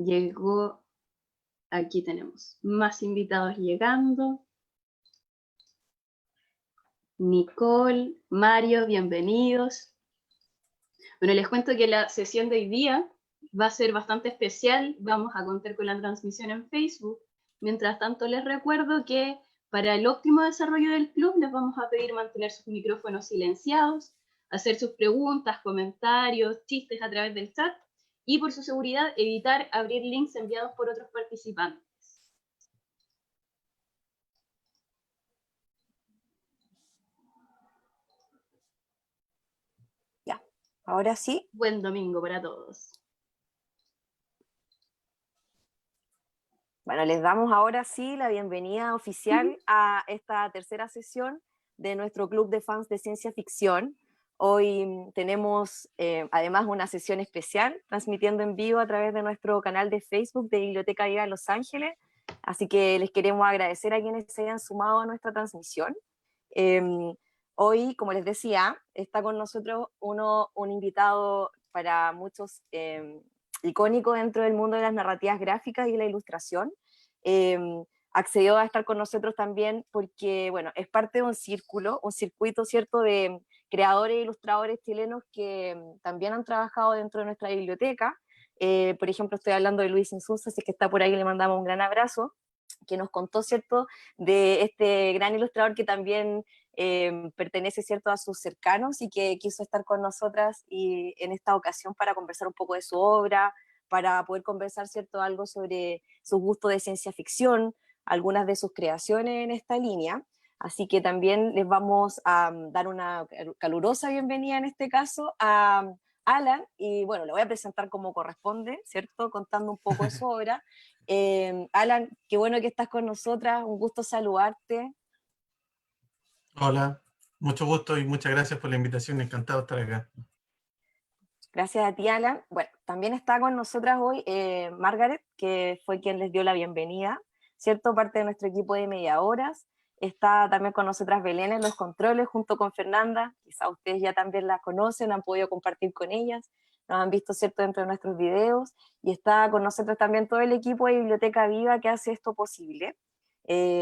Llegó, aquí tenemos más invitados llegando. Nicole, Mario, bienvenidos. Bueno, les cuento que la sesión de hoy día va a ser bastante especial. Vamos a contar con la transmisión en Facebook. Mientras tanto, les recuerdo que para el óptimo desarrollo del club les vamos a pedir mantener sus micrófonos silenciados, hacer sus preguntas, comentarios, chistes a través del chat y, por su seguridad, evitar abrir links enviados por otros participantes. Ya, ahora sí. Buen domingo para todos. Bueno, les damos ahora sí la bienvenida oficial a esta tercera sesión de nuestro club de fans de ciencia ficción. Hoy tenemos además una sesión especial transmitiendo en vivo a través de nuestro canal de Facebook de Biblioteca Viva Los Ángeles, así que les queremos agradecer a quienes se hayan sumado a nuestra transmisión. Hoy, como les decía, está con nosotros un invitado para muchos icónico dentro del mundo de las narrativas gráficas y la ilustración. Accedió a estar con nosotros también porque, bueno, es parte de un circuito, ¿cierto?, de creadores e ilustradores chilenos que también han trabajado dentro de nuestra biblioteca. Por ejemplo, estoy hablando de Luis Insulza, así que está por ahí, le mandamos un gran abrazo, que nos contó, ¿cierto?, de este gran ilustrador que también pertenece, ¿cierto?, a sus cercanos y que quiso estar con nosotras y en esta ocasión para conversar un poco de su obra, para poder conversar, ¿cierto?, algo sobre su gusto de ciencia ficción, algunas de sus creaciones en esta línea. Así que también les vamos a dar una calurosa bienvenida en este caso a Alan, y bueno, le voy a presentar como corresponde, ¿cierto?, contando un poco de su obra. Alan, qué bueno que estás con nosotras, un gusto saludarte. Hola, mucho gusto y muchas gracias por la invitación, encantado de estar acá. Gracias a ti, Alan. Bueno, también está con nosotras hoy Margaret, que fue quien les dio la bienvenida, ¿cierto? Parte de nuestro equipo de Media Horas. Está también con nosotras Belén en los controles, junto con Fernanda. Quizá ustedes ya también la conocen, han podido compartir con ellas, nos han visto, ¿cierto?, dentro de nuestros videos. Y está con nosotros también todo el equipo de Biblioteca Viva que hace esto posible,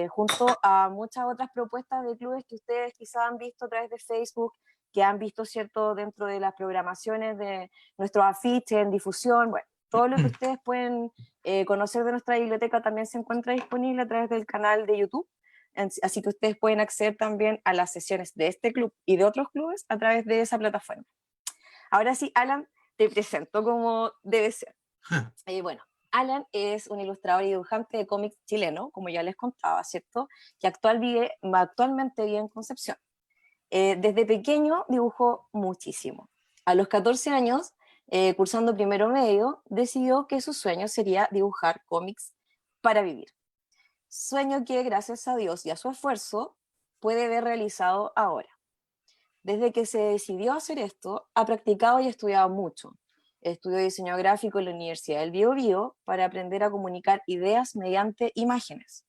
junto a muchas otras propuestas de clubes que ustedes quizá han visto a través de Facebook, que han visto, ¿cierto?, dentro de las programaciones de nuestros afiches, en difusión. Bueno, todo lo que ustedes pueden conocer de nuestra biblioteca también se encuentra disponible a través del canal de YouTube, así que ustedes pueden acceder también a las sesiones de este club y de otros clubes a través de esa plataforma. Ahora sí, Alan, te presento como debe ser. Bueno, Alan es un ilustrador y dibujante de cómics chileno, como ya les contaba, ¿cierto?, que actualmente vive en Concepción. Desde pequeño dibujó muchísimo. A los 14 años, cursando primero medio, decidió que su sueño sería dibujar cómics para vivir. Sueño que, gracias a Dios y a su esfuerzo, puede ver realizado ahora. Desde que se decidió hacer esto, ha practicado y estudiado mucho. Estudió diseño gráfico en la Universidad del Biobío para aprender a comunicar ideas mediante imágenes.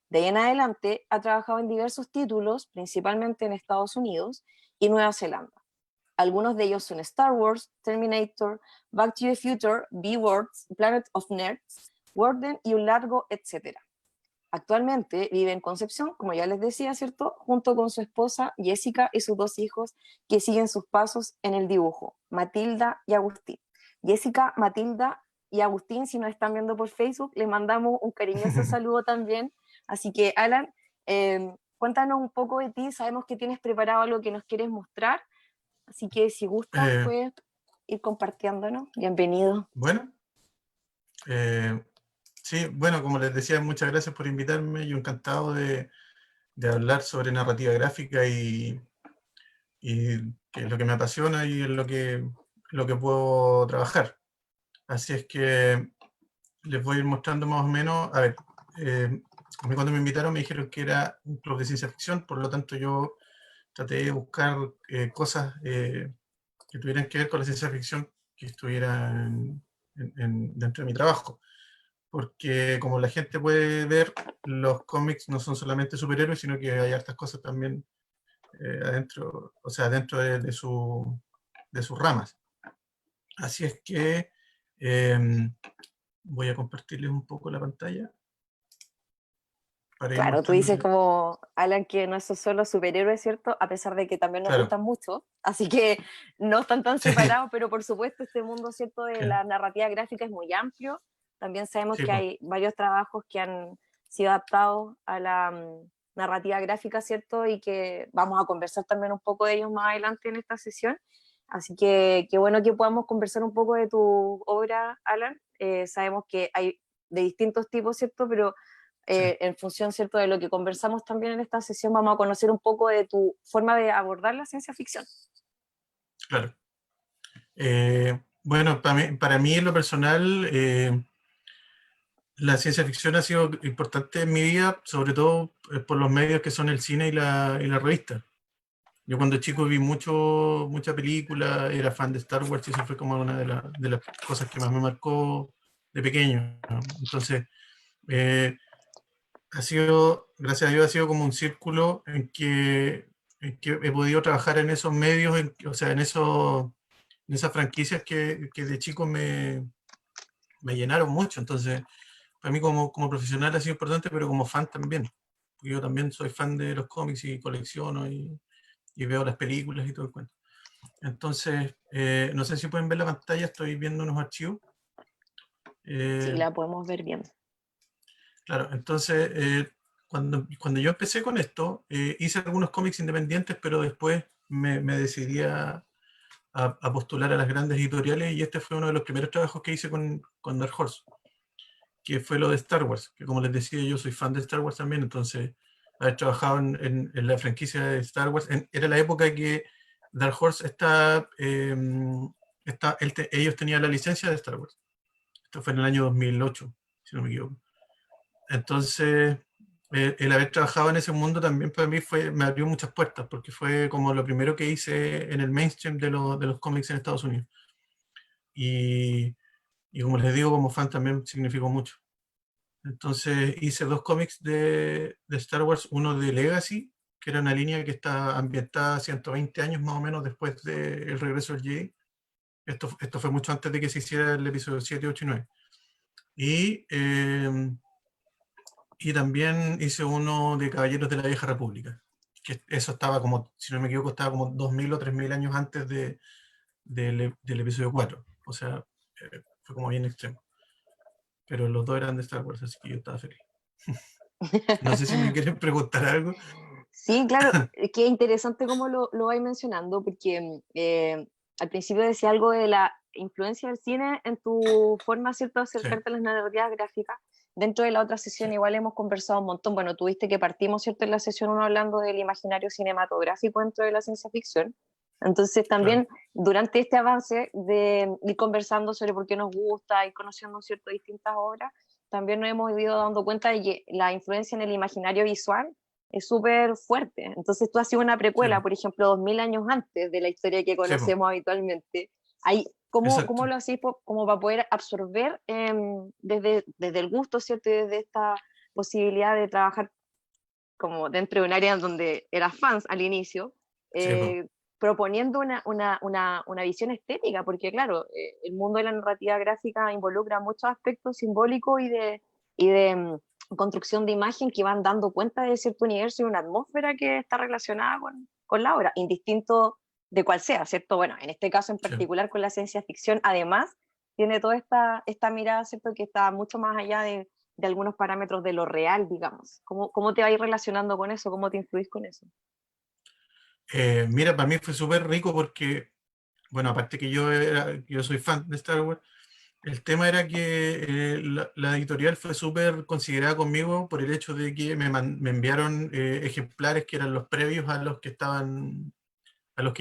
De ahí en adelante ha trabajado en diversos títulos, principalmente en Estados Unidos y Nueva Zelanda. Algunos de ellos son Star Wars, Terminator, Back to the Future, B-Words, Planet of Nerds, Warden y un largo etcétera. Actualmente vive en Concepción, como ya les decía, ¿cierto?, junto con su esposa Jessica y sus dos hijos que siguen sus pasos en el dibujo, Matilda y Agustín. Jessica, Matilda y Agustín, si nos están viendo por Facebook, les mandamos un cariñoso saludo también. Así que, Alan, cuéntanos un poco de ti. Sabemos que tienes preparado algo que nos quieres mostrar, así que si gustas, puedes ir compartiéndonos. Bienvenido. Bueno, sí, bueno, como les decía, muchas gracias por invitarme. Yo encantado de hablar sobre narrativa gráfica y que es lo que me apasiona y es lo que puedo trabajar. Así es que les voy a ir mostrando más o menos. A ver, a mí cuando me invitaron me dijeron que era un club de ciencia ficción, por lo tanto yo traté de buscar cosas que tuvieran que ver con la ciencia ficción que estuvieran dentro de mi trabajo. Porque como la gente puede ver, los cómics no son solamente superhéroes, sino que hay hartas cosas también adentro, o sea, dentro de sus ramas. Así es que Voy a compartirles un poco la pantalla para ir Claro, tú dices mostrándoles. como Alan que no es solo superhéroe, ¿cierto? A pesar de que también nos Claro, gustan mucho, así que no están tan sí, separados, pero por supuesto este mundo, ¿cierto? De claro, la narrativa gráfica es muy amplio. También sabemos sí, que pues, hay varios trabajos que han sido adaptados a la narrativa gráfica, ¿cierto? Y que vamos a conversar también un poco de ellos más adelante en esta sesión. Así que qué bueno que podamos conversar un poco de tu obra, Alan. Sabemos que hay de distintos tipos, ¿cierto? Pero sí, en función, ¿cierto?, de lo que conversamos también en esta sesión, vamos a conocer un poco de tu forma de abordar la ciencia ficción. claro. Bueno, para mí en lo personal, la ciencia ficción ha sido importante en mi vida, sobre todo por los medios que son el cine y la revista. Yo cuando chico vi mucha película, era fan de Star Wars y eso fue como una de las cosas que más me marcó de pequeño, ¿no? Entonces, eh, ha sido, gracias a Dios, ha sido como un círculo en que he podido trabajar en esos medios, o sea, en esas franquicias que de chico me llenaron mucho. Entonces, para mí como profesional ha sido importante, pero como fan también. Porque yo también soy fan de los cómics y colecciono y veo las películas y todo el cuento. Entonces, no sé si pueden ver la pantalla, estoy viendo unos archivos. Sí, Eh, la podemos ver bien. claro, entonces, cuando yo empecé con esto, hice algunos cómics independientes, pero después me decidí a postular a las grandes editoriales y este fue uno de los primeros trabajos que hice con Dark Horse, que fue lo de Star Wars, que como les decía, yo soy fan de Star Wars también, entonces haber trabajado en la franquicia de Star Wars, era la época que Dark Horse ellos tenían la licencia de Star Wars. Esto fue en el año 2008, si no me equivoco. Entonces, el haber trabajado en ese mundo también para mí me abrió muchas puertas, porque fue como lo primero que hice en el mainstream de los cómics en Estados Unidos. Y, y como les digo, como fan también significó mucho. Entonces hice dos cómics de Star Wars, uno de Legacy, que era una línea que está ambientada 120 años más o menos después del regreso del Jedi. Esto fue mucho antes de que se hiciera el episodio 7, 8 y 9. Y, y también hice uno de Caballeros de la Vieja República, que eso estaba como, si no me equivoco, estaba como 2000 o 3000 años antes del episodio 4. O sea, fue como bien extremo. Pero los dos eran de Star Wars, así que yo estaba feliz. No sé si me quieren preguntar algo. Sí, claro, qué interesante cómo lo vais mencionando, porque al principio decía algo de la influencia del cine en tu forma, ¿cierto?, de Sí, acercarte a las narrativas gráficas. Dentro de la otra sí, sesión igual hemos conversado un montón. Bueno, tuviste que partimos, ¿cierto?, en la sesión 1 hablando del imaginario cinematográfico dentro de la ciencia ficción. Entonces claro. también durante este avance de ir conversando sobre por qué nos gusta, ir conociendo, ¿cierto?, distintas obras, también nos hemos ido dando cuenta de que la influencia en el imaginario visual es súper fuerte. Entonces tú has sido una Sí, precuela, por ejemplo, 2000 años antes de la historia que sí, conocemos habitualmente. Ahí, ¿cómo exacto. lo hacéis como para poder absorber desde el gusto, ¿cierto? Y desde esta posibilidad de trabajar como dentro de un área donde eras fans al inicio, Sí, po, eh, proponiendo una visión estética, porque claro, el mundo de la narrativa gráfica involucra muchos aspectos simbólicos y de construcción de imagen que van dando cuenta de cierto universo y una atmósfera que está relacionada con la obra, indistinto de cuál sea, ¿cierto? Bueno, en este caso en sí. particular con la ciencia ficción, además, tiene toda esta mirada, ¿cierto?, que está mucho más allá de algunos parámetros de lo real, digamos. ¿Cómo te vas a ir relacionando con eso? ¿Cómo te influís con eso? Mira, para mí fue súper rico porque, bueno, aparte que yo soy fan de Star Wars, el tema era que la editorial fue súper considerada conmigo por el hecho de que me enviaron ejemplares que eran los previos a los que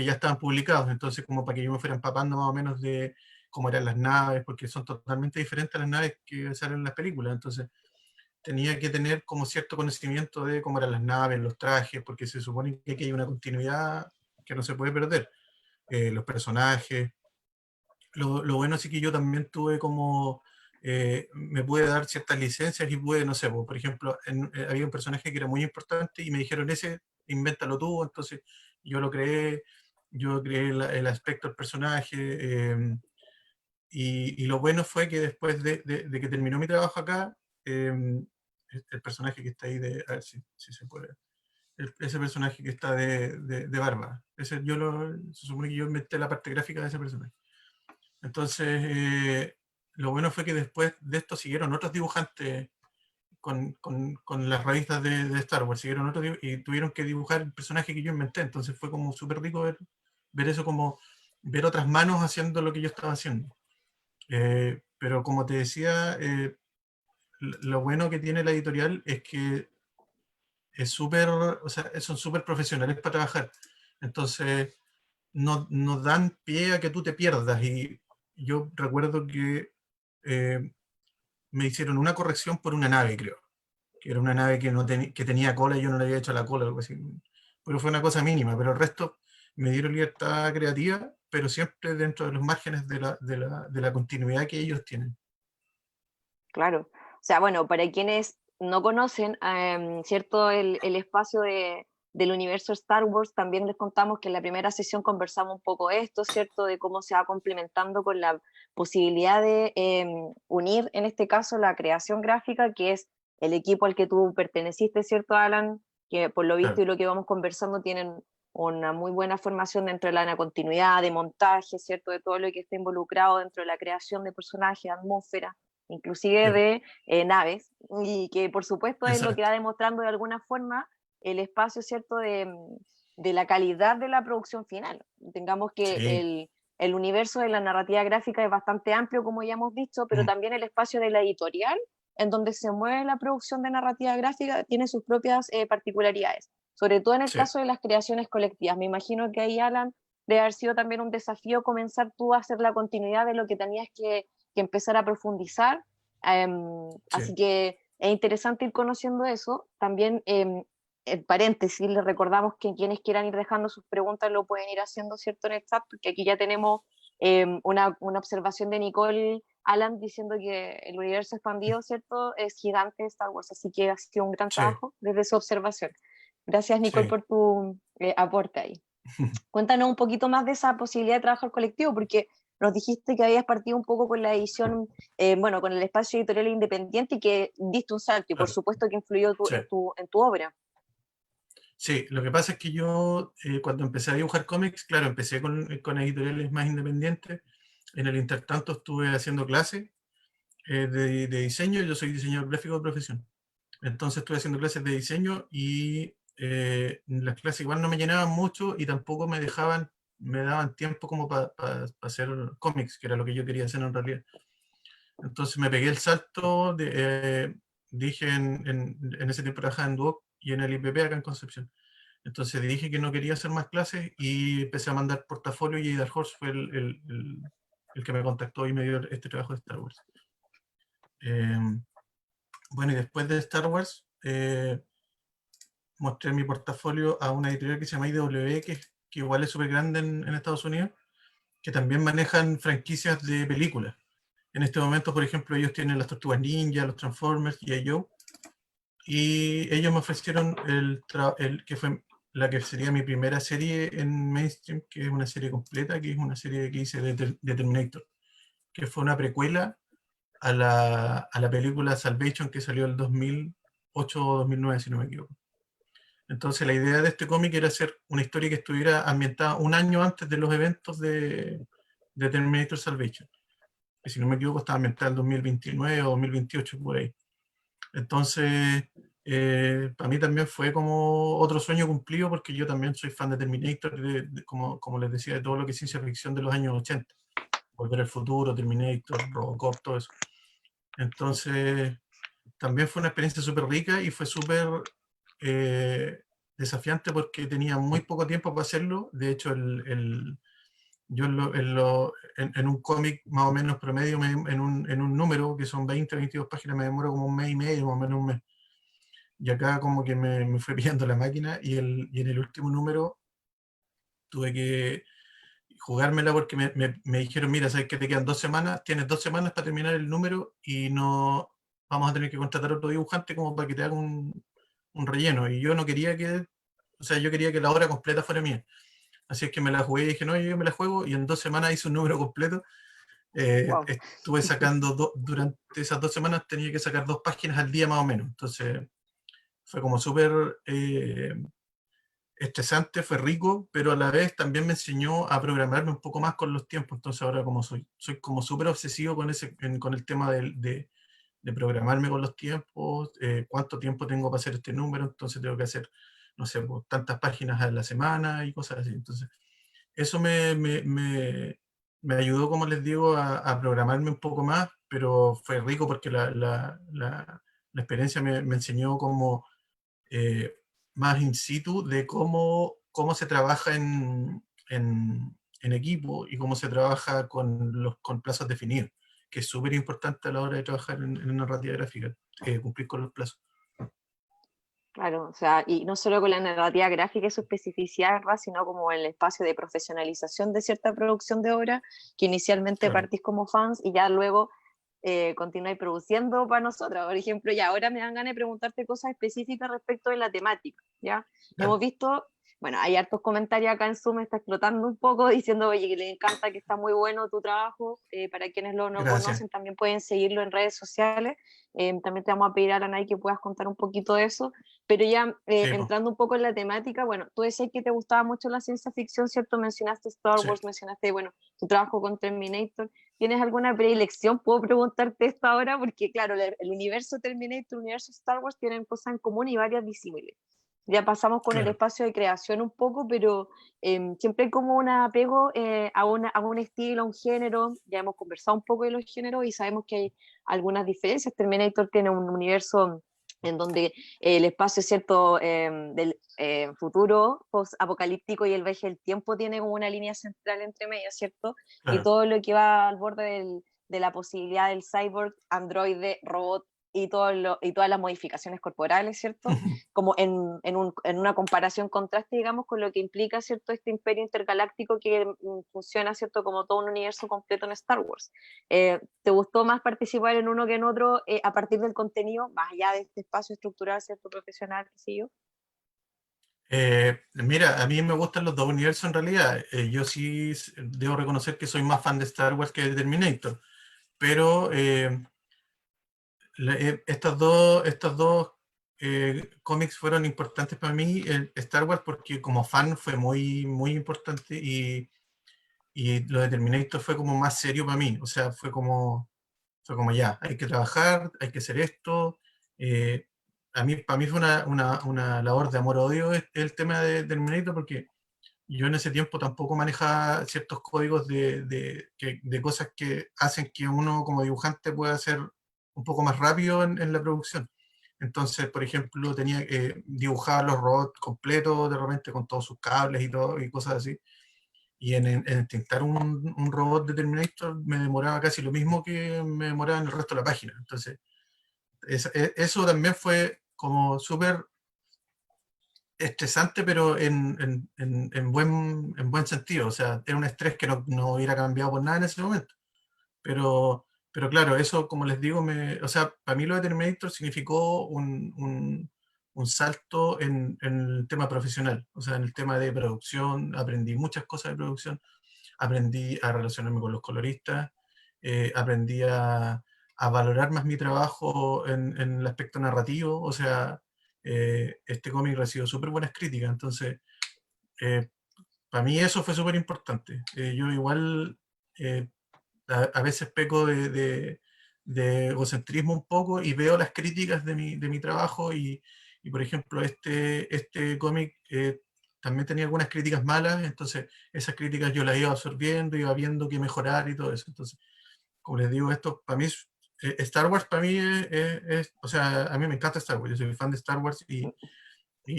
ya estaban publicados. Entonces, como para que yo me fuera empapando más o menos de cómo eran las naves, porque son totalmente diferentes a las naves que salen en las películas. Entonces, tenía que tener como cierto conocimiento de cómo eran las naves, los trajes, porque se supone que aquí hay una continuidad que no se puede perder. Los personajes. Lo bueno sí que yo también tuve como, me pude dar ciertas licencias y pude, no sé, por ejemplo, había un personaje que era muy importante y me dijeron ese, invéntalo tú, entonces yo lo creé, yo creé el aspecto del personaje, y lo bueno fue que después de que terminó mi trabajo acá, el personaje que está ahí, a ver si se puede, ese personaje que está de barba, se supone que yo inventé la parte gráfica de ese personaje. Entonces, lo bueno fue que después de esto siguieron otros dibujantes con las revistas de Star Wars, siguieron otros y tuvieron que dibujar el personaje que yo inventé, entonces fue como súper rico ver eso, como ver otras manos haciendo lo que yo estaba haciendo. Pero como te decía, lo bueno que tiene la editorial es que es súper, o sea, son súper profesionales para trabajar. Entonces, no dan pie a que tú te pierdas. Y yo recuerdo que me hicieron una corrección por una nave, creo. Que era una nave que, que tenía cola y yo no le había hecho la cola, algo así. Pero fue una cosa mínima. Pero el resto me dieron libertad creativa, pero siempre dentro de los márgenes de la continuidad que ellos tienen. Claro. O sea, bueno, para quienes no conocen, ¿cierto? El espacio del universo Star Wars, también les contamos que en la primera sesión conversamos un poco esto, ¿cierto? De cómo se va complementando con la posibilidad de unir, en este caso, la creación gráfica, que es el equipo al que tú perteneciste, ¿cierto, Alan? Que por lo visto Claro. y lo que vamos conversando tienen una muy buena formación dentro de la continuidad, de montaje, ¿cierto? De todo lo que está involucrado dentro de la creación de personajes, atmósfera, inclusive Sí, de naves, y que por supuesto es lo que exacto. va demostrando de alguna forma el espacio, ¿cierto?, de la calidad de la producción final. Tengamos que Sí. el universo de la narrativa gráfica es bastante amplio, como ya hemos visto, pero Mm, también el espacio de la editorial, en donde se mueve la producción de narrativa gráfica, tiene sus propias particularidades, sobre todo en el sí. caso de las creaciones colectivas. Me imagino que ahí, Alan, debe haber sido también un desafío comenzar tú a hacer la continuidad de lo que tenías que empezar a profundizar. Así Sí. que es interesante ir conociendo eso. También, en paréntesis, les recordamos que quienes quieran ir dejando sus preguntas lo pueden ir haciendo, ¿cierto?, en el chat, porque aquí ya tenemos una observación de Nicole Alan diciendo que el universo expandido, ¿cierto?, es gigante de Star Wars, así que ha sido un gran Sí. trabajo desde su observación. Gracias, Nicole, Sí. por tu aporte ahí. Cuéntanos un poquito más de esa posibilidad de trabajar colectivo, porque nos dijiste que habías partido un poco con la edición, bueno, con el espacio editorial independiente y que diste un salto, y por Claro. supuesto que influyó Sí. en tu obra. Sí, lo que pasa es que yo cuando empecé a dibujar cómics, claro, empecé con editoriales más independientes. En el intertanto estuve haciendo clases de diseño. Yo soy diseñador gráfico de profesión. Entonces estuve haciendo clases de diseño y las clases igual no me llenaban mucho y tampoco me daban tiempo como para hacer cómics, que era lo que yo quería hacer en realidad. Entonces me pegué el salto, dije en ese tiempo trabajaba en Duoc y en el IPP acá en Concepción. Entonces dije que no quería hacer más clases y empecé a mandar portafolio, y Dark Horse fue el que me contactó y me dio este trabajo de Star Wars. Bueno, y después de Star Wars, mostré mi portafolio a una editorial que se llama IDW, que igual es súper grande en Estados Unidos, que también manejan franquicias de películas. En este momento, por ejemplo, ellos tienen las Tortugas Ninja, los Transformers y Joe, y ellos me ofrecieron que fue la que sería mi primera serie en mainstream, que es una serie completa, que es una serie que hice de Terminator, que fue una precuela a la película Salvation, que salió el 2008 o 2009, si no me equivoco. Entonces la idea de este cómic era hacer una historia que estuviera ambientada un año antes de los eventos de Terminator Salvation, que si no me equivoco estaba ambientada en 2029 o 2028 por ahí. Entonces, para mí también fue como otro sueño cumplido, porque yo también soy fan de Terminator, como les decía, de todo lo que es ciencia ficción de los años 80. Volver al futuro, Terminator, Robocop, todo eso. Entonces, también fue una experiencia súper rica y fue súper desafiante porque tenía muy poco tiempo para hacerlo. De hecho, yo en un cómic más o menos promedio, en un número que son 20, 22 páginas, me demoro como un mes y medio, más o menos un mes. Y acá como que me fue pillando la máquina y en el último número tuve que jugármela porque me dijeron, mira, sabes que te quedan 2 semanas, tienes 2 semanas para terminar el número y no vamos a tener que contratar otro dibujante como para que te haga un relleno. Y yo no quería o sea, yo quería que la obra completa fuera mía. Así es que me la jugué y dije, no, yo me la juego, y en 2 semanas hice un número completo. Wow. Estuve sacando, durante esas 2 semanas tenía que sacar 2 páginas al día más o menos, entonces fue como súper estresante, fue rico, pero a la vez también me enseñó a programarme un poco más con los tiempos, entonces ahora como soy como súper obsesivo con, con el tema de programarme con los tiempos, cuánto tiempo tengo para hacer este número, entonces tengo que hacer, no sé, pues, tantas páginas a la semana y cosas así, entonces eso me ayudó, como les digo, a programarme un poco más, pero fue rico porque la experiencia me enseñó como eh, más in situ de cómo se trabaja en equipo y cómo se trabaja con plazos definidos, que es súper importante a la hora de trabajar en narrativa gráfica, cumplir con los plazos. Claro, o sea, y no solo con la narrativa gráfica y su especificidad, ¿verdad? Sino como el espacio de profesionalización de cierta producción de obra, que inicialmente Claro, partís como fans y ya luego continuáis produciendo para nosotros. Por ejemplo, ya ahora me dan ganas de preguntarte cosas específicas respecto de la temática, ¿ya? Hemos claro, visto, bueno, hay hartos comentarios acá en Zoom, está explotando un poco, diciendo, oye, que le encanta, que está muy bueno tu trabajo. Para quienes lo no gracias. conocen, también pueden seguirlo en redes sociales. También te vamos a pedir a la Nay que puedas contar un poquito de eso. Pero ya Sí, po, entrando un poco en la temática, bueno, tú decías que te gustaba mucho la ciencia ficción, ¿cierto? Mencionaste Star sí. Wars, mencionaste, bueno, tu trabajo con Terminator. ¿Tienes alguna predilección? ¿Puedo preguntarte esto ahora? Porque, claro, el universo Terminator, el universo Star Wars tienen cosas en común y varias disímiles. Ya pasamos con el Claro. espacio de creación un poco, pero siempre hay como un apego a un estilo, a un género. Ya hemos conversado un poco de los géneros y sabemos que hay algunas diferencias. Terminator tiene un universo en donde el espacio, ¿cierto?, del futuro post-apocalíptico y el viaje del tiempo tiene como una línea central entre medias, ¿cierto? Y Claro. todo lo que va al borde de la posibilidad del cyborg, androide, robot y, y todas las modificaciones corporales, ¿cierto? Como en una comparación contraste, digamos, con lo que implica, ¿cierto?, este imperio intergaláctico que funciona, ¿cierto?, como todo un universo completo en Star Wars. ¿Te gustó más participar en uno que en otro a partir del contenido, más allá de este espacio estructural, ¿cierto?, profesional, qué sé yo? Mira, a mí me gustan los dos universos en realidad. Yo sí debo reconocer que soy más fan de Star Wars que de Terminator, pero estos dos cómics fueron importantes para mí, Star Wars, porque como fan fue muy, muy importante y lo de Terminator fue como más serio para mí. O sea, fue como ya, hay que trabajar, hay que hacer esto. eh, para mí fue una labor de amor-odio el tema de Terminator, porque yo en ese tiempo tampoco manejaba ciertos códigos de cosas que hacen que uno como dibujante pueda hacer un poco más rápido en la producción. Entonces, por ejemplo, tenía que dibujar los robots completos, de repente con todos sus cables y todo, y cosas así. Y en intentar un robot de Terminator me demoraba casi lo mismo que me demoraba en el resto de la página. Entonces, eso también fue como súper estresante, pero en buen sentido. O sea, era un estrés que no hubiera cambiado por nada en ese momento. Pero claro, eso, como les digo, o sea, para mí lo de Terminator significó un salto en el tema profesional. O sea, en el tema de producción, aprendí muchas cosas de producción, aprendí a relacionarme con los coloristas, aprendí a valorar más mi trabajo en el aspecto narrativo. O sea, este cómic recibió súper buenas críticas, entonces eh, para mí eso fue súper importante. Yo igual eh, a veces peco de egocentrismo un poco y veo las críticas de mi trabajo y, por ejemplo, este cómic también tenía algunas críticas malas, entonces esas críticas yo las iba absorbiendo, iba viendo qué mejorar y todo eso. Entonces, como les digo, esto para mí Star Wars para mí o sea, a mí me encanta Star Wars, yo soy fan de Star Wars y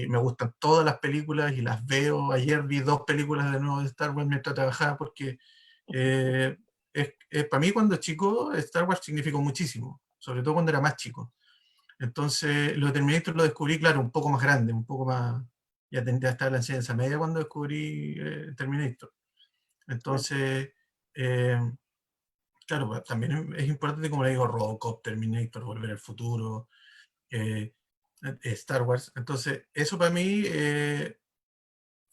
me gustan todas las películas y las veo. Ayer vi 2 películas de nuevo de Star Wars mientras trabajaba porque eh, para mí cuando chico Star Wars significó muchísimo, sobre todo cuando era más chico. Entonces lo de Terminator lo descubrí, claro, un poco más grande, un poco más, ya tendría que estar en la enseñanza media cuando descubrí Terminator. Claro. Entonces, eh, claro, pues, también es importante, como le digo, Robocop, Terminator, Volver al Futuro, eh, Star Wars. Entonces, eso para mí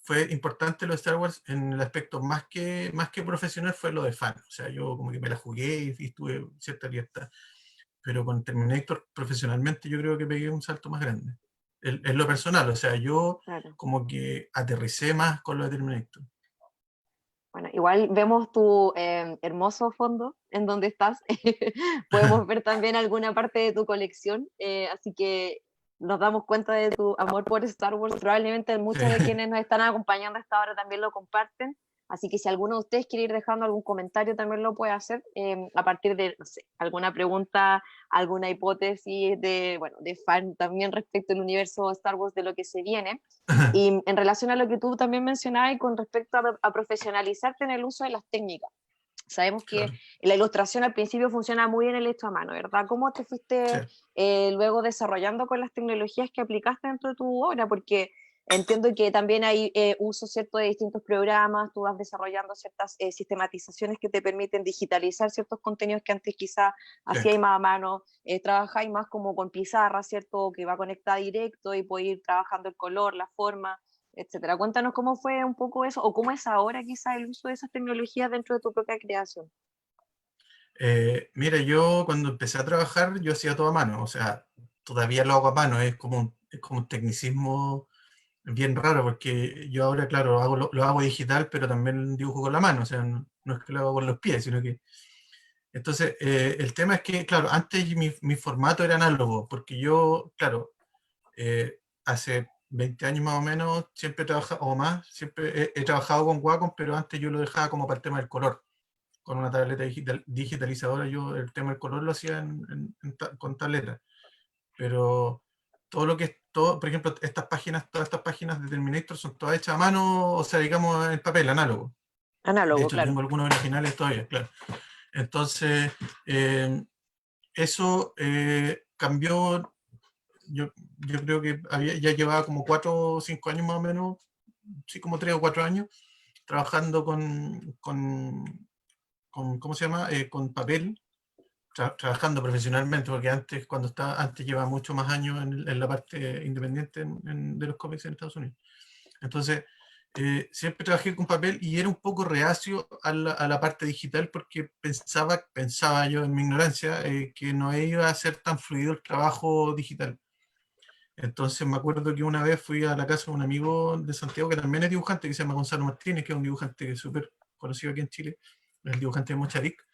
fue importante lo de Star Wars en el aspecto más que profesional, fue lo de fan. O sea, yo como que me la jugué y tuve cierta libertad. Pero con Terminator profesionalmente yo creo que pegué un salto más grande. En lo personal, o sea, yo Claro. como que aterricé más con lo de Terminator. Bueno, igual vemos tu hermoso fondo en donde estás. Podemos ver también alguna parte de tu colección, así que nos damos cuenta de tu amor por Star Wars. Probablemente Sí. muchos de quienes nos están acompañando hasta ahora también lo comparten. Así que si alguno de ustedes quiere ir dejando algún comentario, también lo puede hacer a partir de, no sé, alguna pregunta, alguna hipótesis de, bueno, de fan también respecto al universo Star Wars de lo que se viene. Y en relación a lo que tú también mencionabas y con respecto a profesionalizarte en el uso de las técnicas. Sabemos que Claro, la ilustración al principio funciona muy bien el hecho a mano, ¿verdad? ¿Cómo te sí. fuiste luego desarrollando con las tecnologías que aplicaste dentro de tu obra? Porque entiendo que también hay uso, ¿cierto?, de distintos programas, tú vas desarrollando ciertas sistematizaciones que te permiten digitalizar ciertos contenidos que antes quizás Sí. hacíais más a mano, trabajáis más como con pizarra, ¿cierto?, que va conectada directo y puedes ir trabajando el color, la forma, etcétera. Cuéntanos cómo fue un poco eso, o cómo es ahora quizás el uso de esas tecnologías dentro de tu propia creación. Mira, yo cuando empecé a trabajar, yo hacía todo a mano, o sea, todavía lo hago a mano, es como un tecnicismo bien raro, porque yo ahora, claro, lo hago digital, pero también dibujo con la mano, o sea, no es que lo hago con los pies, sino que... Entonces, el tema es que, claro, antes mi formato era análogo, porque yo, claro, hace 20 años más o menos, siempre he trabajado, o más, siempre he trabajado con Wacom, pero antes yo lo dejaba como para el tema del color. Con una tableta digitalizadora, yo el tema del color lo hacía con tableta. Pero todo lo que es, todo, por ejemplo, todas estas páginas de Terminator son todas hechas a mano, o sea, digamos, en papel, análogo. De Análogo, hecho, claro. tengo algunos originales todavía, claro. Entonces, eh, eso cambió. Yo creo que ya llevaba como 4 o 5 años más o menos, sí, como 3 o 4 años, trabajando ¿cómo se llama? Con papel, trabajando profesionalmente, porque antes llevaba mucho más años en la parte independiente de los cómics en Estados Unidos. Entonces, siempre trabajé con papel y era un poco reacio a la parte digital porque pensaba yo en mi ignorancia que no iba a ser tan fluido el trabajo digital. Entonces me acuerdo que una vez fui a la casa de un amigo de Santiago que también es dibujante, que se llama Gonzalo Martínez, que es un dibujante súper conocido aquí en Chile, el dibujante de Mocharic,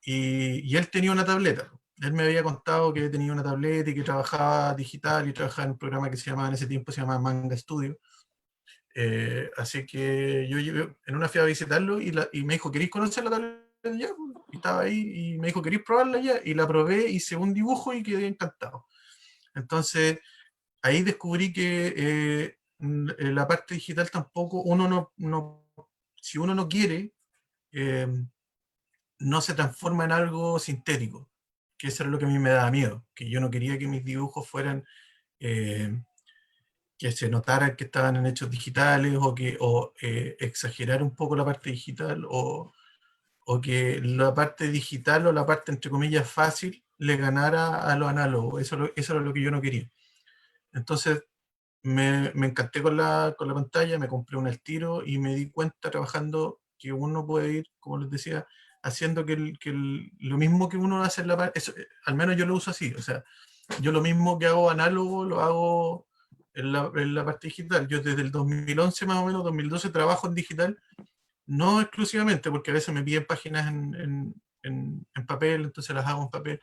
y él tenía una tableta. Él me había contado que tenía una tableta y que trabajaba digital y trabajaba en un programa que se llamaba, en ese tiempo se llamaba Manga Studio. Así que yo llegué, en una fui a visitarlo y me dijo, ¿queréis conocer la tableta? Ya, pues, y estaba ahí y me dijo, ¿queréis probarla ya? Y la probé, hice un dibujo y quedé encantado. Entonces, ahí descubrí que la parte digital tampoco, si uno no quiere, eh, no se transforma en algo sintético, que eso era lo que a mí me daba miedo, que yo no quería que mis dibujos fueran, eh, que se notaran que estaban en hechos digitales o exagerar un poco la parte digital o que la parte digital o la parte entre comillas fácil le ganara a lo análogo, eso era lo que yo no quería. Entonces me encanté con la pantalla, me compré un al tiro y me di cuenta trabajando que uno puede ir, como les decía, haciendo lo mismo que uno hace en la parte, al menos yo lo uso así, o sea, yo lo mismo que hago análogo lo hago en la parte digital. Yo desde el 2011 más o menos, 2012 trabajo en digital, no exclusivamente, porque a veces me piden páginas en papel, entonces las hago en papel,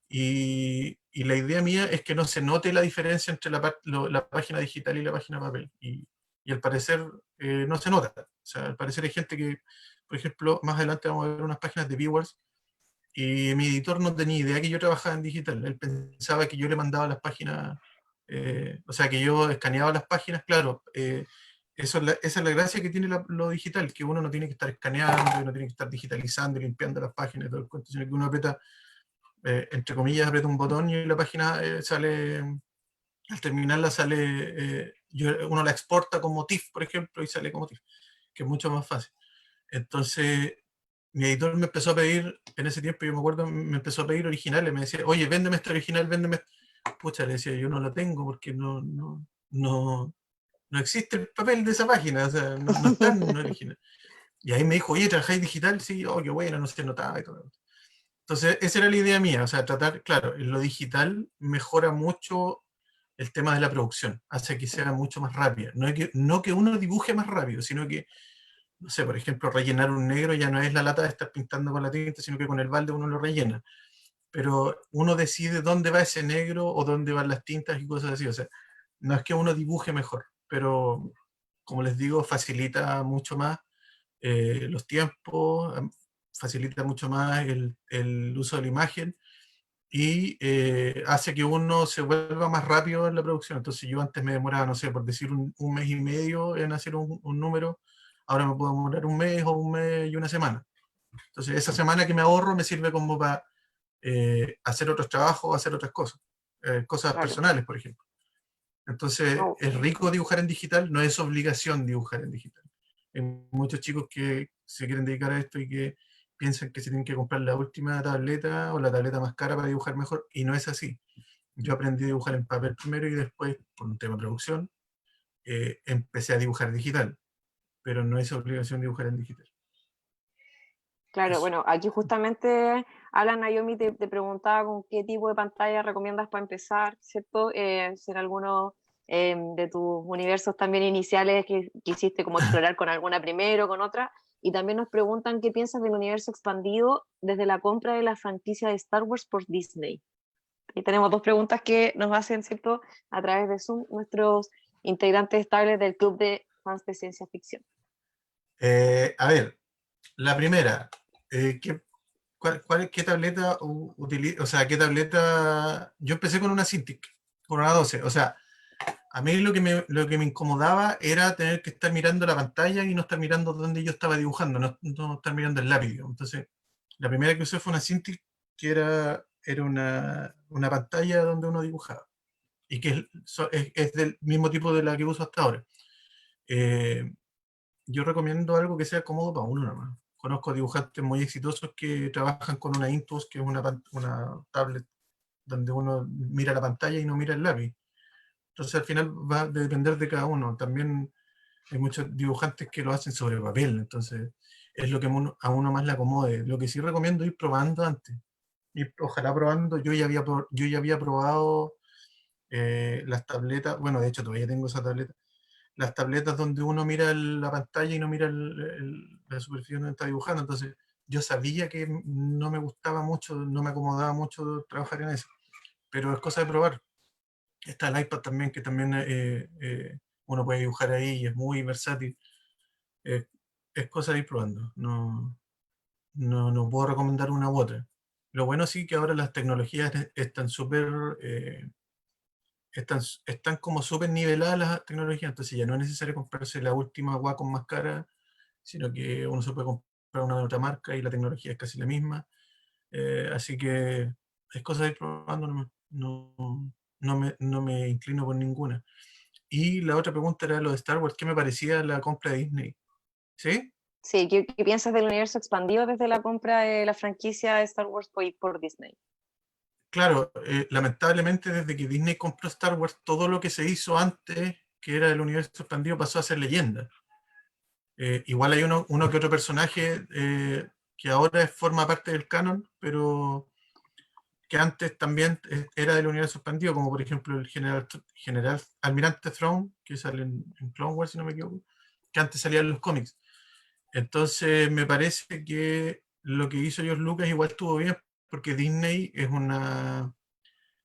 y la idea mía es que no se note la diferencia entre la página digital y la página papel. Y al parecer no se nota. O sea, al parecer hay gente que, por ejemplo, más adelante vamos a ver unas páginas de viewers, y mi editor no tenía idea que yo trabajaba en digital. Él pensaba que yo le mandaba las páginas, o sea, que yo escaneaba las páginas, claro. Esa es la gracia que tiene lo digital, que uno no tiene que estar escaneando, no tiene que estar digitalizando, limpiando las páginas, todo el cuento, sino que uno aprieta entre comillas, aprieta un botón y la página sale, al terminarla sale, uno la exporta como TIFF, por ejemplo, y sale como TIFF, que es mucho más fácil. Entonces, mi editor me empezó a pedir, en ese tiempo yo me acuerdo, me empezó a pedir originales, me decía, oye, véndeme este original, véndeme. Pucha, le decía, yo no lo tengo porque no, no existe el papel de esa página, o sea, no está en original. Y ahí me dijo, oye, ¿trabajáis digital? Sí, oh, qué bueno, no se notaba y todo. Entonces, esa era la idea mía, o sea, tratar, claro, en lo digital mejora mucho el tema de la producción, hace que sea mucho más rápida. No que uno dibuje más rápido, sino que, no sé, por ejemplo, rellenar un negro ya no es la lata de estar pintando con la tinta, sino que con el balde uno lo rellena. Pero uno decide dónde va ese negro o dónde van las tintas y cosas así. O sea, no es que uno dibuje mejor, pero como les digo, facilita mucho más los tiempos, facilita mucho más el uso de la imagen y hace que uno se vuelva más rápido en la producción. Entonces yo antes me demoraba, no sé, por decir un mes y medio en hacer un número, ahora me puedo demorar un mes o un mes y una semana. Entonces esa semana que me ahorro me sirve como para hacer otros trabajos, hacer otras cosas, cosas Claro. personales, por ejemplo. Entonces No, es rico dibujar en digital, no es obligación dibujar en digital. Hay muchos chicos que se quieren dedicar a esto y que piensan que se tienen que comprar la última tableta o la tableta más cara para dibujar mejor, y no es así. Yo aprendí a dibujar en papel primero y después, por un tema de producción, empecé a dibujar digital, pero no es obligación dibujar en digital. claro, Eso. bueno, aquí justamente Alan Naomi te preguntaba con qué tipo de pantalla recomiendas para empezar, ¿cierto? ¿Será alguno de tus universos también iniciales que quisiste como explorar con alguna primero, con otra? Y también nos preguntan qué piensas del universo expandido desde la compra de la franquicia de Star Wars por Disney. Y tenemos dos preguntas que nos hacen, ¿cierto? A través de Zoom, nuestros integrantes estables del club de fans de ciencia ficción. A ver, la primera, ¿qué tableta utiliza? O sea, ¿qué tableta? Yo empecé con una Cintiq, con una 12. O sea, a mí lo que me incomodaba era tener que estar mirando la pantalla y no estar mirando donde yo estaba dibujando, no estar mirando el lápiz. Entonces, la primera que usé fue una Cintiq, que era una pantalla donde uno dibujaba. Y que es del mismo tipo de la que uso hasta ahora. Eh, yo recomiendo algo que sea cómodo para uno nomás. Conozco dibujantes muy exitosos que trabajan con una Intuos, que es una tablet donde uno mira la pantalla y no mira el lápiz. Entonces al final va a depender de cada uno. También hay muchos dibujantes que lo hacen sobre papel, entonces es lo que a uno más le acomode. Lo que sí recomiendo es ir probando antes. Y ojalá probando, yo ya había probado las tabletas, bueno, de hecho todavía tengo esa tableta, las tabletas donde uno mira la pantalla y no mira la superficie donde está dibujando. Entonces, yo sabía que no me gustaba mucho, no me acomodaba mucho trabajar en eso, pero es cosa de probar. Está el iPad también, que también uno puede dibujar ahí y es muy versátil. Eh, es cosa de ir probando. No puedo recomendar una u otra. Lo bueno sí que ahora las tecnologías están súper están como súper niveladas las tecnologías, entonces ya no es necesario comprarse la última Wacom más cara, sino que uno se puede comprar una de otra marca y la tecnología es casi la misma. Así que es cosa de ir probando nomás. No me inclino por ninguna. Y la otra pregunta era lo de Star Wars, ¿qué me parecía la compra de Disney? ¿Sí? Sí, ¿qué piensas del universo expandido desde la compra de la franquicia de Star Wars por Disney? Claro, lamentablemente desde que Disney compró Star Wars, todo lo que se hizo antes, que era el universo expandido, pasó a ser leyenda. Igual hay uno que otro personaje que ahora forma parte del canon, pero que antes también era del universo expandido, como por ejemplo el general Almirante Thrawn, que sale en Clone Wars, si no me equivoco, que antes salía en los cómics. Entonces me parece que lo que hizo George Lucas igual estuvo bien, porque Disney es una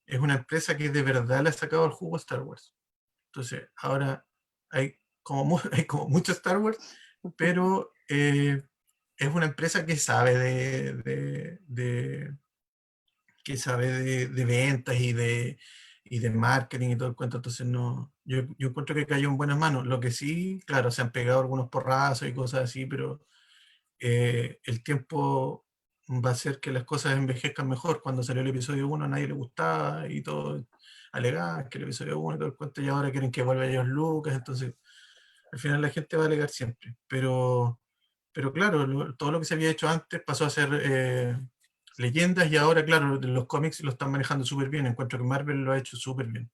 empresa que de verdad le ha sacado el jugo a Star Wars. Entonces ahora hay hay como mucho Star Wars, pero es una empresa que sabe que sabe de ventas y de marketing y todo el cuento, entonces no, yo encuentro que cayó en buenas manos. Lo que sí, claro, se han pegado algunos porrazos y cosas así, pero el tiempo va a hacer que las cosas envejezcan mejor. Cuando salió el episodio 1 a nadie le gustaba y todo alegaba que el episodio 1 y todo el cuento, y ahora quieren que vuelva ellos Lucas, entonces al final la gente va a alegar siempre, pero claro, todo lo que se había hecho antes pasó a ser leyendas y ahora, claro, los cómics lo están manejando súper bien. Encuentro que Marvel lo ha hecho súper bien.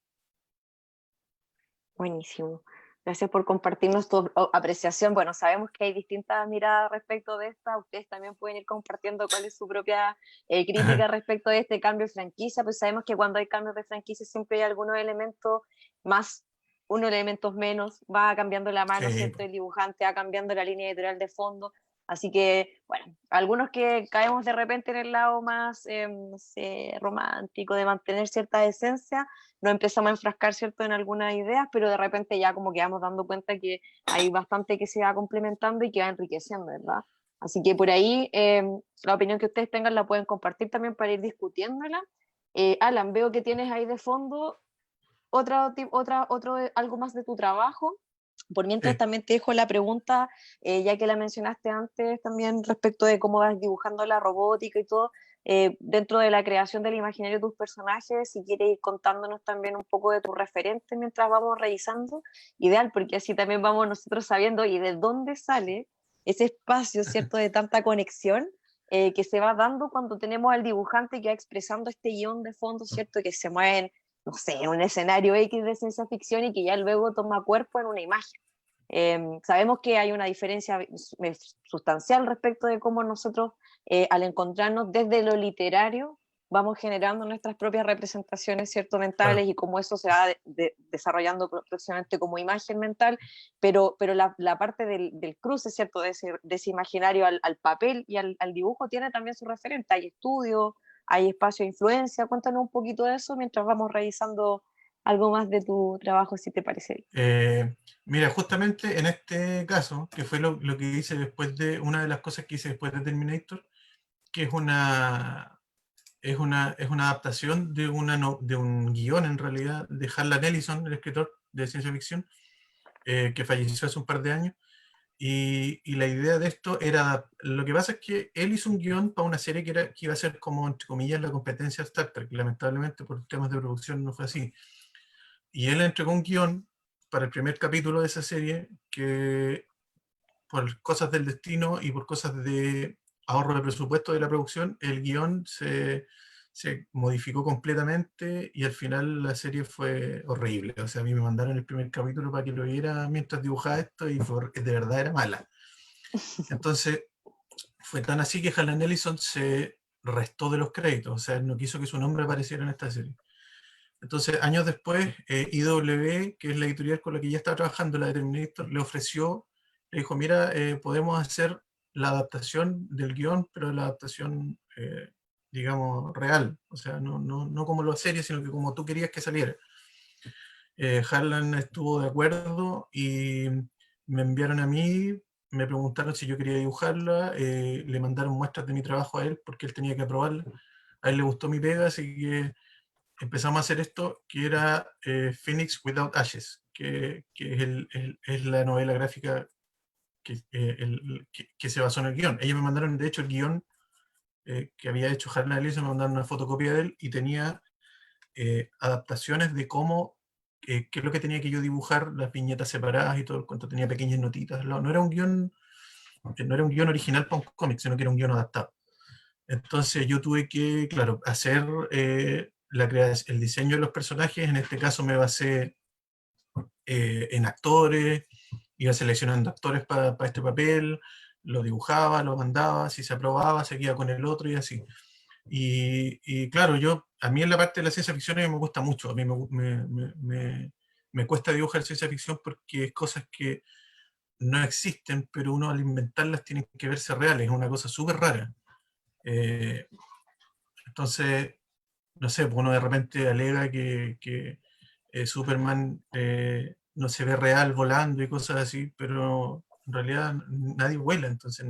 Buenísimo. Gracias por compartirnos tu apreciación. Bueno, sabemos que hay distintas miradas respecto de esta. Ustedes también pueden ir compartiendo cuál es su propia crítica respecto de este cambio de franquicia, pues sabemos que cuando hay cambios de franquicia siempre hay algunos elementos más, unos elementos menos, va cambiando la mano, Sí, ¿cierto? El dibujante va cambiando la línea editorial de fondo. Así que, bueno, algunos que caemos de repente en el lado más, no sé, romántico, de mantener cierta esencia, nos empezamos a enfrascar, ¿cierto?, en algunas ideas, pero de repente ya como que vamos dando cuenta que hay bastante que se va complementando y que va enriqueciendo, ¿verdad? Así que por ahí la opinión que ustedes tengan la pueden compartir también para ir discutiéndola. Alan, veo que tienes ahí de fondo algo más de tu trabajo. Por mientras sí. también te dejo la pregunta, ya que la mencionaste antes también respecto de cómo vas dibujando la robótica y todo, dentro de la creación del imaginario de tus personajes, si quieres ir contándonos también un poco de tus referentes mientras vamos revisando, ideal, porque así también vamos nosotros sabiendo y de dónde sale ese espacio, ¿cierto?, de tanta conexión que se va dando cuando tenemos al dibujante que va expresando este guión de fondo, ¿cierto?, que se mueve no sé, en un escenario X de ciencia ficción y que ya luego toma cuerpo en una imagen. Sabemos que hay una diferencia sustancial respecto de cómo nosotros, al encontrarnos desde lo literario, vamos generando nuestras propias representaciones, ¿cierto?, mentales, Claro. y cómo eso se va desarrollando próximamente como imagen mental, pero la parte del cruce, ¿cierto?, de ese imaginario al papel y al dibujo tiene también su referente. Hay estudios, hay espacio de influencia. Cuéntanos un poquito de eso mientras vamos revisando algo más de tu trabajo, si te parece bien. Mira, justamente en este caso, que fue lo que hice después de, una de las cosas que hice después de Terminator, que es una adaptación de, de un guión, en realidad, de Harlan Ellison, el escritor de ciencia ficción, que falleció hace un par de años. Y la idea de esto era, lo que pasa es que él hizo un guión para una serie que iba a ser como, entre comillas, la competencia de Star Trek. Lamentablemente por temas de producción no fue así. Y él entregó un guión para el primer capítulo de esa serie que, por cosas del destino y por cosas de ahorro de presupuesto de la producción, el guión se modificó completamente y al final la serie fue horrible. O sea, a mí me mandaron el primer capítulo para que lo viera mientras dibujaba esto y de verdad era mala. Entonces, fue tan así que Harlan Ellison se restó de los créditos, o sea, no quiso que su nombre apareciera en esta serie. Entonces, años después, IW, que es la editorial con la que ya estaba trabajando, la de Terminator, le ofreció, le dijo, mira, podemos hacer la adaptación del guión, pero la adaptación, digamos, real. O sea, no como la serie, sino que como tú querías que saliera. Harlan estuvo de acuerdo y me enviaron a mí, me preguntaron si yo quería dibujarla, le mandaron muestras de mi trabajo a él porque él tenía que aprobarla. A él le gustó mi pega, así que empezamos a hacer esto, que era Phoenix Without Ashes, que es, es la novela gráfica que se basó en el guión. Ellos me mandaron, de hecho, el guión que había hecho Harlan Ellison, me mandaron una fotocopia de él y tenía adaptaciones de cómo, qué es lo que tenía que yo dibujar, las viñetas separadas y todo el cuento, tenía pequeñas notitas. No era un guión, no era un guión original para un cómic, sino que era un guión adaptado. Entonces yo tuve que, claro, hacer el diseño de los personajes. En este caso me basé en actores, iba seleccionando actores para este papel, lo dibujaba, lo mandaba, si se aprobaba, seguía con el otro y así. Y claro, a mí en la parte de la ciencia ficción me gusta mucho, a mí me cuesta dibujar ciencia ficción porque es cosas que no existen, pero uno al inventarlas tiene que verse reales, es una cosa súper rara. Entonces, no sé, pues uno de repente alega que Superman no se ve real volando y cosas así, pero en realidad nadie vuela, entonces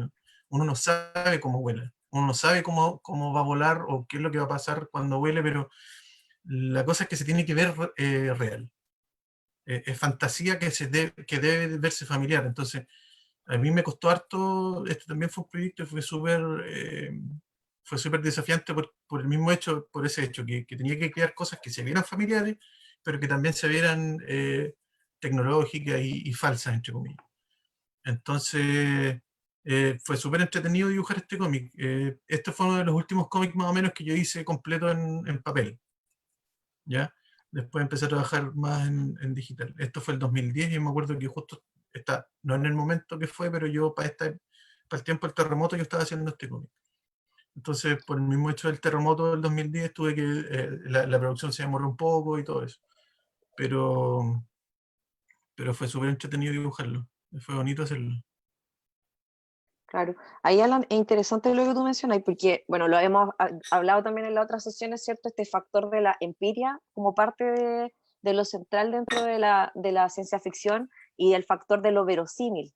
uno no sabe cómo vuela, uno no sabe cómo va a volar o qué es lo que va a pasar cuando vuele, pero la cosa es que se tiene que ver real. Es fantasía que debe verse familiar, entonces a mí me costó harto, esto también fue un proyecto que fue súper desafiante por el mismo hecho, por ese hecho, que tenía que crear cosas que se vieran familiares, pero que también se vieran tecnológicas y falsas, entre comillas. Entonces, fue súper entretenido dibujar este cómic. Este fue uno de los últimos cómics más o menos que yo hice completo en papel, ¿ya? Después empecé a trabajar más en digital. Esto fue el 2010 y me acuerdo que justo está, no en el momento que fue, pero yo para el tiempo del terremoto yo estaba haciendo este cómic. Entonces, por el mismo hecho del terremoto del 2010, tuve que, la producción se demoró un poco y todo eso. Pero, pero fue súper entretenido dibujarlo. Fue bonito hacerlo. Claro, ahí Alan, es interesante lo que tú mencionas, porque, bueno, lo hemos hablado también en las otras sesiones, ¿cierto? Este factor de la empiria como parte de lo central dentro de la ciencia ficción y el factor de lo verosímil.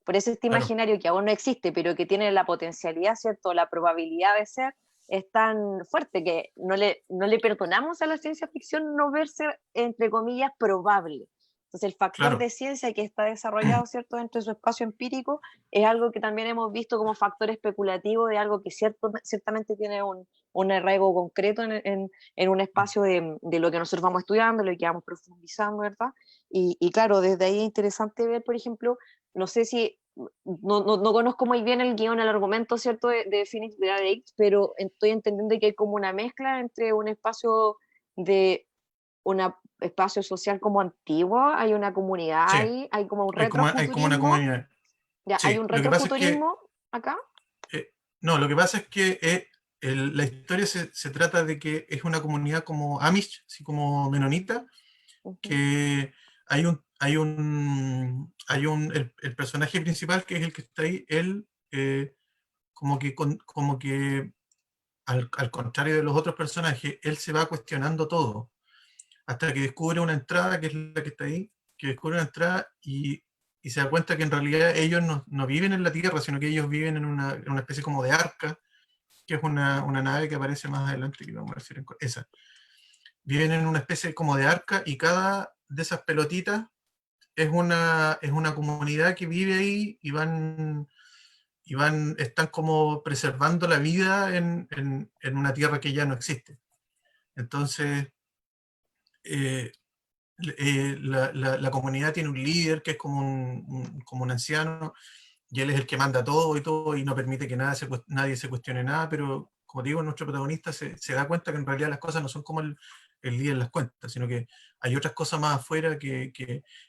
Por eso este Claro, imaginario que aún no existe, pero que tiene la potencialidad, ¿cierto? La probabilidad de ser, es tan fuerte que no le perdonamos a la ciencia ficción no verse, entre comillas, probable. Entonces, el factor claro, de ciencia que está desarrollado, ¿cierto? Dentro de su espacio empírico es algo que también hemos visto como factor especulativo de algo que ciertamente tiene un arraigo concreto en un espacio de lo que nosotros vamos estudiando, lo que vamos profundizando, ¿verdad? Y claro, desde ahí es interesante ver, por ejemplo, no sé si, no conozco muy bien el guión, el argumento, ¿cierto? De Phoenix Gage, pero estoy entendiendo que hay como una mezcla entre un espacio de un espacio social como antiguo, hay una comunidad sí, ahí, hay como un hay como una retrofuturismo. comunidad. Ya, hay Sí, un lo que pasa es que, retrofuturismo acá. no, lo que pasa es que la historia se trata de que es una comunidad como Amish, así como menonita, Ujú. que el personaje principal, que es el que está ahí, él como que al contrario de los otros personajes, él se va cuestionando todo, hasta que descubre una entrada, que es la que está ahí, que descubre una entrada y se da cuenta que en realidad ellos no viven en la Tierra, sino que ellos viven en una especie como de arca, que es una nave que aparece más adelante, que vamos a decir esa. Viven en una especie como de arca y cada de esas pelotitas es una comunidad que vive ahí están como preservando la vida en una tierra que ya no existe. Entonces, eh, la comunidad tiene un líder que es como como un anciano, y él es el que manda todo y no permite que nadie se cuestione nada, pero como digo, nuestro protagonista se da cuenta que en realidad las cosas no son como el líder las cuenta, sino que hay otras cosas más afuera que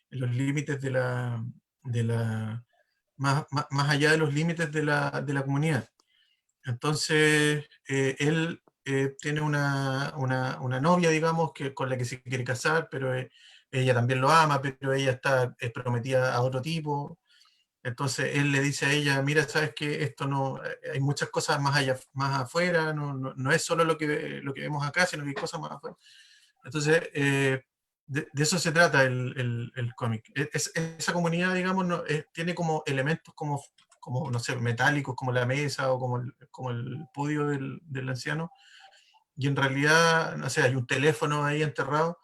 en los límites de la más allá de los límites de la comunidad. Entonces, él tiene una novia, digamos, con la que se quiere casar, pero ella también lo ama, pero ella está prometida a otro tipo. Entonces él le dice a ella, mira, sabes que esto no, hay muchas cosas más allá, más afuera, no es solo lo que vemos acá, sino que hay cosas más afuera. Entonces, de eso se trata el cómic. Esa comunidad, digamos, tiene como elementos como, no sé, metálicos, como la mesa o como el podio del anciano, y en realidad, no sé, hay un teléfono ahí enterrado,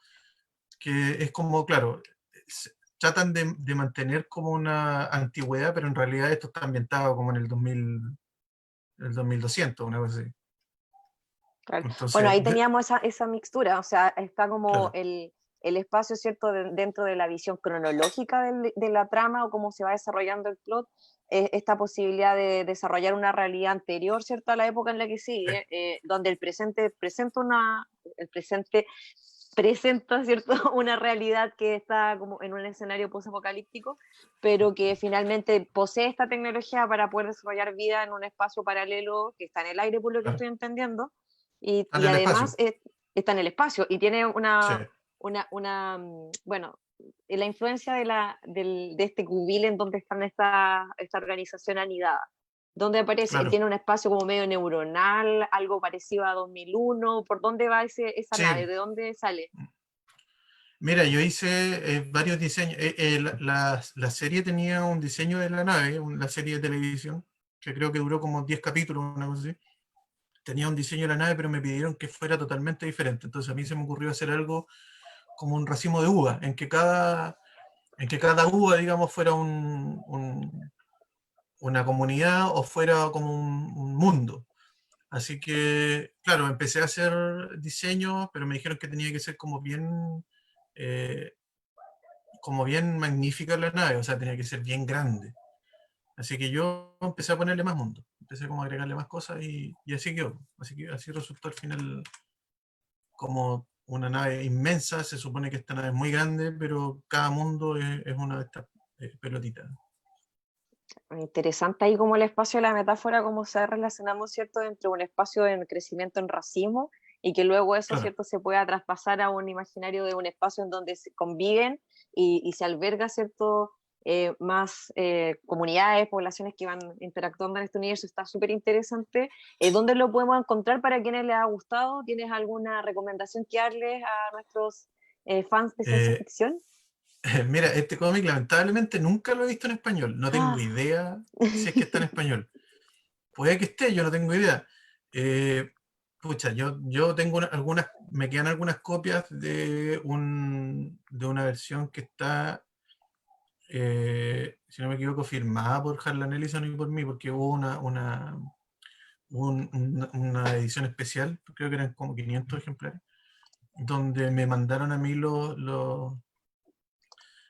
que es como, claro, tratan de mantener como una antigüedad, pero en realidad esto está ambientado como en el 2200, una cosa así. Claro. Bueno, Entonces, ahí teníamos esa mixtura, o sea, está como claro, el espacio, ¿cierto?, dentro de la visión cronológica de la trama o cómo se va desarrollando el plot, esta posibilidad de desarrollar una realidad anterior, ¿cierto?, a la época en la que sí, sigue, donde el presente presenta, ¿cierto?, una realidad que está como en un escenario post-apocalíptico, pero que finalmente posee esta tecnología para poder desarrollar vida en un espacio paralelo que está en el aire, por lo que claro. estoy entendiendo, Está en y el además espacio. está en el espacio y tiene Sí, bueno, la influencia de este cubil en donde está esta organización anidada, donde aparece, claro. tiene un espacio como medio neuronal, algo parecido a 2001, ¿por dónde va esa nave? Sí, ¿De dónde sale? mira, yo hice varios diseños. La serie tenía un diseño de la nave, la serie de televisión, que creo que duró como 10 capítulos, una cosa así. Tenía un diseño de la nave, pero me pidieron que fuera totalmente diferente. Entonces a mí se me ocurrió hacer algo como un racimo de uva, en que cada uva, digamos, fuera una comunidad o fuera como un mundo. Así que, claro, empecé a hacer diseños, pero me dijeron que tenía que ser eh, como bien magnífica la nave, o sea, tenía que ser bien grande. Así que yo empecé a ponerle más mundo, empecé como a agregarle más cosas y así quedó. Así que así resultó al final como una nave inmensa, se supone que esta nave es muy grande, pero cada mundo es una de estas pelotitas. Interesante ahí como el espacio, la metáfora, cómo se relacionamos, ¿cierto?, entre un espacio en crecimiento, en racimo, y que luego eso, Claro. ¿cierto?, se pueda traspasar a un imaginario de un espacio en donde se conviven y se alberga, ¿cierto?, más comunidades, poblaciones que van interactuando en este universo. Está súper interesante. ¿Dónde lo podemos encontrar para quienes les ha gustado? ¿Tienes alguna recomendación que darles a nuestros fans de ciencia Eh, ficción? Mira, este cómic lamentablemente nunca lo he visto en español. No tengo Ah. idea si es que está en español. Puede que esté, yo no tengo idea. Eh, Pucha, yo tengo algunas, me quedan algunas copias de una versión que está, si no me equivoco, firmada por Harlan Ellison y por mí, porque hubo una edición especial, creo que eran como 500 ejemplares, donde me mandaron a mí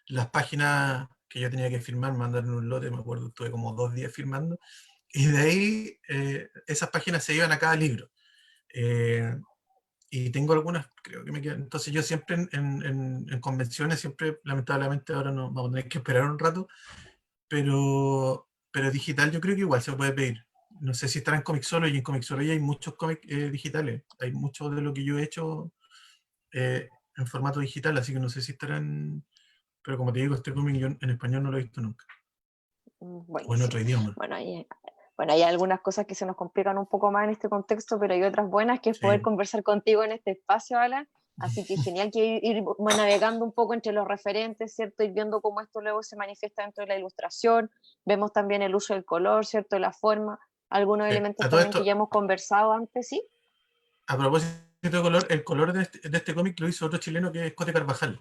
las páginas que yo tenía que firmar, me mandaron un lote, me acuerdo, estuve como 2 días firmando, y de ahí esas páginas se iban a cada libro. Eh, y tengo algunas, creo que me quedan. Entonces yo siempre en convenciones, siempre, lamentablemente ahora no vamos a tener que esperar un rato, pero digital yo creo que igual se puede pedir. No sé si estará en Comixology, y en Comixology hay muchos cómics digitales, hay mucho de lo que yo he hecho en formato digital, así que no sé si estarán, pero como te digo, este cómic yo en español no lo he visto nunca, o en otro Buenísimo. idioma. Bueno, hay algunas cosas que se nos complican un poco más en este contexto, pero hay otras buenas, que es poder Sí. conversar contigo en este espacio, Alan. Así que genial que ir navegando un poco entre los referentes, ¿cierto? Ir viendo cómo esto luego se manifiesta dentro de la ilustración. Vemos también el uso del color, ¿cierto? La forma, algunos elementos A todo también que esto, ya hemos conversado antes, ¿sí? a propósito de color, el color de este cómic lo hizo otro chileno que es Cote Carvajal.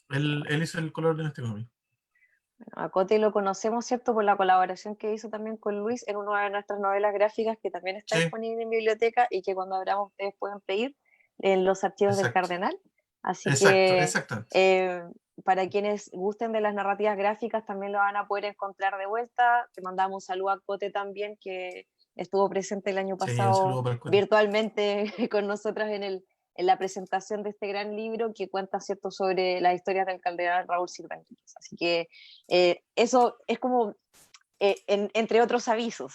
Él hizo el color de este cómic. A Cote lo conocemos, ¿cierto?, por la colaboración que hizo también con Luis en una de nuestras novelas gráficas que también está Sí, disponible en biblioteca y que cuando abramos ustedes pueden pedir en los archivos del exacto. Cardenal. Así Exacto, que exactamente. para quienes gusten de las narrativas gráficas también lo van a poder encontrar de vuelta. Te mandamos un saludo a Cote también, que estuvo presente el año Sí, un pasado saludo para el Cote. virtualmente con nosotras en la presentación de este gran libro que cuenta, ¿cierto?, sobre las historias del cardenal Raúl Silva Enríquez. Así que eso es como entre otros avisos.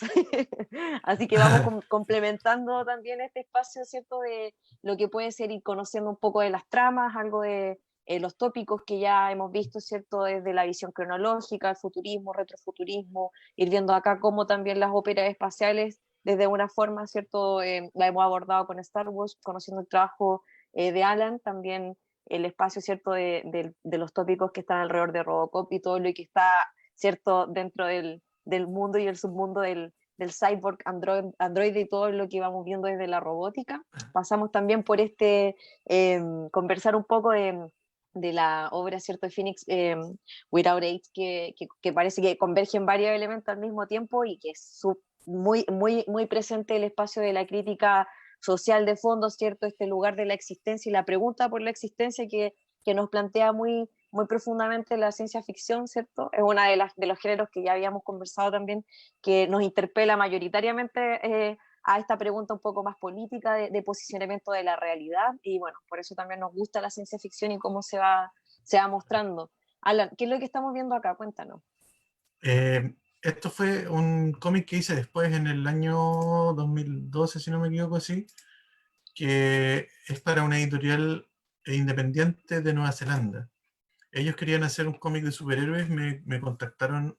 Así que vamos complementando también este espacio, ¿cierto?, de lo que puede ser ir conociendo un poco de las tramas, algo de los tópicos que ya hemos visto, ¿cierto?, desde la visión cronológica, el futurismo, retrofuturismo, ir viendo acá cómo también las óperas espaciales, desde una forma, ¿cierto?, la hemos abordado con Star Wars, conociendo el trabajo de Alan, también el espacio, ¿cierto?, de los tópicos que están alrededor de Robocop y todo lo que está, ¿cierto?, dentro del mundo y el submundo del cyborg, android y todo lo que vamos viendo desde la robótica. Pasamos también por conversar un poco de la obra, ¿cierto?, de Phoenix Without Age, que parece que convergen varios elementos al mismo tiempo y que es muy, muy, muy presente el espacio de la crítica social de fondo, ¿cierto?, este lugar de la existencia y la pregunta por la existencia que nos plantea muy, muy profundamente la ciencia ficción, ¿cierto? Es una de los géneros que ya habíamos conversado también, que nos interpela mayoritariamente a esta pregunta un poco más política de posicionamiento de la realidad, y bueno, por eso también nos gusta la ciencia ficción y cómo se va mostrando. Alan, ¿qué es lo que estamos viendo acá? Cuéntanos. Esto fue un cómic que hice después en el año 2012, si no me equivoco, así, que es para una editorial independiente de Nueva Zelanda. Ellos querían hacer un cómic de superhéroes, me contactaron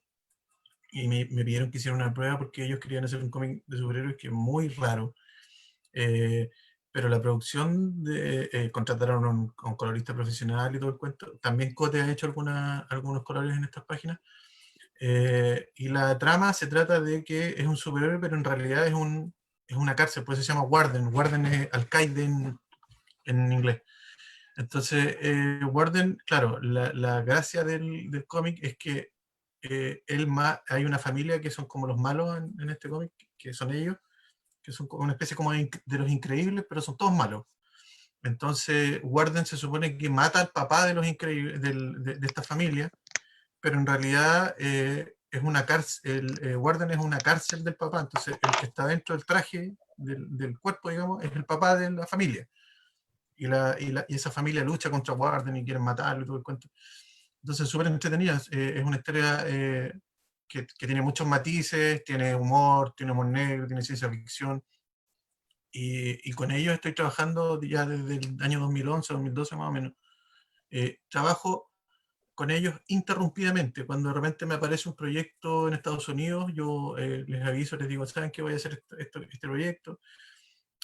y me pidieron que hiciera una prueba porque ellos querían hacer un cómic de superhéroes que es muy raro. Pero la producción contrataron a un colorista profesional y todo el cuento. También Cote ha hecho algunos colores en estas páginas. Y la trama se trata de que es un superhéroe, pero en realidad es una cárcel, por eso se llama Warden. Warden es alcaide en inglés. Entonces, Warden, claro, la gracia del cómic es que hay una familia que son como los malos en este cómic, que son ellos, que son como una especie como de los increíbles, pero son todos malos. Entonces, Warden se supone que mata al papá de los increíbles, de esta familia, pero en realidad es una cárcel, Warden es una cárcel del papá, entonces el que está dentro del traje, del cuerpo, digamos, es el papá de la familia. y esa familia lucha contra Warden y quieren matarlo y todo el cuento. Entonces, súper entretenida. Es una historia que tiene muchos matices, tiene humor negro, tiene ciencia ficción. Y con ellos estoy trabajando ya desde el año 2011, 2012 más o menos. Trabajo con ellos interrumpidamente. Cuando de repente me aparece un proyecto en Estados Unidos, yo les aviso, les digo, ¿saben qué? Voy a hacer este proyecto.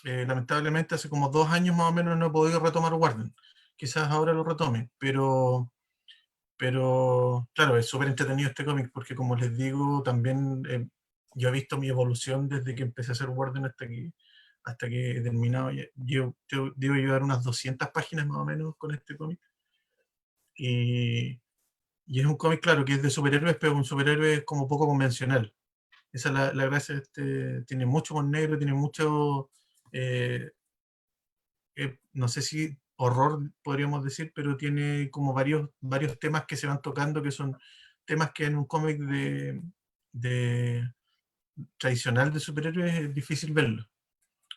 Lamentablemente hace como 2 años más o menos no he podido retomar Warden. Quizás ahora lo retome, pero claro, es súper entretenido este cómic porque como les digo, también yo he visto mi evolución desde que empecé a hacer Warden hasta que he terminado. Yo debo llevar unas 200 páginas más o menos con este cómic. Y, y es un cómic, claro, que es de superhéroes, pero un superhéroe como poco convencional. Esa es la gracia de este. Tiene mucho humor negro, tiene mucho, eh, no sé si horror podríamos decir, pero tiene como varios temas que se van tocando, que son temas que en un cómic de tradicional de superhéroes es difícil verlo.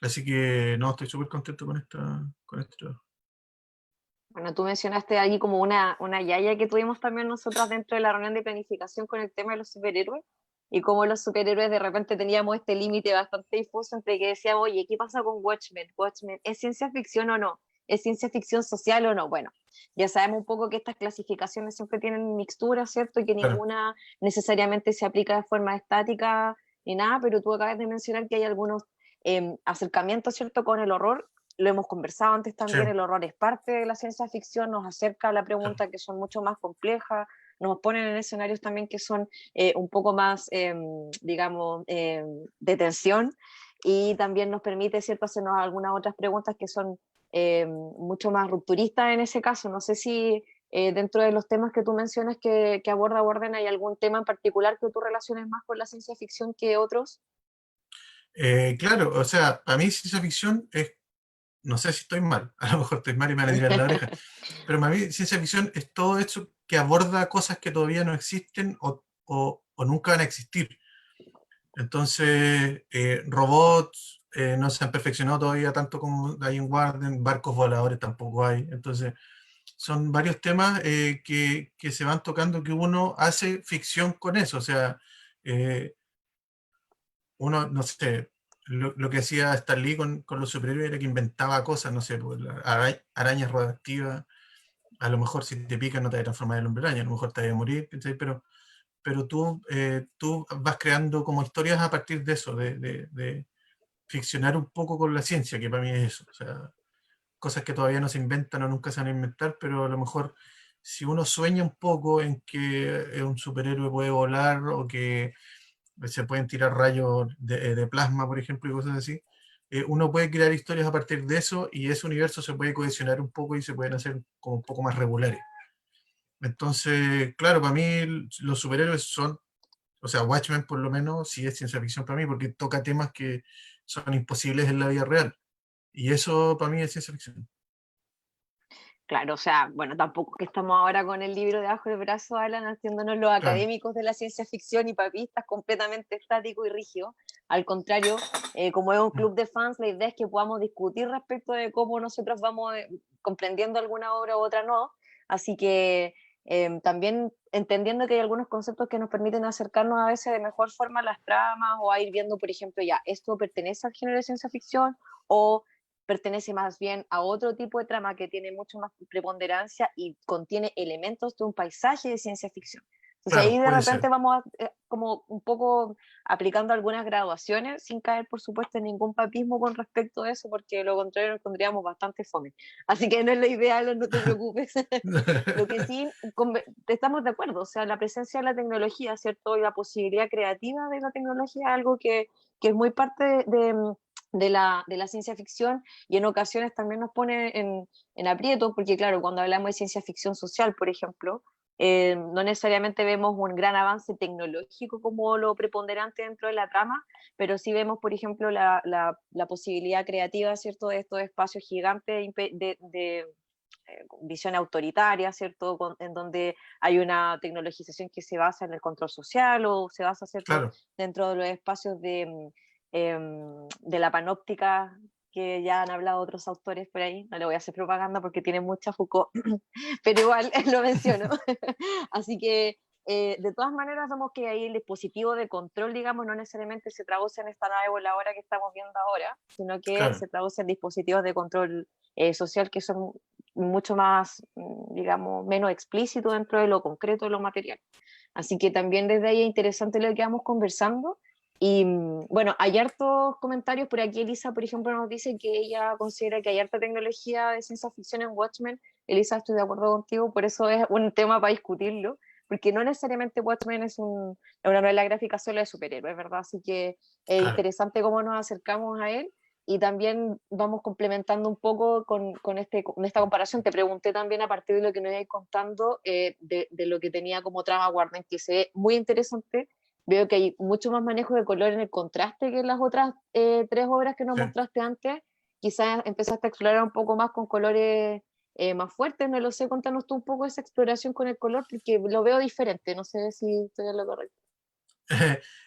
Así que no, estoy súper contento con este trabajo. Bueno, tú mencionaste ahí como una yaya que tuvimos también nosotras dentro de la reunión de planificación con el tema de los superhéroes, y cómo los superhéroes de repente teníamos este límite bastante difuso entre que decíamos, oye, ¿qué pasa con Watchmen? ¿Watchmen es ciencia ficción o no? ¿Es ciencia ficción social o no? Bueno, ya sabemos un poco que estas clasificaciones siempre tienen mixtura, ¿cierto? Y que Claro, ninguna necesariamente se aplica de forma estática ni nada, pero tú acabas de mencionar que hay algunos acercamientos, ¿cierto?, con el horror. Lo hemos conversado antes sí, también, el horror es parte de la ciencia ficción, nos acerca a la claro, pregunta que son mucho más complejas, nos ponen en escenarios también que son un poco más, digamos, de tensión, y también nos permite, ¿cierto?, hacernos algunas otras preguntas que son mucho más rupturistas en ese caso. No sé si dentro de los temas que tú mencionas que aborda Warden hay algún tema en particular que tú relaciones más con la ciencia ficción que otros. Claro, o sea, para mí ciencia ficción es, no sé si estoy mal, a lo mejor estoy mal y me van a tirar la oreja, pero para mí ciencia ficción es todo eso que aborda cosas que todavía no existen o nunca van a existir. Entonces, robots no se han perfeccionado todavía tanto como hay en Warden, barcos voladores tampoco hay. Entonces, son varios temas que se van tocando que uno hace ficción con eso. O sea, eh, uno, no sé, lo que hacía Stan Lee con los superhéroes era que inventaba cosas, no sé, pues, arañas radioactivas, a lo mejor si te pican no te vas a transformar en hombre araña, a lo mejor te vas a morir, ¿cachai? Pero tú vas creando como historias a partir de eso, de ficcionar un poco con la ciencia, que para mí es eso. O sea, cosas que todavía no se inventan o nunca se van a inventar, pero a lo mejor si uno sueña un poco en que un superhéroe puede volar o que se pueden tirar rayos de plasma, por ejemplo, y cosas así, uno puede crear historias a partir de eso y ese universo se puede cohesionar un poco y se pueden hacer como un poco más regulares. Entonces, claro, para mí los superhéroes son, o sea, Watchmen por lo menos sí es ciencia ficción para mí porque toca temas que son imposibles en la vida real. Y eso para mí es ciencia ficción. Claro, o sea, bueno, tampoco que estamos ahora con el libro debajo del brazo, Alan, haciéndonos los Claro, académicos de la ciencia ficción y papistas completamente estático y rígido. Al contrario, como es un club de fans, la idea es que podamos discutir respecto de cómo nosotros vamos comprendiendo alguna obra u otra no. Así que también entendiendo que hay algunos conceptos que nos permiten acercarnos a veces de mejor forma a las tramas, o a ir viendo, por ejemplo, ya, esto pertenece al género de ciencia ficción o pertenece más bien a otro tipo de trama que tiene mucho más preponderancia y contiene elementos de un paisaje de ciencia ficción. Entonces ahí claro, de puede repente ser. vamos como un poco aplicando algunas graduaciones sin caer, por supuesto, en ningún papismo con respecto a eso, porque de lo contrario nos pondríamos bastante fome. Así que no es lo ideal, no te preocupes. Lo que sí, estamos de acuerdo, o sea, la presencia de la tecnología, ¿cierto? Y la posibilidad creativa de la tecnología es algo que es muy parte de la ciencia ficción, y en ocasiones también nos pone en aprietos, porque claro, cuando hablamos de ciencia ficción social, por ejemplo, no necesariamente vemos un gran avance tecnológico como lo preponderante dentro de la trama, pero sí vemos, por ejemplo, la posibilidad creativa, ¿cierto?, de estos espacios gigantes de visión autoritaria, ¿cierto?, en donde hay una tecnologización que se basa en el control social o se basa, ¿cierto?, Claro, dentro de los espacios de la panóptica que ya han hablado otros autores por ahí, no le voy a hacer propaganda porque tiene mucha Foucault, pero igual lo menciono. Así que de todas maneras vemos que ahí el dispositivo de control, digamos, no necesariamente se traduce en esta nave voladora que estamos viendo ahora, sino que Claro. se traduce en dispositivos de control social que son mucho más, digamos, menos explícitos dentro de lo concreto de lo material. Así que también desde ahí es interesante lo que vamos conversando. Y bueno, hay hartos comentarios por aquí. Elisa, por ejemplo, nos dice que ella considera que hay harta tecnología de ciencia ficción en Watchmen. Elisa, estoy de acuerdo contigo, por eso es un tema para discutirlo, porque no necesariamente Watchmen es una novela gráfica solo de superhéroes, ¿verdad? Así que es Claro. interesante cómo nos acercamos a él y también vamos complementando un poco con esta comparación. Te pregunté también a partir de lo que nos ibas contando de lo que tenía como trama Warner, que se ve muy interesante. Veo que hay mucho más manejo de color en el contraste que en las otras 3 obras que nos Sí. mostraste antes. Quizás empezaste a explorar un poco más con colores más fuertes, no lo sé, contanos tú un poco esa exploración con el color, porque lo veo diferente, no sé si estoy en lo correcto.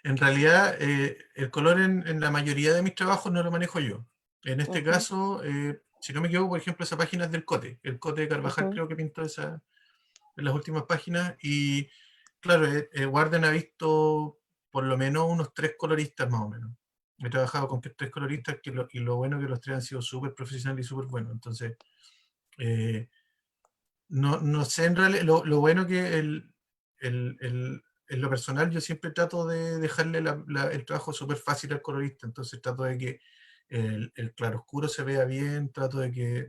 En realidad, el color en la mayoría de mis trabajos no lo manejo yo. En este Ujú, caso, si no me equivoco, por ejemplo, esa página es del Cote. El Cote de Carvajal ujú. creo que pintó esa en las últimas páginas. Y claro, Warden ha visto por lo menos unos 3 coloristas más o menos. He trabajado con 3 coloristas y lo bueno que los 3 han sido súper profesionales y súper buenos. Entonces, no sé en realidad, lo bueno que en lo personal yo siempre trato de dejarle el trabajo súper fácil al colorista, entonces trato de que el claroscuro se vea bien, trato de que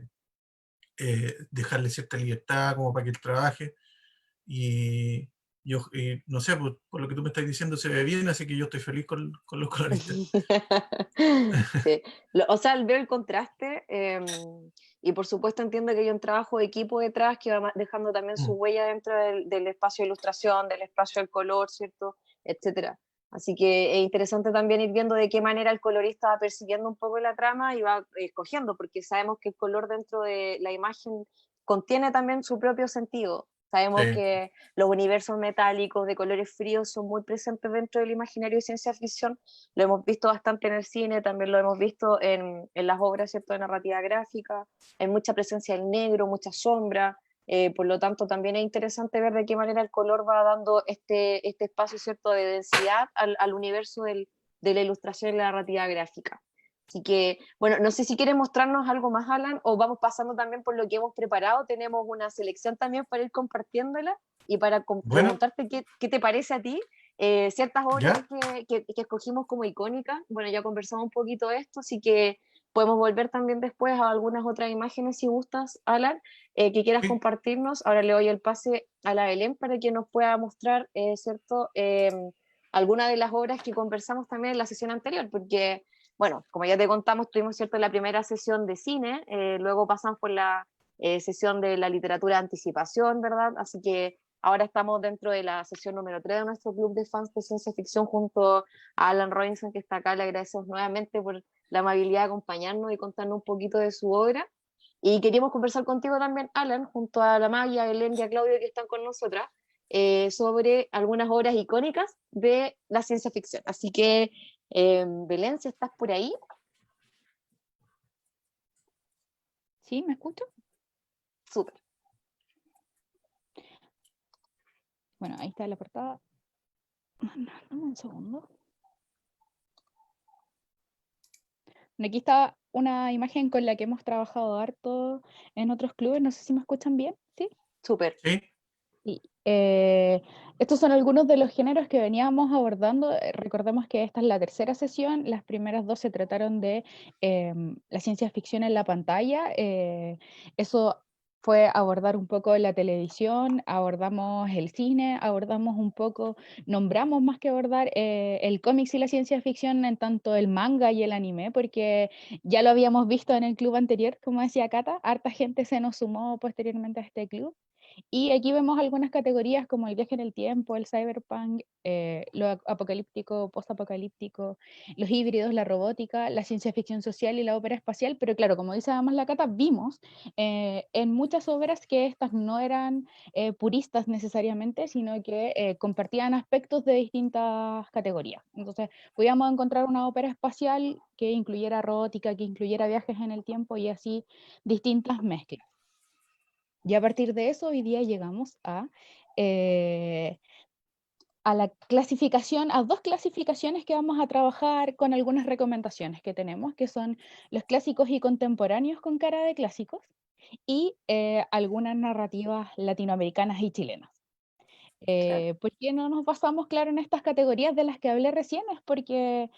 dejarle cierta libertad como para que él trabaje y no sé, por lo que tú me estás diciendo se ve bien, así que yo estoy feliz con los coloristas. Sí. O sea, veo el contraste y por supuesto entiendo que hay un trabajo de equipo detrás que va dejando también su Mm, huella dentro del espacio de ilustración, del espacio del color, ¿cierto? Etcétera. Así que es interesante también ir viendo de qué manera el colorista va persiguiendo un poco la trama y va escogiendo, porque sabemos que el color dentro de la imagen contiene también su propio sentido. Sabemos sí, que los universos metálicos de colores fríos son muy presentes dentro del imaginario de ciencia ficción. Lo hemos visto bastante en el cine, también lo hemos visto en las obras, ¿cierto?, de narrativa gráfica. Hay mucha presencia del negro, mucha sombra. Por lo tanto, también es interesante ver de qué manera el color va dando este espacio, ¿cierto?, de densidad al universo de la ilustración y la narrativa gráfica. Así que, bueno, no sé si quieres mostrarnos algo más, Alan, o vamos pasando también por lo que hemos preparado. Tenemos una selección también para ir compartiéndola y para bueno, preguntarte qué te parece a ti ciertas obras ya, que escogimos como icónicas. Bueno, ya conversamos un poquito de esto, así que podemos volver también después a algunas otras imágenes si gustas, Alan, que quieras sí, compartirnos. Ahora le doy el pase a la Belén para que nos pueda mostrar, ¿cierto? Alguna de las obras que conversamos también en la sesión anterior, porque bueno, como ya te contamos, tuvimos cierto la primera sesión de cine, luego pasamos por la sesión de la literatura de anticipación, ¿verdad? Así que ahora estamos dentro de la sesión número 3 de nuestro club de fans de ciencia ficción junto a Alan Robinson, que está acá. Le agradecemos nuevamente por la amabilidad de acompañarnos y contarnos un poquito de su obra. Y queríamos conversar contigo también, Alan, junto a la Maya, a Belén y a Claudio que están con nosotras, sobre algunas obras icónicas de la ciencia ficción. Así que Belén, si estás por ahí. ¿Sí? ¿Me escucho? Súper. Bueno, ahí está la portada. Dame un segundo. Bueno, aquí está una imagen con la que hemos trabajado harto en otros clubes. No sé si me escuchan bien, ¿sí? Súper. sí, Sí. Estos son algunos de los géneros que veníamos abordando. Recordemos que esta es la tercera sesión. Las primeras dos se trataron de la ciencia ficción en la pantalla. Eso fue abordar un poco la televisión, abordamos el cine, abordamos un poco, nombramos más que abordar el cómics y la ciencia ficción en tanto el manga y el anime, porque ya lo habíamos visto en el club anterior, como decía Cata, harta gente se nos sumó posteriormente a este club. Y aquí vemos algunas categorías como el viaje en el tiempo, el cyberpunk, lo apocalíptico, postapocalíptico, los híbridos, la robótica, la ciencia ficción social y la ópera espacial, pero claro, como dice además la Cata, vimos en muchas obras que estas no eran puristas necesariamente, sino que compartían aspectos de distintas categorías. Entonces, podíamos encontrar una ópera espacial que incluyera robótica, que incluyera viajes en el tiempo y así distintas mezclas. Y a partir de eso, hoy día llegamos a la clasificación, a dos clasificaciones que vamos a trabajar con algunas recomendaciones que tenemos, que son los clásicos y contemporáneos con cara de clásicos y algunas narrativas latinoamericanas y chilenas. ¿Por qué no nos basamos, claro, en estas categorías de las que hablé recién? Es porque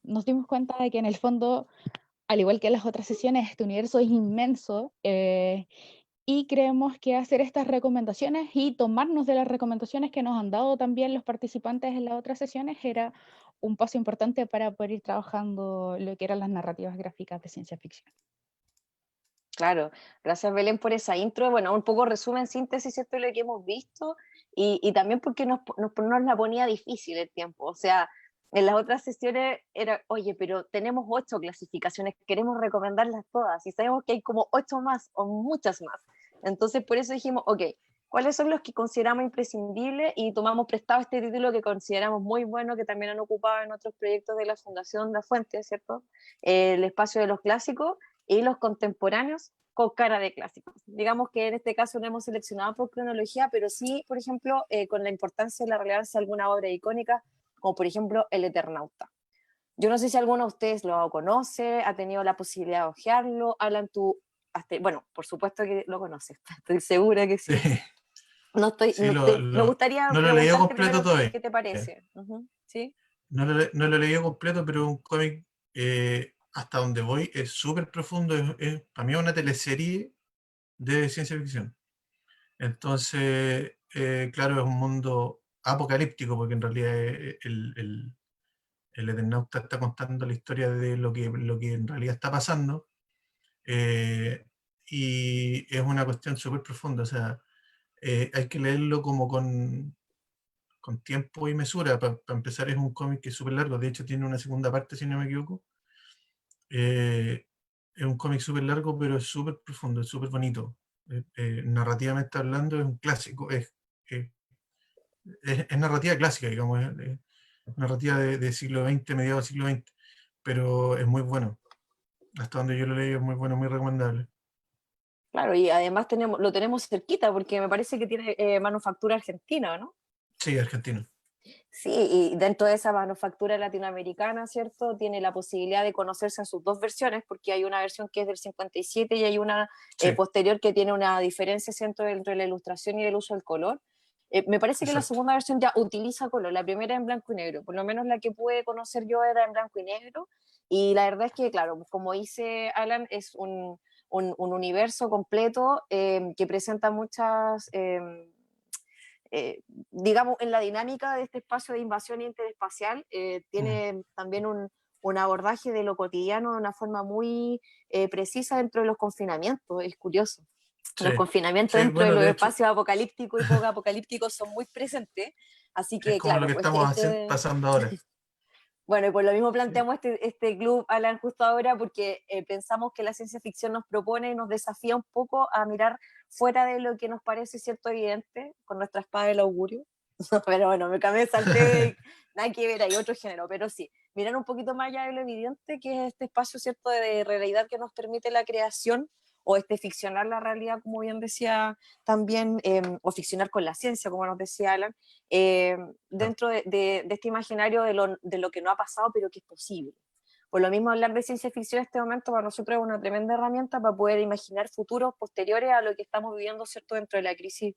nos dimos cuenta de que en el fondo, al igual que en las otras sesiones, este universo es inmenso y creemos que hacer estas recomendaciones y tomarnos de las recomendaciones que nos han dado también los participantes en las otras sesiones era un paso importante para poder ir trabajando lo que eran las narrativas gráficas de ciencia ficción. Claro, gracias Belén por esa intro. Bueno, un poco resumen, síntesis, ¿cierto? Lo que hemos visto y también porque nos la ponía difícil el tiempo. O sea, en las otras sesiones era, oye, pero tenemos 8 clasificaciones, queremos recomendarlas todas y sabemos que hay como 8 más o muchas más. Entonces, por eso dijimos, ok, ¿cuáles son los que consideramos imprescindibles? Y tomamos prestado este título que consideramos muy bueno, que también han ocupado en otros proyectos de la Fundación La Fuente, ¿cierto? El espacio de los clásicos y los contemporáneos con cara de clásicos. Digamos que en este caso no hemos seleccionado por cronología, pero sí, por ejemplo, con la importancia y la relevancia de alguna obra icónica, como por ejemplo El Eternauta. Yo no sé si alguno de ustedes lo conoce, ha tenido la posibilidad de ojearlo, Alan, tú, bueno, por supuesto que lo conoces, estoy segura que sí. Sí, No estoy, sí, me gustaría no lo he leído preguntarte completo primero todavía. qué te parece. ¿Sí? No lo he leído completo, pero un cómic, hasta donde voy, es súper profundo. Para mí es una teleserie de ciencia ficción. Entonces, claro, es un mundo apocalíptico, porque en realidad el Eternauta está contando la historia de lo que en realidad está pasando. Y es una cuestión súper profunda. O sea, hay que leerlo como con tiempo y mesura. Para empezar, es un cómic que es súper largo. De hecho, tiene una segunda parte, si no me equivoco. Es un cómic súper largo, pero es súper profundo, es súper bonito. Narrativamente hablando, es un clásico. Es narrativa clásica, digamos. Es narrativa de siglo XX, mediados del siglo XX. Pero es muy bueno. Hasta donde yo lo leí es muy bueno, muy recomendable. Claro, y además lo tenemos cerquita porque me parece que tiene manufactura argentina, ¿no? Sí, argentino. Sí, y dentro de esa manufactura latinoamericana, ¿cierto? Tiene la posibilidad de conocerse en sus dos versiones, porque hay una versión que es del 57 y hay una Sí, posterior que tiene una diferencia, ¿cierto? Entre la ilustración y el uso del color. Me parece que la exacto. segunda versión ya utiliza color, la primera en blanco y negro, por lo menos la que pude conocer yo era en blanco y negro, y la verdad es que, claro, como dice Alan, es un universo completo que presenta muchas... digamos, en la dinámica de este espacio de invasión interespacial, tiene también un abordaje de lo cotidiano de una forma muy precisa dentro de los confinamientos, es curioso. Sí, Los confinamientos sí, dentro de bueno, los de hecho, espacios apocalípticos y poco apocalípticos son muy presentes, así es que como lo claro, que pues estamos pasando ahora. bueno, y por lo mismo Sí, planteamos este club, Alan, justo ahora, porque pensamos que la ciencia ficción nos propone y nos desafía un poco a mirar fuera de lo que nos parece cierto evidente, con nuestra espada del augurio. Pero bueno, me cambié, salté, nada que ver, hay otro género, pero sí, mirar un poquito más allá de lo evidente, que es este espacio, ¿cierto?, de realidad que nos permite la creación, o ficcionar la realidad, como bien decía también, o ficcionar con la ciencia, como nos decía Alan, eh, claro. dentro de este imaginario de lo que no ha pasado, pero que es posible. Por lo mismo, hablar de ciencia ficción en este momento para nosotros es una tremenda herramienta para poder imaginar futuros posteriores a lo que estamos viviendo, ¿cierto?, dentro de la crisis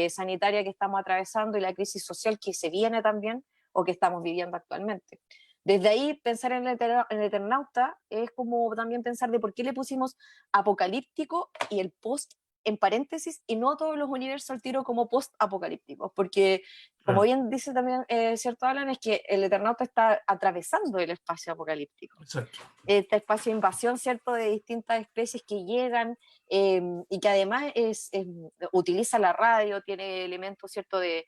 sanitaria que estamos atravesando y la crisis social que se viene también o que estamos viviendo actualmente. Desde ahí, pensar en el Eternauta es como también pensar de por qué le pusimos apocalíptico y el post en paréntesis y no todos los universos al tiro como post-apocalípticos, porque como bien dice también, cierto Alan, es que el Eternauta está atravesando el espacio apocalíptico. Exacto. Este espacio de invasión, ¿cierto?, de distintas especies que llegan y que además utiliza la radio, tiene elementos, ¿cierto?, de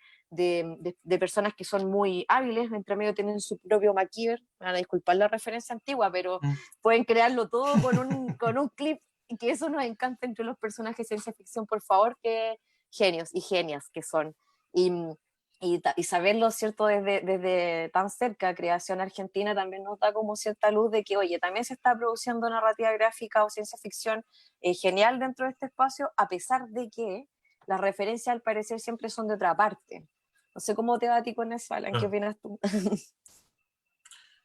personas que son muy hábiles, entre medio tienen su propio MacGyver, me van a disculpar la referencia antigua, pero pueden crearlo todo con un clip, y que eso nos encanta entre los personajes de ciencia ficción, por favor, que genios y genias que son. Y saberlo, ¿cierto?, desde tan cerca, Creación Argentina, también nos da como cierta luz de que, oye, también se está produciendo narrativa gráfica o ciencia ficción genial dentro de este espacio, a pesar de que las referencias al parecer siempre son de otra parte. No sé cómo te va a ti con eso, Alan, ¿qué opinas tú?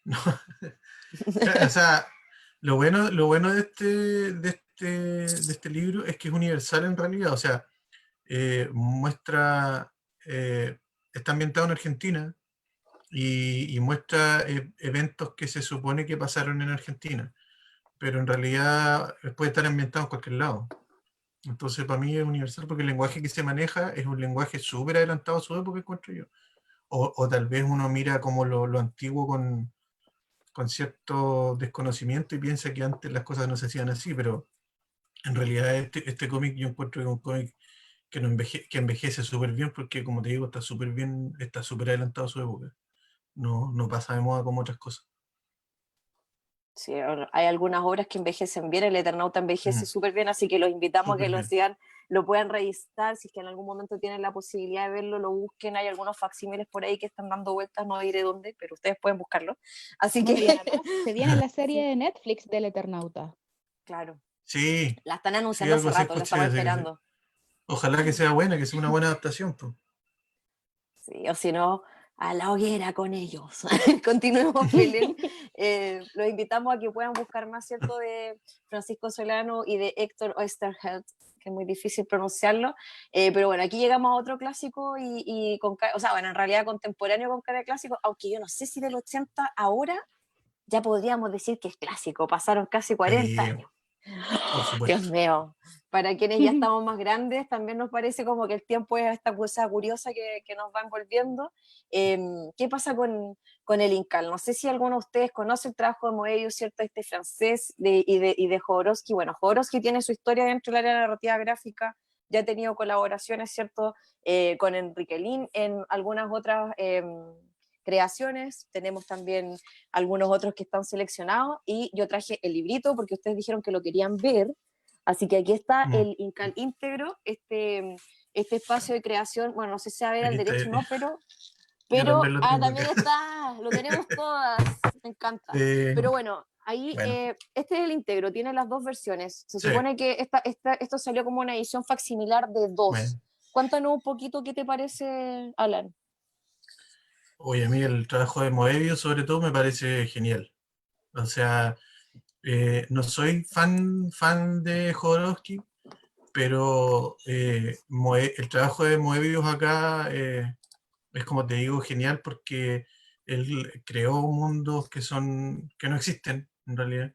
No. O sea, lo bueno de este libro es que es universal en realidad, o sea, muestra, está ambientado en Argentina y muestra eventos que se supone que pasaron en Argentina, pero en realidad puede estar ambientado en cualquier lado. Entonces para mí es universal porque el lenguaje que se maneja es un lenguaje súper adelantado a su época, encuentro yo. O tal vez uno mira como lo antiguo con cierto desconocimiento y piensa que antes las cosas no se hacían así, pero en realidad este cómic yo encuentro que es un cómic que, que envejece súper bien porque, como te digo, está súper bien, está súper adelantado a su época. No pasa de moda como otras cosas. Sí, hay algunas obras que envejecen bien, el Eternauta envejece súper bien, así que los invitamos a que lo sigan, lo puedan revisar, si es que en algún momento tienen la posibilidad de verlo, lo busquen, hay algunos facsímiles por ahí que están dando vueltas, no diré dónde, pero ustedes pueden buscarlo. Así Muy que bien, además, se viene la serie de Netflix del Eternauta. claro, Sí, la están sí, anunciando hace algo se rato, lo estamos escuché. esperando. Ojalá que sea buena, que sea una buena adaptación. Pues. Sí, o si no, a la hoguera con ellos. Continuemos, Belén. Los invitamos a que puedan buscar más, ¿cierto?, de Francisco Solano y de Héctor Oesterheld, que es muy difícil pronunciarlo. Pero bueno, aquí llegamos a otro clásico o sea, bueno, en realidad contemporáneo con cara de clásico, aunque yo no sé si del 80 ahora ya podríamos decir que es clásico, pasaron casi 40 años. Por Dios supuesto. mío, para quienes ya estamos más grandes, también nos parece como que el tiempo es esta cosa curiosa que nos va envolviendo. ¿Qué pasa con el Incal? No sé si alguno de ustedes conoce el trabajo de Moebius, ¿cierto? Este francés y de Jodorowsky. Bueno, Jodorowsky tiene su historia dentro del área de narrativa gráfica, ya ha tenido colaboraciones, ¿cierto? Con Enrique Lin en algunas otras creaciones, tenemos también algunos otros que están seleccionados y yo traje el librito porque ustedes dijeron que lo querían ver, así que aquí está el Incal íntegro, este espacio de creación, bueno, no sé si a ver al Aquí está. derecho no, Yo también lo tengo también acá. está, lo tenemos todas, me encanta. Pero bueno, ahí Bueno, este es el íntegro, tiene las dos versiones. Se sí, supone que esto salió como una edición facsimilar de dos. bueno. Cuéntanos un poquito qué te parece, Alan. Oye, a mí el trabajo de Moebius sobre todo me parece genial. O sea, no soy fan de Jodorowsky, pero el trabajo de Moebius acá es, como te digo, genial porque él creó mundos que no existen en realidad,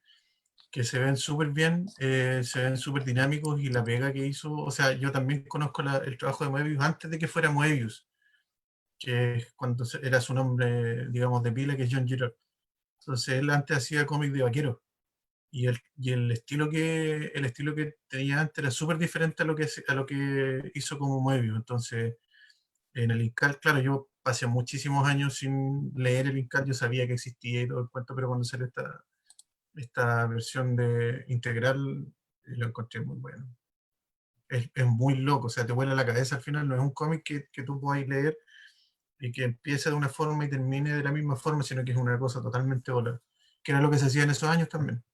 que se ven súper bien, se ven súper dinámicos y la pega que hizo, o sea, yo también conozco el trabajo de Moebius antes de que fuera Moebius, que es cuando era su nombre, digamos, de pila, que es John Girard. Entonces él antes hacía cómics de vaqueros y el estilo que tenía antes era súper diferente a lo que hizo como Moebius. Entonces, en el Incal, claro, yo pasé muchísimos años sin leer el Incal, yo sabía que existía y todo el cuento, pero cuando salió esta versión de integral, lo encontré muy bueno. Es muy loco, o sea, te vuela la cabeza al final, no es un cómic que tú puedas leer y que empiece de una forma y termine de la misma forma, sino que es una cosa totalmente volada, que era lo que se hacía en esos años también.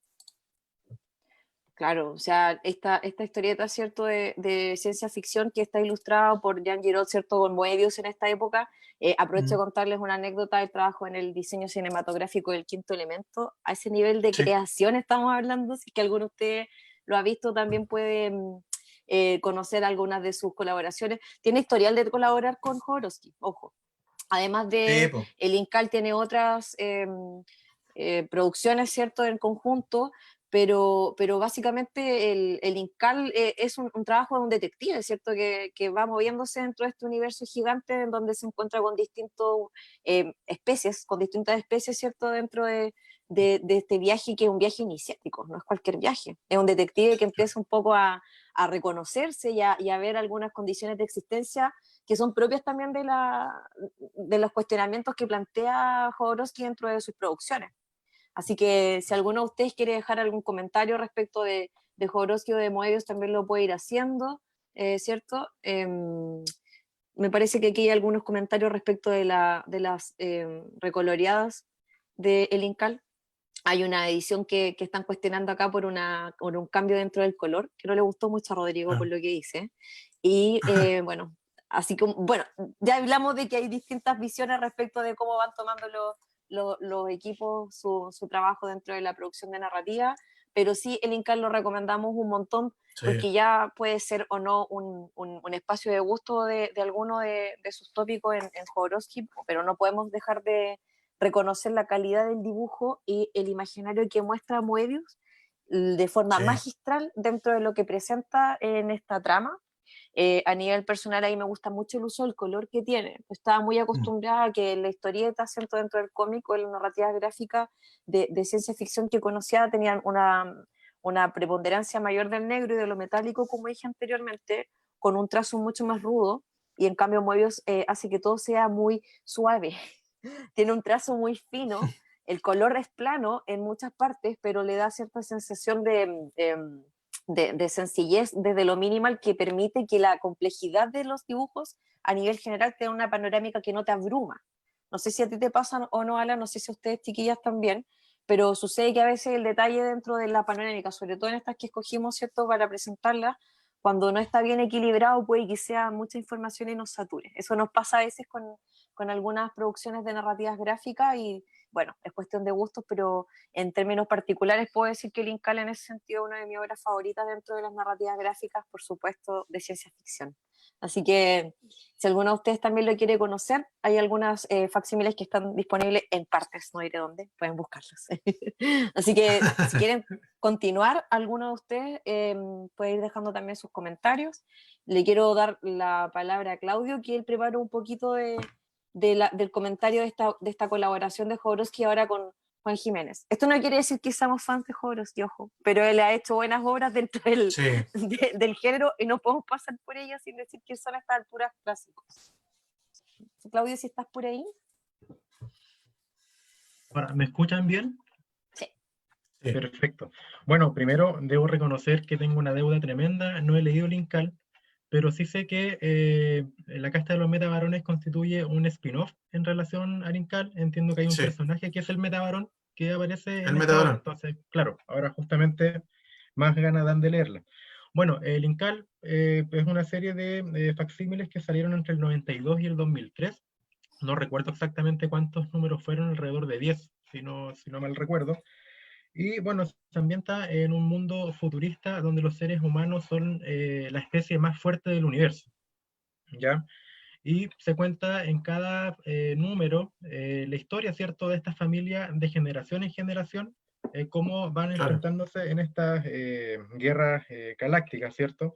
Claro, o sea, esta historieta, ¿cierto?, de ciencia ficción que está ilustrada por Jean Giraud, ¿cierto?, con Moebius en esta época. Aprovecho de contarles una anécdota del trabajo en el diseño cinematográfico del Quinto Elemento. A ese nivel de Sí, creación estamos hablando, si es que alguno de ustedes lo ha visto, también puede conocer algunas de sus colaboraciones. Tiene historial de colaborar con Jodorowsky, ojo. Además sí, de el Incal tiene otras producciones, ¿cierto?, en conjunto, pero básicamente el INCAL es un trabajo de un detective, ¿cierto? Que va moviéndose dentro de este universo gigante en donde se encuentra con con distintas especies, ¿cierto? Dentro de este viaje, que es un viaje iniciático, no es cualquier viaje. Es un detective que empieza un poco a reconocerse y a ver algunas condiciones de existencia que son propias también de los cuestionamientos que plantea Jodorowsky dentro de sus producciones. Así que si alguno de ustedes quiere dejar algún comentario respecto de Jodorowsky o de Moebius, también lo puede ir haciendo, ¿cierto? Me parece que aquí hay algunos comentarios respecto de las recoloreadas de El Incal. Hay una edición que están cuestionando acá por un cambio dentro del color, que no le gustó mucho a Rodrigo por lo que dice. Y bueno, así como, bueno, ya hablamos de que hay distintas visiones respecto de cómo van tomando los equipos su trabajo dentro de la producción de narrativa, pero sí El Incal lo recomendamos un montón, porque ya puede ser o no un espacio de gusto de alguno de sus tópicos en Jodorowsky, pero no podemos dejar de reconocer la calidad del dibujo y el imaginario que muestra Moebius de forma magistral dentro de lo que presenta en esta trama. A nivel personal, ahí me gusta mucho el uso del color que tiene. Estaba muy acostumbrada a que la historieta, ¿cierto? Dentro del cómic o en la narrativa gráfica de ciencia ficción que conocía, tenían una preponderancia mayor del negro y de lo metálico, como dije anteriormente, con un trazo mucho más rudo, y en cambio Moebius hace que todo sea muy suave. Tiene un trazo muy fino, el color es plano en muchas partes, pero le da cierta sensación de sencillez desde lo minimal, que permite que la complejidad de los dibujos a nivel general te da una panorámica que no te abruma. No sé si a ti te pasa o no, Alan, no sé si a ustedes, chiquillas, también, pero sucede que a veces el detalle dentro de la panorámica, sobre todo en estas que escogimos, ¿cierto?, para presentarlas, cuando no está bien equilibrado, puede que sea mucha información y nos sature. Eso nos pasa a veces con algunas producciones de narrativas gráficas, y bueno, es cuestión de gustos, pero en términos particulares puedo decir que El Incal en ese sentido es una de mis obras favoritas dentro de las narrativas gráficas, por supuesto, de ciencia ficción. Así que si alguno de ustedes también lo quiere conocer, hay algunas facsímiles que están disponibles en partes, no diré dónde, pueden buscarlas. Así que si quieren continuar, alguno de ustedes puede ir dejando también sus comentarios. Le quiero dar la palabra a Claudio, que él preparó un poquito del comentario de esta colaboración de Jodorowsky ahora con Juan Jiménez. Esto no quiere decir que seamos fans de Jodorowsky, ojo, pero él ha hecho buenas obras dentro del género, y no podemos pasar por ellas sin decir que son a estas alturas clásicos. Claudio, si estás por ahí. Ahora, ¿me escuchan bien? Sí. Perfecto. Bueno, primero debo reconocer que tengo una deuda tremenda. No he leído El Incal, pero sí sé que La Casta de los Metabarones constituye un spin-off en relación al Incal. Entiendo que hay un personaje que es el Metabarón que aparece en esta obra. Entonces, claro, ahora justamente más ganas dan de leerla. Bueno, El Incal es una serie de facsímiles que salieron entre el 92 y el 2003. No recuerdo exactamente cuántos números fueron, alrededor de 10, si no mal recuerdo. Y bueno, se ambienta en un mundo futurista donde los seres humanos son la especie más fuerte del universo, ¿ya? Y se cuenta en cada número la historia, ¿cierto?, de esta familia de generación en generación, cómo van enfrentándose en estas guerras galácticas, ¿cierto?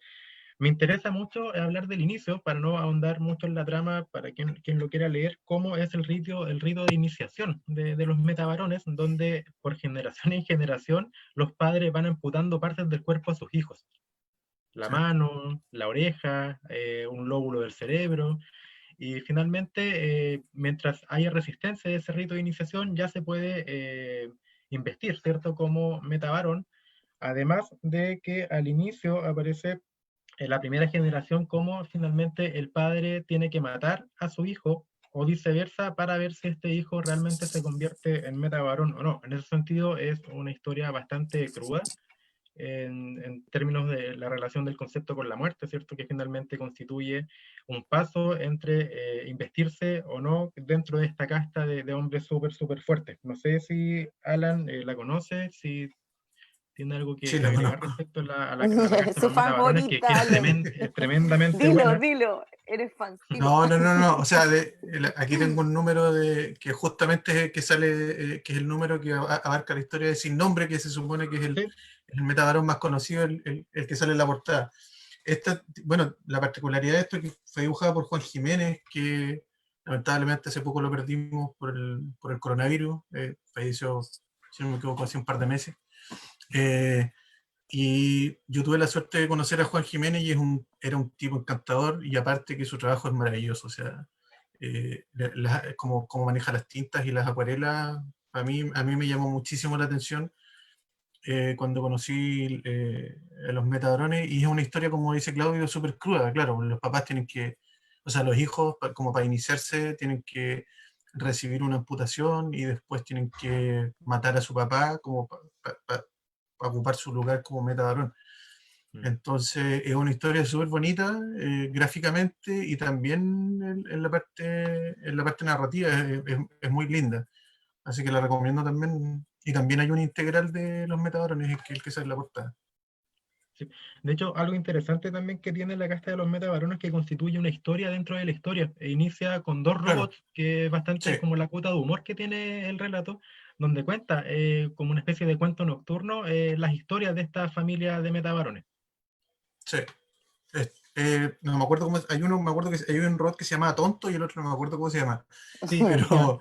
Me interesa mucho hablar del inicio, para no ahondar mucho en la trama, para quien lo quiera leer, cómo es el rito de iniciación de los metabarones, donde por generación en generación los padres van amputando partes del cuerpo a sus hijos. La mano, la oreja, un lóbulo del cerebro, y finalmente, mientras haya resistencia de ese rito de iniciación, ya se puede investir, ¿cierto?, como metabarón, además de que al inicio aparece en la primera generación cómo finalmente el padre tiene que matar a su hijo o viceversa para ver si este hijo realmente se convierte en metabarón o no. En ese sentido es una historia bastante cruda en términos de la relación del concepto con la muerte, ¿cierto?, que finalmente constituye un paso entre investirse o no dentro de esta casta de hombres súper fuertes. No sé si Alan la conoce, si tiene algo que agregar respecto a la Su casta de los metabarones, que favorita, es tremendamente dilo, buena. dilo. eres fancito. No. O sea, aquí tengo un número que justamente es el que sale, que es el número que abarca la historia de Sin Nombre, que se supone que es Sí. el metavarón más conocido, el que sale en la portada. Bueno, la particularidad de esto es que fue dibujada por Juan Jiménez, que lamentablemente hace poco lo perdimos por el coronavirus. Falleció, si no me equivoco, hace un par de meses. Y yo tuve la suerte de conocer a Juan Jiménez y era un tipo encantador, y aparte que su trabajo es maravilloso. O sea, como maneja las tintas y las acuarelas, a mí me llamó muchísimo la atención cuando conocí a los metadrones, y es una historia, como dice Claudio, súper cruda. Claro, los papás tienen que, o sea, los hijos, como para iniciarse, tienen que recibir una amputación y después tienen que matar a su papá como para ocupar su lugar como metadrón. Entonces es una historia súper bonita gráficamente, y también en la parte narrativa es muy linda. Así que la recomiendo también. Y también hay un integral de los metadrones, que es el que sale en la portada. Sí. De hecho, algo interesante también que tiene la casta de los metabarones es que constituye una historia dentro de la historia. E inicia con dos Claro, robots, que es bastante sí, como la cuota de humor que tiene el relato, donde cuenta como una especie de cuento nocturno las historias de esta familia de metabarones. sí. No me acuerdo cómo hay uno, me acuerdo que hay un robot que se llama Tonto y el otro no me acuerdo cómo se llama. Sí, ya. Pero,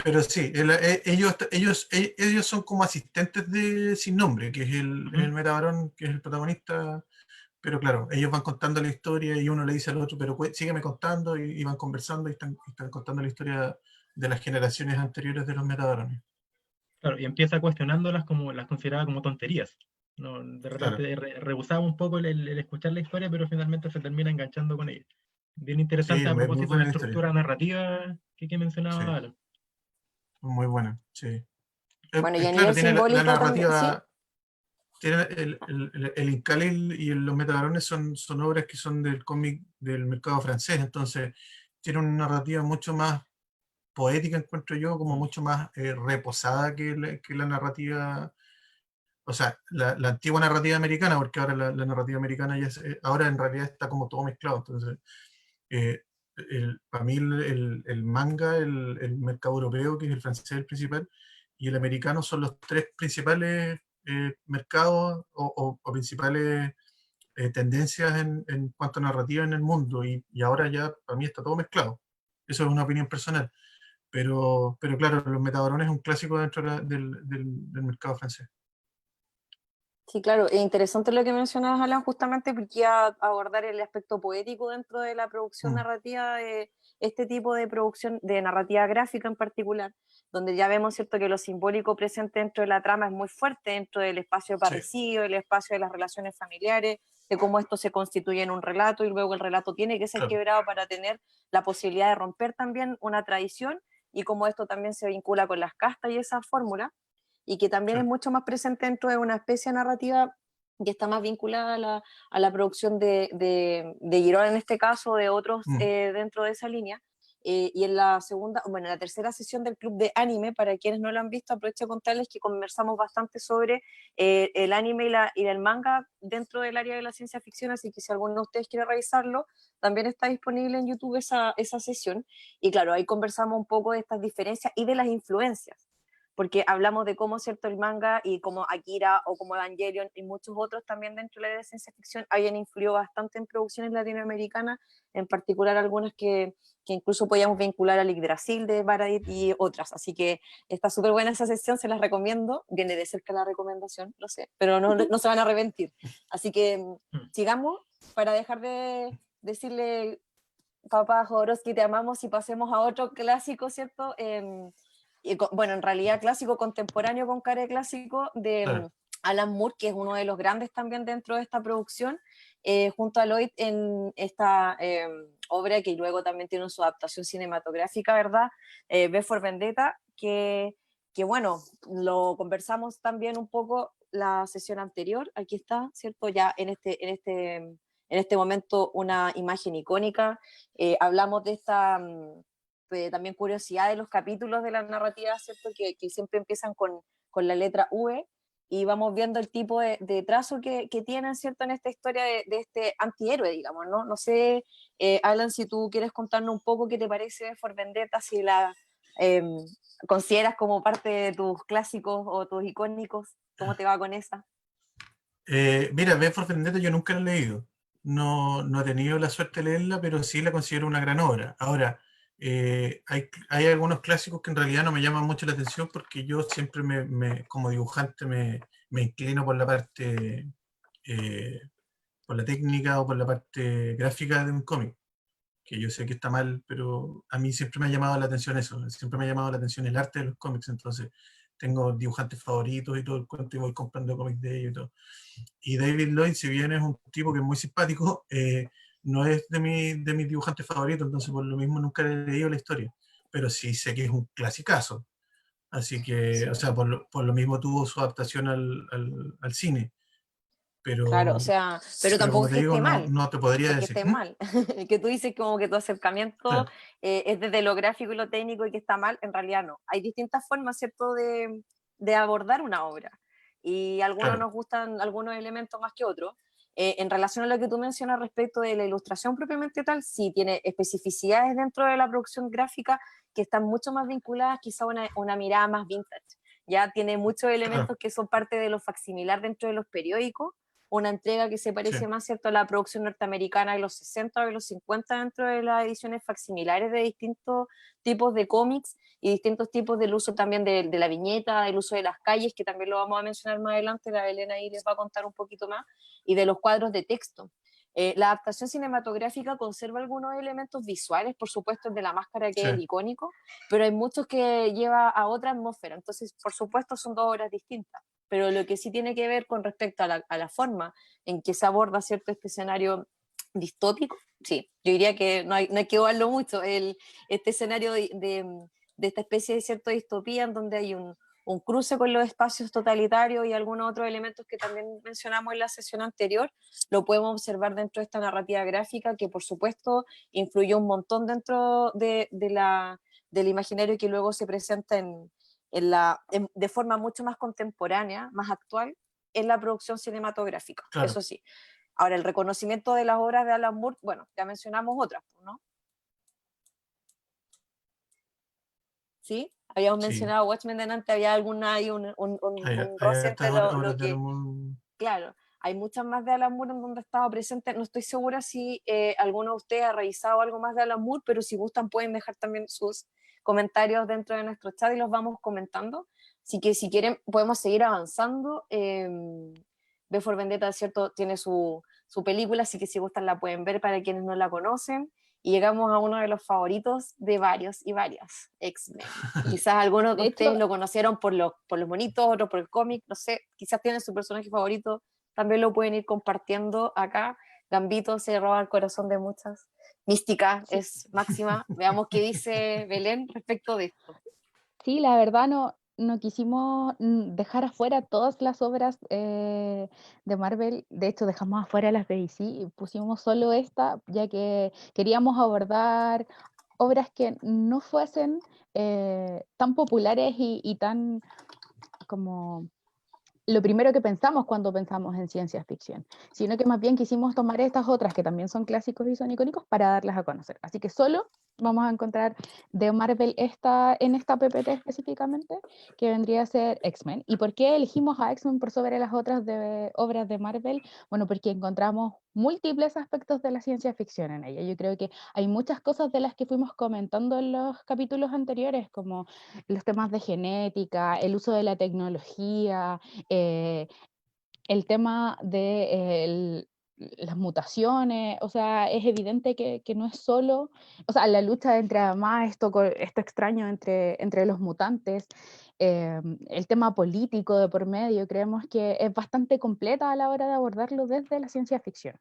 pero sí, ellos son como asistentes de Sin Nombre, que es el Ujú. metabarón, que es el protagonista. Pero claro, ellos van contando la historia y uno le dice al otro, pero sígueme contando, y van conversando y están contando la historia de las generaciones anteriores de los metabarones. Claro, y empieza cuestionándolas como las consideraba como tonterías. ¿No? De Claro, repente rehusaba un poco el escuchar la historia, pero finalmente se termina enganchando con ella. Bien sí, interesante a es muy propósito de buena la la historia. estructura narrativa que Sí, mencionaba Alan. muy buena, sí. Bueno, y a Claro, nivel tiene la simbólico también, sí. narrativa, tiene el Incal y los metabarones son obras que son del cómic del mercado francés, entonces tiene una narrativa mucho más poética, encuentro yo, como Mm. mucho más reposada que la narrativa, o sea, la antigua narrativa americana, porque ahora la narrativa americana ahora en realidad está como todo mezclado. Entonces, eh, para mí el manga, el mercado europeo, que es el francés el principal, y el americano son los tres principales mercados o principales tendencias en cuanto a narrativa en el mundo, y ahora ya para mí está todo mezclado. Eso es una opinión personal. Pero claro, los metabarones es un clásico dentro del mercado francés. Sí, claro, es interesante lo que mencionas, Alan, justamente porque a abordar el aspecto poético dentro de la producción Mm, narrativa, de este tipo de producción de narrativa gráfica en particular, donde ya vemos, ¿cierto?, que lo simbólico presente dentro de la trama es muy fuerte dentro del espacio sí, parecido, el espacio de las relaciones familiares, de cómo esto se constituye en un relato, y luego el relato tiene que ser claro, quebrado para tener la posibilidad de romper también una tradición, y cómo esto también se vincula con las castas y esa fórmula, y que también sí. es mucho más presente dentro de una especie narrativa que está más vinculada a la producción de Girón en este caso, de otros Mm, dentro de esa línea. Y en la segunda, bueno, en la tercera sesión del Club de Anime, para quienes no lo han visto, aprovecho de contarles que conversamos bastante sobre el anime y el manga dentro del área de la ciencia ficción, así que si alguno de ustedes quiere revisarlo, también está disponible en YouTube esa sesión. Y claro, ahí conversamos un poco de estas diferencias y de las influencias, porque hablamos de cómo, cierto, el manga y como Akira o como Evangelion y muchos otros también dentro de la ciencia ficción hayan influido bastante en producciones latinoamericanas, en particular algunas que incluso podíamos vincular al Yggdrasil de Baradit y otras. Así que está súper buena esa sesión, se las recomiendo. Viene de cerca la recomendación, lo sé, pero no se van a arrepentir. Así que sigamos para dejar de decirle papá Jodorowsky te amamos y pasemos a otro clásico, ¿cierto? Bueno, en realidad clásico contemporáneo con cara de clásico de claro, Alan Moore, que es uno de los grandes también dentro de esta producción, junto a Lloyd en esta obra que luego también tiene su adaptación cinematográfica, ¿verdad? V for Vendetta, que bueno, lo conversamos también un poco la sesión anterior, aquí está, ¿cierto? Ya en este momento una imagen icónica. Hablamos de esta también curiosidad de los capítulos de la narrativa, ¿cierto? Que siempre empiezan con la letra V, y vamos viendo el tipo de trazo que tienen, ¿cierto? En esta historia de este antihéroe, digamos, ¿no? No sé, Alan, si tú quieres contarnos un poco qué te parece V for Vendetta, si la eh, consideras como parte de tus clásicos o tus icónicos, ¿cómo te va con esa? Mira, V for Vendetta yo nunca la he leído. No, no he tenido la suerte de leerla, pero sí la considero una gran obra. Ahora, hay algunos clásicos que en realidad no me llaman mucho la atención porque yo siempre como dibujante me inclino por la parte, por la técnica o por la parte gráfica de un cómic, que yo sé que está mal, pero a mí siempre me ha llamado la atención eso, siempre me ha llamado la atención el arte de los cómics, entonces tengo dibujantes favoritos y todo el cuento y voy comprando cómics de ellos y todo. Y David Lloyd, si bien es un tipo que es muy simpático, no es de mis dibujantes favoritos, entonces por lo mismo nunca he leído la historia, pero sí sé que es un clasicazo. Así que, Sí. o sea, por lo mismo tuvo su adaptación al cine, Claro, o pero, sea, pero pero tampoco como es te que digo, esté no, mal, no te podría no es que decir. esté mal, que tú dices como que tu acercamiento Claro, es desde lo gráfico y lo técnico y que está mal, en realidad no. Hay distintas formas, ¿cierto?, de abordar una obra y a algunos claro, nos gustan algunos elementos más que otros. En relación a lo que tú mencionas respecto de la ilustración propiamente tal, sí tiene especificidades dentro de la producción gráfica que están mucho más vinculadas quizá a una mirada más vintage. Ya tiene muchos claro, elementos que son parte de lo facsimilar dentro de los periódicos, una entrega que se sí, parece más, ¿cierto?, a la producción norteamericana de los 60 o de los 50 dentro de las ediciones facsimilares de distintos tipos de cómics y distintos tipos del uso también de la viñeta, del uso de las calles, que también lo vamos a mencionar más adelante, la Elena ahí les va a contar un poquito más, y de los cuadros de texto. La adaptación cinematográfica conserva algunos elementos visuales, por supuesto el de la máscara que sí, es el icónico, pero hay muchos que lleva a otra atmósfera, entonces por supuesto son dos obras distintas, pero lo que sí tiene que ver con respecto a la forma en que se aborda cierto este escenario distópico, sí, yo diría que no hay que dudarlo mucho, este escenario de esta especie de cierta distopía en donde hay un cruce con los espacios totalitarios y algunos otros elementos que también mencionamos en la sesión anterior, lo podemos observar dentro de esta narrativa gráfica que por supuesto influyó un montón dentro del imaginario que luego se presenta de forma mucho más contemporánea, más actual, en la producción cinematográfica, claro. eso sí. Ahora, el reconocimiento de las obras de Alan Moore, bueno, ya mencionamos otras, ¿no? ¿Sí? Habíamos Sí, mencionado Watchmen delante, había alguna, hay un hay roce entre hartas lo obras de que, Alan. claro, hay muchas más de Alan Moore en donde estaba presente. No estoy segura si alguno de ustedes ha revisado algo más de Alan Moore, pero si gustan pueden dejar también sus comentarios dentro de nuestro chat y los vamos comentando. Así que si quieren podemos seguir avanzando. V for Vendetta, ¿cierto? Tiene su película, así que si gustan la pueden ver para quienes no la conocen. Y llegamos a uno de los favoritos de varios y varias, X-Men. Quizás algunos de De hecho, ustedes lo conocieron por los monitos, otros por el cómic, no sé, quizás tienen su personaje favorito, también lo pueden ir compartiendo acá. Gambito se roba el corazón de muchas. Mística sí, es máxima. Veamos qué dice Belén respecto de esto. sí, la verdad no quisimos dejar afuera todas las obras de Marvel. De hecho, dejamos afuera las de DC y pusimos solo esta, ya que queríamos abordar obras que no fuesen tan populares y tan como lo primero que pensamos cuando pensamos en ciencia ficción, sino que más bien quisimos tomar estas otras que también son clásicos y son icónicos para darlas a conocer. Así que solo vamos a encontrar de Marvel en esta PPT específicamente, que vendría a ser X-Men. ¿Y por qué elegimos a X-Men por sobre las otras obras de Marvel? Bueno, porque encontramos múltiples aspectos de la ciencia ficción en ella. Yo creo que hay muchas cosas de las que fuimos comentando en los capítulos anteriores, como los temas de genética, el uso de la tecnología, eh, el tema de las mutaciones, o sea, es evidente que no es solo, o sea, la lucha entre además esto extraño entre los mutantes, el tema político de por medio, creemos que es bastante completa a la hora de abordarlo desde la ciencia ficción.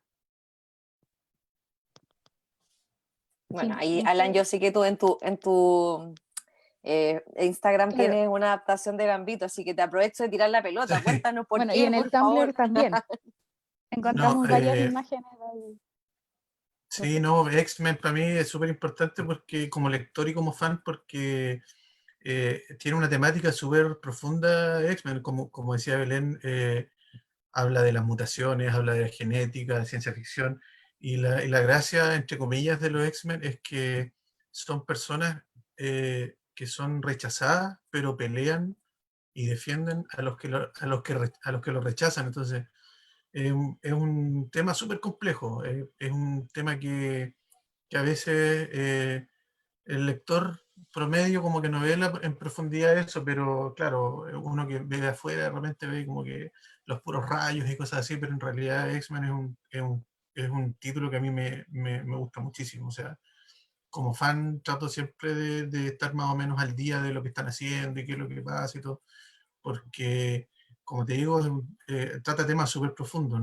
Bueno, Sí, ahí no Alan, sé. yo sé que tú en tu Instagram Claro, tienes una adaptación de Gambito, así que te aprovecho de tirar la pelota. Sí. Cuéntanos por bueno, y qué, en por el favor. Tumblr también No, encontramos varias imágenes de ahí. sí, no, X-Men para mí es súper importante porque como lector y como fan, porque tiene una temática súper profunda X-Men, como decía Belén, habla de las mutaciones, habla de la genética, de ciencia ficción, y la gracia, entre comillas, de los X-Men es que son personas que son rechazadas, pero pelean y defienden a los que lo rechazan. Entonces, es un tema súper complejo, es un tema que a veces el lector promedio como que no ve en profundidad eso, pero claro, uno que ve de afuera realmente ve como que los puros rayos y cosas así, pero en realidad X-Men es un título que a mí me gusta muchísimo. O sea, como fan trato siempre de estar más o menos al día de lo que están haciendo y qué es lo que pasa y todo, porque, como te digo, trata temas súper profundos.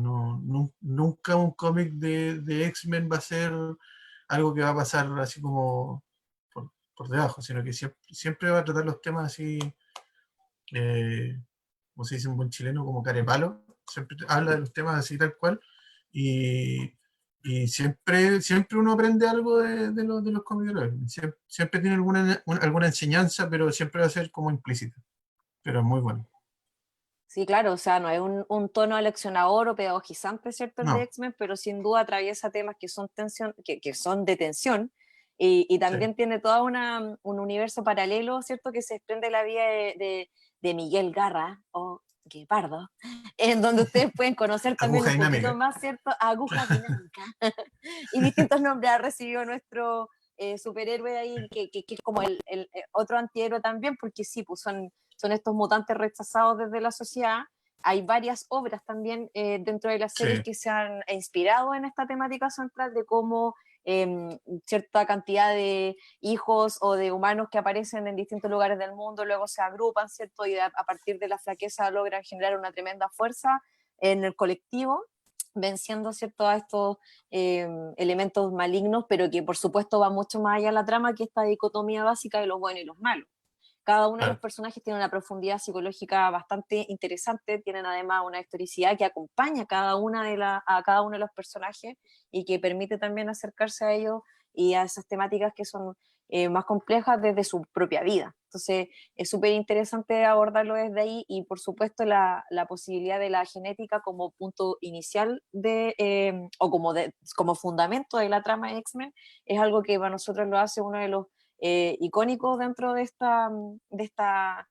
Nunca un cómic de X-Men va a ser algo que va a pasar así como por debajo, sino que siempre va a tratar los temas así, eh, como se dice en buen chileno, como carepalo. Siempre habla de los temas así tal cual. Y, y siempre uno aprende algo de los cómics de los X-Men. Siempre tiene alguna enseñanza, pero siempre va a ser como implícita. Pero es muy bueno. Sí, claro, o sea, no es un tono aleccionador o pedagogizante, ¿cierto? El de No, X-Men, pero sin duda atraviesa temas que son tensión, que son de tensión, y sí. también tiene todo un universo paralelo, ¿cierto? Que se desprende de la vida de Miguel Garra, o Guepardo, en donde ustedes pueden conocer también Aguja un poquito dinámica. más, ¿cierto? Aguja dinámica. Y distintos nombres ha recibido nuestro superhéroe ahí, que es como el otro antihéroe también, porque sí, pues son estos mutantes rechazados desde la sociedad. Hay varias obras también dentro de las series Sí, que se han inspirado en esta temática central de cómo cierta cantidad de hijos o de humanos que aparecen en distintos lugares del mundo luego se agrupan, ¿cierto? Y a partir de la flaqueza logran generar una tremenda fuerza en el colectivo, venciendo, ¿cierto?, a estos elementos malignos, pero que por supuesto va mucho más allá de la trama, que esta dicotomía básica de los buenos y los malos. Cada uno de los claro. personajes tiene una profundidad psicológica bastante interesante, tienen además una historicidad que acompaña a cada uno de los personajes y que permite también acercarse a ellos y a esas temáticas que son más complejas desde su propia vida. Entonces es súper interesante abordarlo desde ahí y por supuesto la posibilidad de la genética como punto inicial o como fundamento de la trama de X-Men es algo que para nosotros lo hace uno de los icónicos dentro de esta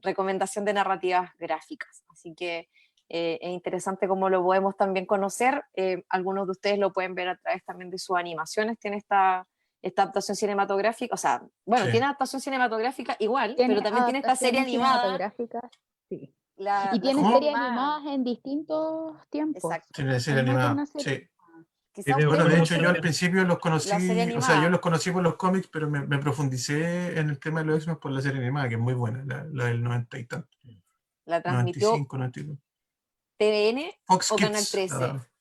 recomendación de narrativas gráficas. Así que es interesante cómo lo podemos también conocer. Algunos de ustedes lo pueden ver a través también de sus animaciones. Tiene esta adaptación cinematográfica, o sea, bueno, Sí. tiene adaptación cinematográfica igual, pero Tiene también tiene esta serie adaptaciones animada, cinematográficas, sí. la, Y la tiene serie ¿Cómo? series animada, animadas en distintos tiempos. exacto. Tiene serie Hay más de animada. una serie. Sí. Quizá Video ustedes Bueno, de podemos hecho yo al conocen ver. principio los la serie conocí, o sea, yo animada, los conocí por los cómics, pero me profundicé en el tema de los X-Men por la serie animada, que es muy buena, la del 90 y tanto, la transmitió 95, 92. TVN Fox o Canal Kids, 13.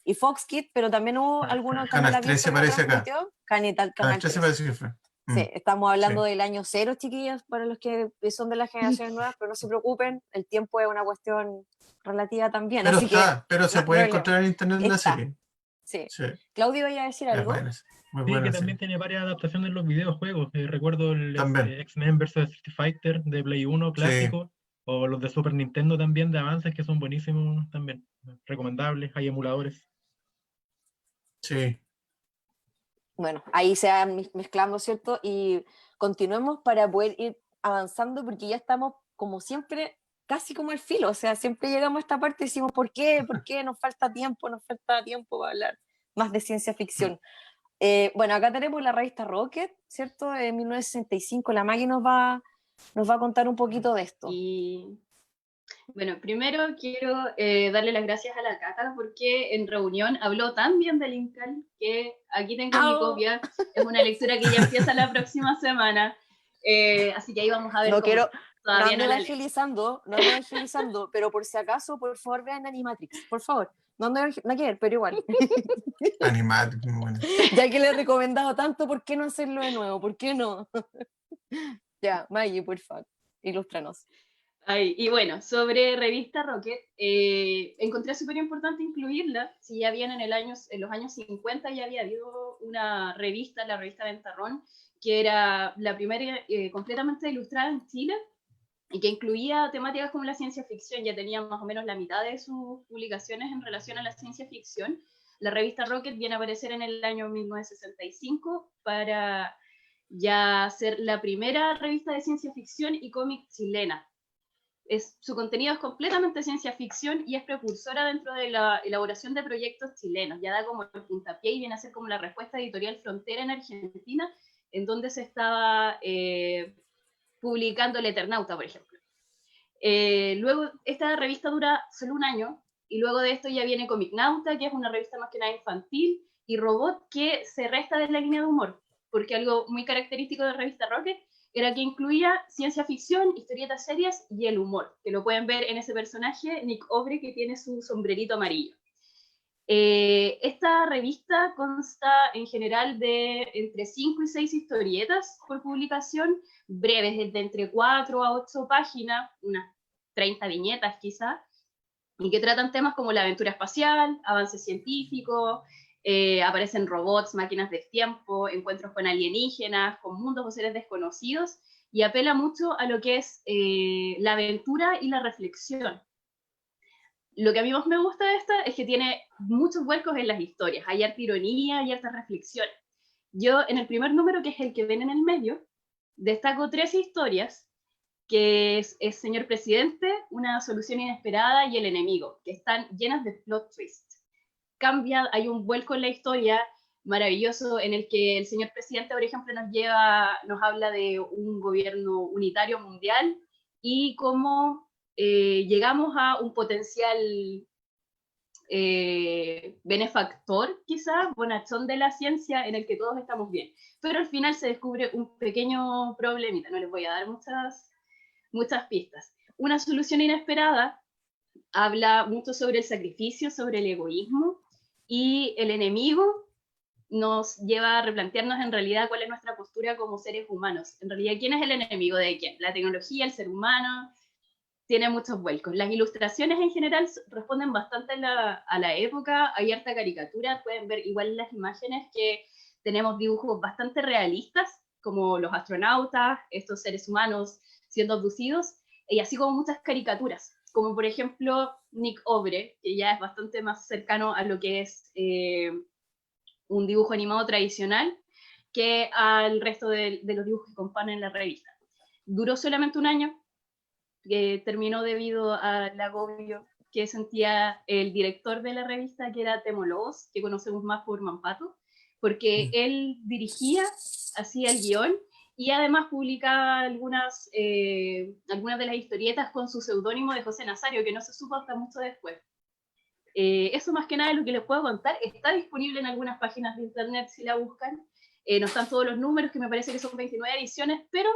Y Fox Kids, pero también hubo algún canal Canal abierto 13 que la aparece acá. transmitió, Canal Canal 13 13. parece que fue. Sí, estamos hablando Sí. del año cero, chiquillas, para los que son de las Sí. generaciones nuevas, pero no se preocupen, el tiempo es una cuestión relativa también, así que Pero no se hay puede problema. encontrar en internet la Está, serie. sí. Sí, Claudio, ¿vaya a decir es algo? buena, muy Sí, que buena también serie. tiene varias adaptaciones en los videojuegos. Recuerdo el También, X-Men vs Street Fighter de Play 1 sí, clásico, o los de Super Nintendo también de avances que son buenísimos también. Recomendables, hay emuladores. sí. Bueno, ahí se van mezclando, ¿cierto? Y continuemos para poder ir avanzando porque ya estamos, como siempre, casi como al filo, o sea, siempre llegamos a esta parte y decimos, ¿por qué? ¿Por qué? Nos falta tiempo para hablar más de ciencia ficción. Bueno, acá tenemos la revista Rocket, ¿cierto? De 1965, la Maggie nos va a contar un poquito de esto. Y bueno, primero quiero darle las gracias a la Cata porque en reunión habló tan bien de Lincoln que aquí tengo mi ¡Au! copia. Es una lectura que ya empieza la próxima semana. Así que ahí vamos a ver No cómo quiero, no todavía ando no la leo. evangelizando, pero por si acaso, por favor, vean Animatrix, por favor. No ando no quiero, pero igual. Animal, muy buena. Ya que le he recomendado tanto, ¿por qué no hacerlo de nuevo? ¿Por qué no? Ya, Maggie, por favor, ilústranos. Ay, y bueno, sobre revista Rocket, encontré súper importante incluirla. Si ya bien en los años 50 ya había habido una revista, la revista Ventarrón, que era la primera completamente ilustrada en Chile, y que incluía temáticas como la ciencia ficción. Ya tenía más o menos la mitad de sus publicaciones en relación a la ciencia ficción. La revista Rocket viene a aparecer en el año 1965 para ya ser la primera revista de ciencia ficción y cómic chilena. Su contenido es completamente ciencia ficción y es precursora dentro de la elaboración de proyectos chilenos. Ya da como el puntapié y viene a ser como la respuesta editorial Frontera en Argentina, en donde se estaba publicando El Eternauta, por ejemplo. Luego, esta revista dura solo un año, y luego de esto ya viene Comicnauta, que es una revista más que nada infantil, y Robot, que se resta de la línea de humor, porque algo muy característico de la revista Rocket era que incluía ciencia ficción, historietas serias y el humor, que lo pueden ver en ese personaje, Nick Obre, que tiene su sombrerito amarillo. Esta revista consta en general de entre 5 y 6 historietas por publicación, breves, de entre 4 a 8 páginas, unas 30 viñetas quizá, y que tratan temas como la aventura espacial, avances científicos, aparecen robots, máquinas del tiempo, encuentros con alienígenas, con mundos o seres desconocidos, y apela mucho a lo que es la aventura y la reflexión. Lo que a mí más me gusta de esta es que tiene muchos vuelcos en las historias, hay harta ironía y hartas reflexiones. Yo en el primer número, que es el que ven en el medio, destaco 3 historias, que es Señor Presidente, Una solución inesperada y El enemigo, que están llenas de plot twists. Hay un vuelco en la historia maravilloso en el que el Señor Presidente, por ejemplo, nos habla de un gobierno unitario mundial y cómo llegamos a un potencial benefactor, quizás, bonachón de la ciencia, en el que todos estamos bien. Pero al final se descubre un pequeño problemita, no les voy a dar muchas pistas. Una solución inesperada habla mucho sobre el sacrificio, sobre el egoísmo, y el enemigo nos lleva a replantearnos en realidad cuál es nuestra postura como seres humanos. En realidad, ¿quién es el enemigo de quién? La tecnología, el ser humano. Tiene muchos vuelcos. Las ilustraciones en general responden bastante a la época, hay harta caricatura, pueden ver igual en las imágenes que tenemos dibujos bastante realistas, como los astronautas, estos seres humanos siendo abducidos, y así como muchas caricaturas, como por ejemplo Nick Obre, que ya es bastante más cercano a lo que es un dibujo animado tradicional que al resto de los dibujos que componen la revista. Duró solamente un año, que terminó debido al agobio que sentía el director de la revista, que era Temo Lobos, que conocemos más por Mampato, porque él dirigía, hacía el guión y además publicaba algunas de las historietas con su seudónimo de José Nazario, que no se supo hasta mucho después. Eso más que nada es lo que les puedo contar. Está disponible en algunas páginas de internet si la buscan. No están todos los números, que me parece que son 29 ediciones, pero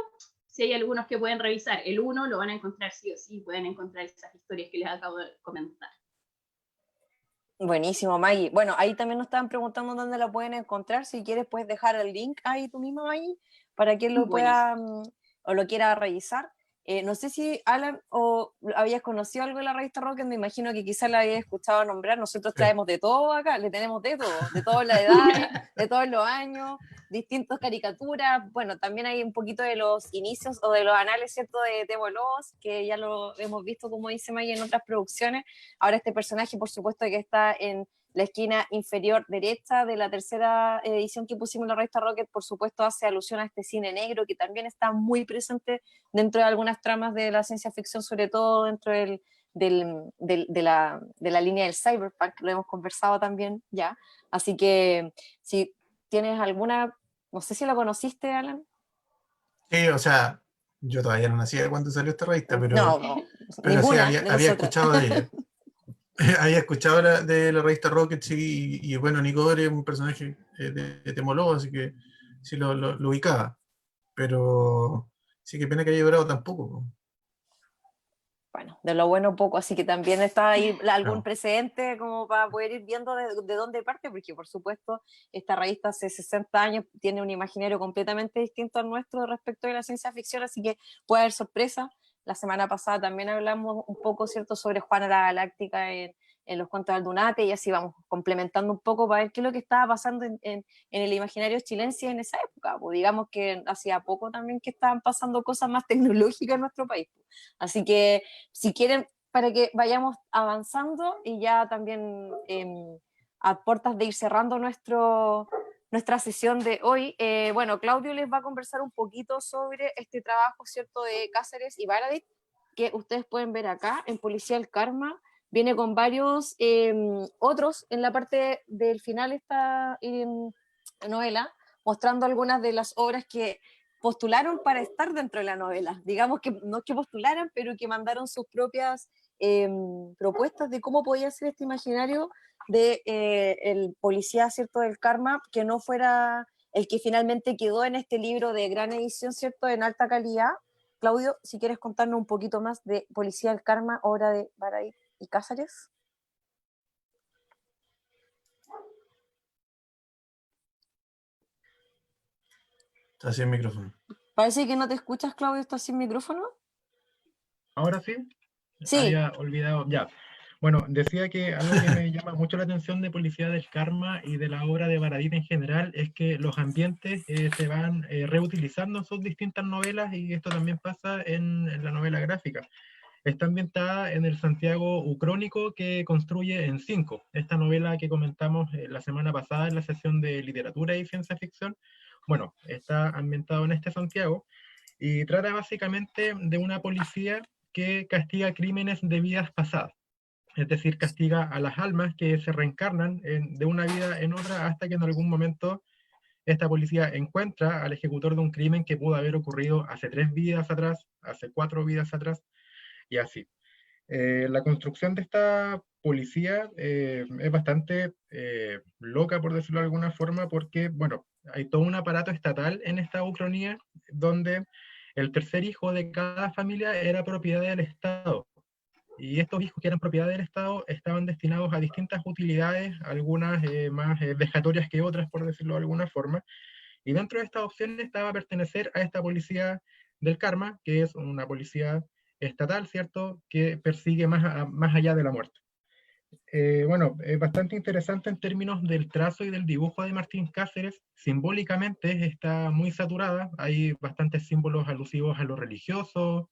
si hay algunos que pueden revisar el 1, lo van a encontrar sí o sí, pueden encontrar esas historias que les acabo de comentar. Buenísimo, Maggie. Bueno, ahí también nos estaban preguntando dónde la pueden encontrar. Si quieres, puedes dejar el link ahí tú mismo, Maggie, para quien lo pueda o lo quiera revisar. No sé si, Alan, o habías conocido algo de la revista Rocket, me imagino que quizás la habías escuchado nombrar. Nosotros traemos de todo acá, le tenemos de todas las edades, de todos los años, distintas caricaturas. Bueno, también hay un poquito de los inicios o de los anales, ¿cierto?, de Temo Lobos, que ya lo hemos visto, como dice Maggie, en otras producciones. Ahora este personaje, por supuesto, que está en la esquina inferior derecha de la tercera edición que pusimos en la revista Rocket, por supuesto hace alusión a este cine negro que también está muy presente dentro de algunas tramas de la ciencia ficción, sobre todo dentro de la línea del cyberpunk, lo hemos conversado también ya. Así que si tienes alguna, no sé si la conociste, Alan. Sí, o sea, yo todavía no nacía cuando salió esta revista, pero, No, pero ninguna sí, de había nosotras. escuchado de ella. Había escuchado de la revista Rocket, sí, y bueno, Nick Obre es un personaje de Temo Lobos, así que sí lo ubicaba. Pero sí, qué pena que haya durado tampoco. Bueno, de lo bueno poco, así que también está ahí algún Claro. precedente como para poder ir viendo de dónde parte, porque por supuesto esta revista hace 60 años tiene un imaginario completamente distinto al nuestro respecto de la ciencia ficción, así que puede haber sorpresa. La semana pasada también hablamos un poco, ¿cierto?, sobre Juana la Galáctica en los cuentos de Aldunate, y así vamos complementando un poco para ver qué es lo que estaba pasando en el imaginario chilense en esa época. época, pues digamos que hacía poco también que estaban pasando cosas más tecnológicas en nuestro país. Así que si quieren, para que vayamos avanzando y ya también a puertas de ir cerrando nuestra sesión de hoy, bueno, Claudio les va a conversar un poquito sobre este trabajo, ¿cierto?, de Cáceres y Baradit, que ustedes pueden ver acá en Policía del Karma. Viene con varios otros en la parte del final esta novela, mostrando algunas de las obras que postularon para estar dentro de la novela. Digamos que no que postularan, pero que mandaron sus propias propuestas de cómo podía ser este imaginario de el policía, ¿cierto?, del Karma, que no fuera el que finalmente quedó en este libro de gran edición, ¿cierto?, en alta calidad. Claudio, si quieres contarnos un poquito más de Policía del Karma, obra de Baradit y Cáceres. Está sin micrófono. Parece que no te escuchas, Claudio, ¿estás sin micrófono? Ahora sí, Sí. había olvidado, ya. Bueno, decía que algo que me llama mucho la atención de Policía del Karma y de la obra de Baradit en general es que los ambientes se van reutilizando en sus distintas novelas, y esto también pasa en la novela gráfica. Está ambientada en el Santiago ucrónico que construye en 5. Esta novela que comentamos la semana pasada en la sesión de literatura y ciencia ficción, bueno, está ambientado en este Santiago y trata básicamente de una policía que castiga crímenes de vidas pasadas. Es decir, castiga a las almas que se reencarnan de una vida en otra, hasta que en algún momento esta policía encuentra al ejecutor de un crimen que pudo haber ocurrido hace 3 vidas atrás, hace 4 vidas atrás, y así. La construcción de esta policía es bastante loca, por decirlo de alguna forma, porque, bueno, hay todo un aparato estatal en esta ucronía donde el tercer hijo de cada familia era propiedad del Estado. Y estos hijos que eran propiedad del Estado estaban destinados a distintas utilidades, algunas más vejatorias que otras, por decirlo de alguna forma. Y dentro de estas opciones estaba pertenecer a esta policía del Karma, que es una policía estatal, ¿cierto?, que persigue más allá de la muerte. Bueno, es bastante interesante en términos del trazo y del dibujo de Martín Cáceres. Simbólicamente está muy saturada, hay bastantes símbolos alusivos a lo religioso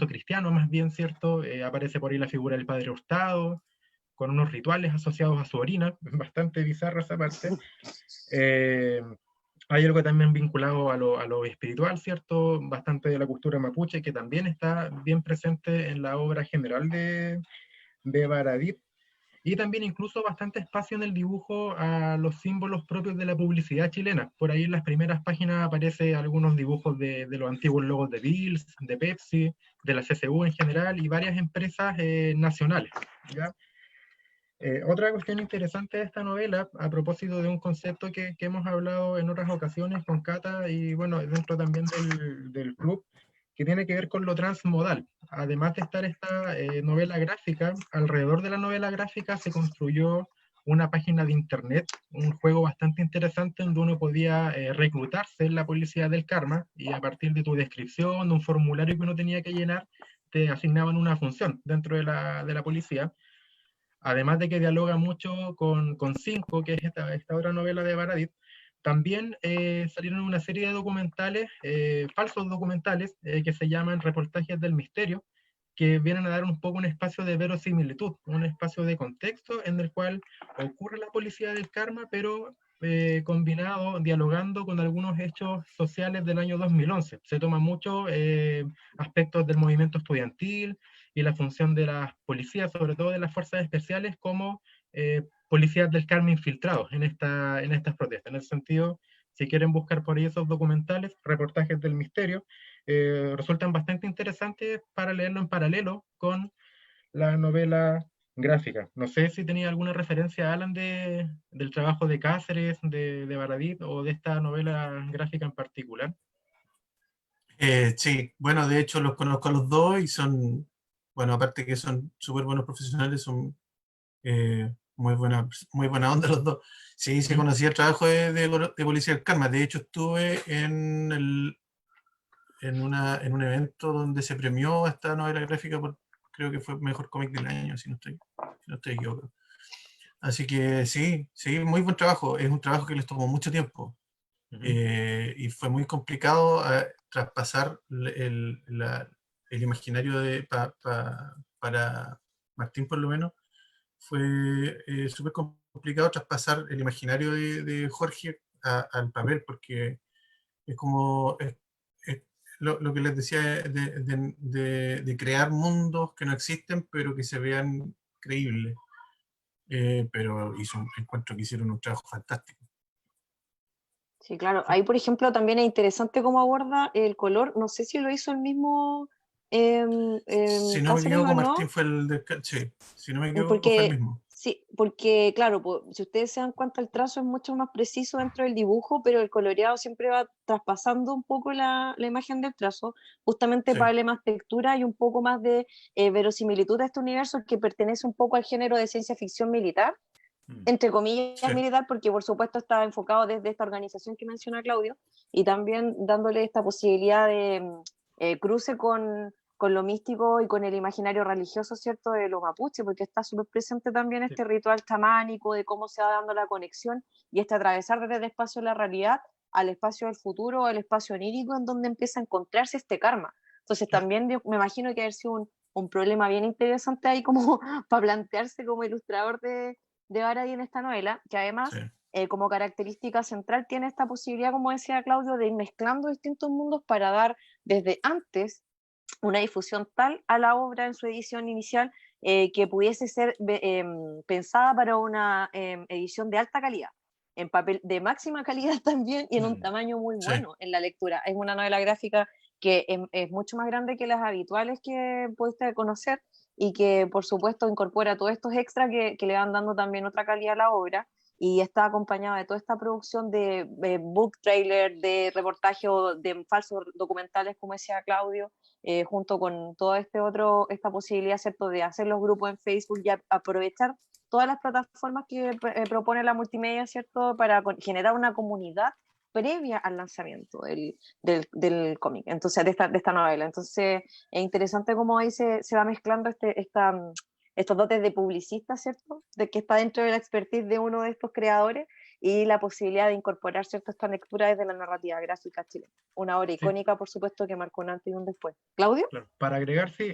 cristiano más bien, ¿cierto? Aparece por ahí la figura del padre Hurtado, con unos rituales asociados a su orina, bastante bizarra esa parte. Hay algo también vinculado a lo espiritual, ¿cierto? Bastante de la cultura mapuche, que también está bien presente en la obra general de Baradit. Y también incluso bastante espacio en el dibujo a los símbolos propios de la publicidad chilena. Por ahí en las primeras páginas aparecen algunos dibujos de los antiguos logos de Bills, de Pepsi, de la CCU en general y varias empresas nacionales, ¿ya? Otra cuestión interesante de esta novela, a propósito de un concepto que hemos hablado en otras ocasiones con Cata y bueno, dentro también del club, que tiene que ver con lo transmodal. Además de estar esta novela gráfica, alrededor de la novela gráfica se construyó una página de internet, un juego bastante interesante donde uno podía reclutarse en la policía del Karma, y a partir de tu descripción, de un formulario que uno tenía que llenar, te asignaban una función dentro de la policía. Además de que dialoga mucho con Cinco, que es esta otra novela de Baradit. También salieron una serie de documentales, falsos documentales, que se llaman Reportajes del Misterio, que vienen a dar un poco un espacio de verosimilitud, un espacio de contexto en el cual ocurre la policía del Karma, pero combinado, dialogando con algunos hechos sociales del año 2011. Se toman muchos aspectos del movimiento estudiantil y la función de las policías, sobre todo de las fuerzas especiales, como policías del Karma infiltrados en estas protestas. En ese sentido, si quieren buscar por ahí esos documentales, Reportajes del Misterio, resultan bastante interesantes para leerlo en paralelo con la novela gráfica. No sé si tenía alguna referencia, Alan, del trabajo de Cáceres, de Baradit, o de esta novela gráfica en particular. Sí, bueno, de hecho los conozco a los dos y son, bueno, aparte que son súper buenos profesionales, son muy buena onda los dos. Sí, se conocía el trabajo de Policía del Karma. De hecho, estuve en un evento donde se premió esta novela gráfica por, creo que fue Mejor Cómic del Año, si no estoy equivocado. Así que sí, muy buen trabajo. Es un trabajo que les tomó mucho tiempo. y fue muy complicado traspasar el imaginario para Martín, por lo menos. Fue súper complicado traspasar el imaginario de Jorge al papel, porque es como lo que les decía de crear mundos que no existen, pero que se vean creíbles. Pero encuentro que hicieron un trabajo fantástico. Sí, claro. Ahí, por ejemplo, también es interesante cómo aborda el color. No sé si lo hizo el mismo Si no me Cáceres equivoco, o no, Martín fue el del... Sí, si no me equivoco, fue el porque mismo. sí, porque claro, si ustedes se dan cuenta, el trazo es mucho más preciso dentro del dibujo, pero el coloreado siempre va traspasando un poco la imagen del trazo, justamente Sí. para darle más textura y un poco más de verosimilitud a este universo que pertenece un poco al género de ciencia ficción militar, entre comillas Sí. militar, porque por supuesto está enfocado desde esta organización que menciona Claudio, y también dándole esta posibilidad de cruce con lo místico y con el imaginario religioso, ¿cierto?, de los mapuches, porque está súper presente también este ritual chamánico, de cómo se va dando la conexión, y este atravesar desde el espacio de la realidad al espacio del futuro, al espacio onírico, en donde empieza a encontrarse este karma. Entonces también me imagino que haber sido un problema bien interesante ahí como para plantearse como ilustrador de Baradí en esta novela, que además, Sí. como característica central, tiene esta posibilidad, como decía Claudio, de ir mezclando distintos mundos para dar desde antes una difusión tal a la obra en su edición inicial que pudiese ser pensada para una edición de alta calidad, en papel de máxima calidad también y en un tamaño muy Sí. bueno en la lectura. Es una novela gráfica que es mucho más grande que las habituales que pudiste conocer y que por supuesto incorpora todos estos extras que le van dando también otra calidad a la obra, y está acompañada de toda esta producción de book trailer, de reportaje o de falsos documentales, como decía Claudio, junto con todo esta posibilidad, ¿cierto?, de hacer los grupos en Facebook y aprovechar todas las plataformas que propone la multimedia, ¿cierto?, para generar una comunidad previa al lanzamiento del cómic, entonces de esta novela. Entonces es interesante cómo ahí se va mezclando estos dotes de publicista, ¿cierto?, de que está dentro de la expertise de uno de estos creadores, y la posibilidad de incorporar, ¿cierto?, esta lectura desde la narrativa gráfica chilena. Una obra icónica, por supuesto, que marcó un antes y un después. ¿Claudio? Claro. Para agregar, sí,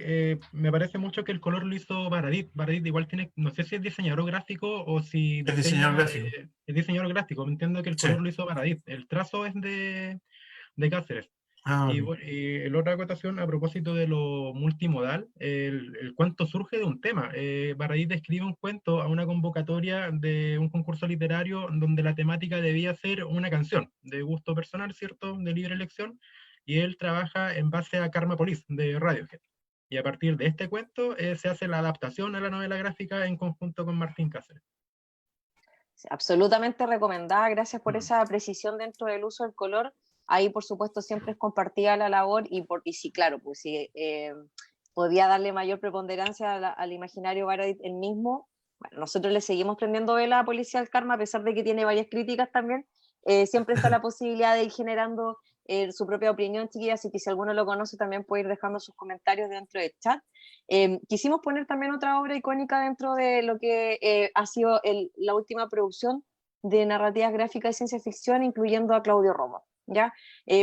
me parece mucho que el color lo hizo Baradit. Baradit igual tiene, no sé si es diseñador gráfico o si Es diseñador diseña, gráfico. es diseñador gráfico. Entiendo que el Sí. color lo hizo Baradit. El trazo es de Cáceres. Ah, Y, ok. la otra acotación a propósito de lo multimodal, el cuento surge de un tema. Baradit escribe un cuento a una convocatoria de un concurso literario donde la temática debía ser una canción de gusto personal, ¿cierto?, de libre elección, y él trabaja en base a Karma Police de Radiohead. Y a partir de este cuento se hace la adaptación a la novela gráfica en conjunto con Martín Cáceres. Absolutamente recomendada, gracias por esa precisión dentro del uso del color. Ahí, por supuesto, siempre es compartida la labor y sí, claro, pues sí, podía darle mayor preponderancia al imaginario Baradit el mismo. Bueno, nosotros le seguimos prendiendo vela a Policía del Karma, a pesar de que tiene varias críticas también. Siempre está la posibilidad de ir generando su propia opinión, chiquillas, así que si alguno lo conoce también puede ir dejando sus comentarios dentro del chat. Quisimos poner también otra obra icónica dentro de lo que ha sido la última producción de narrativas gráficas de ciencia ficción, incluyendo a Claudio Romo, ¿ya?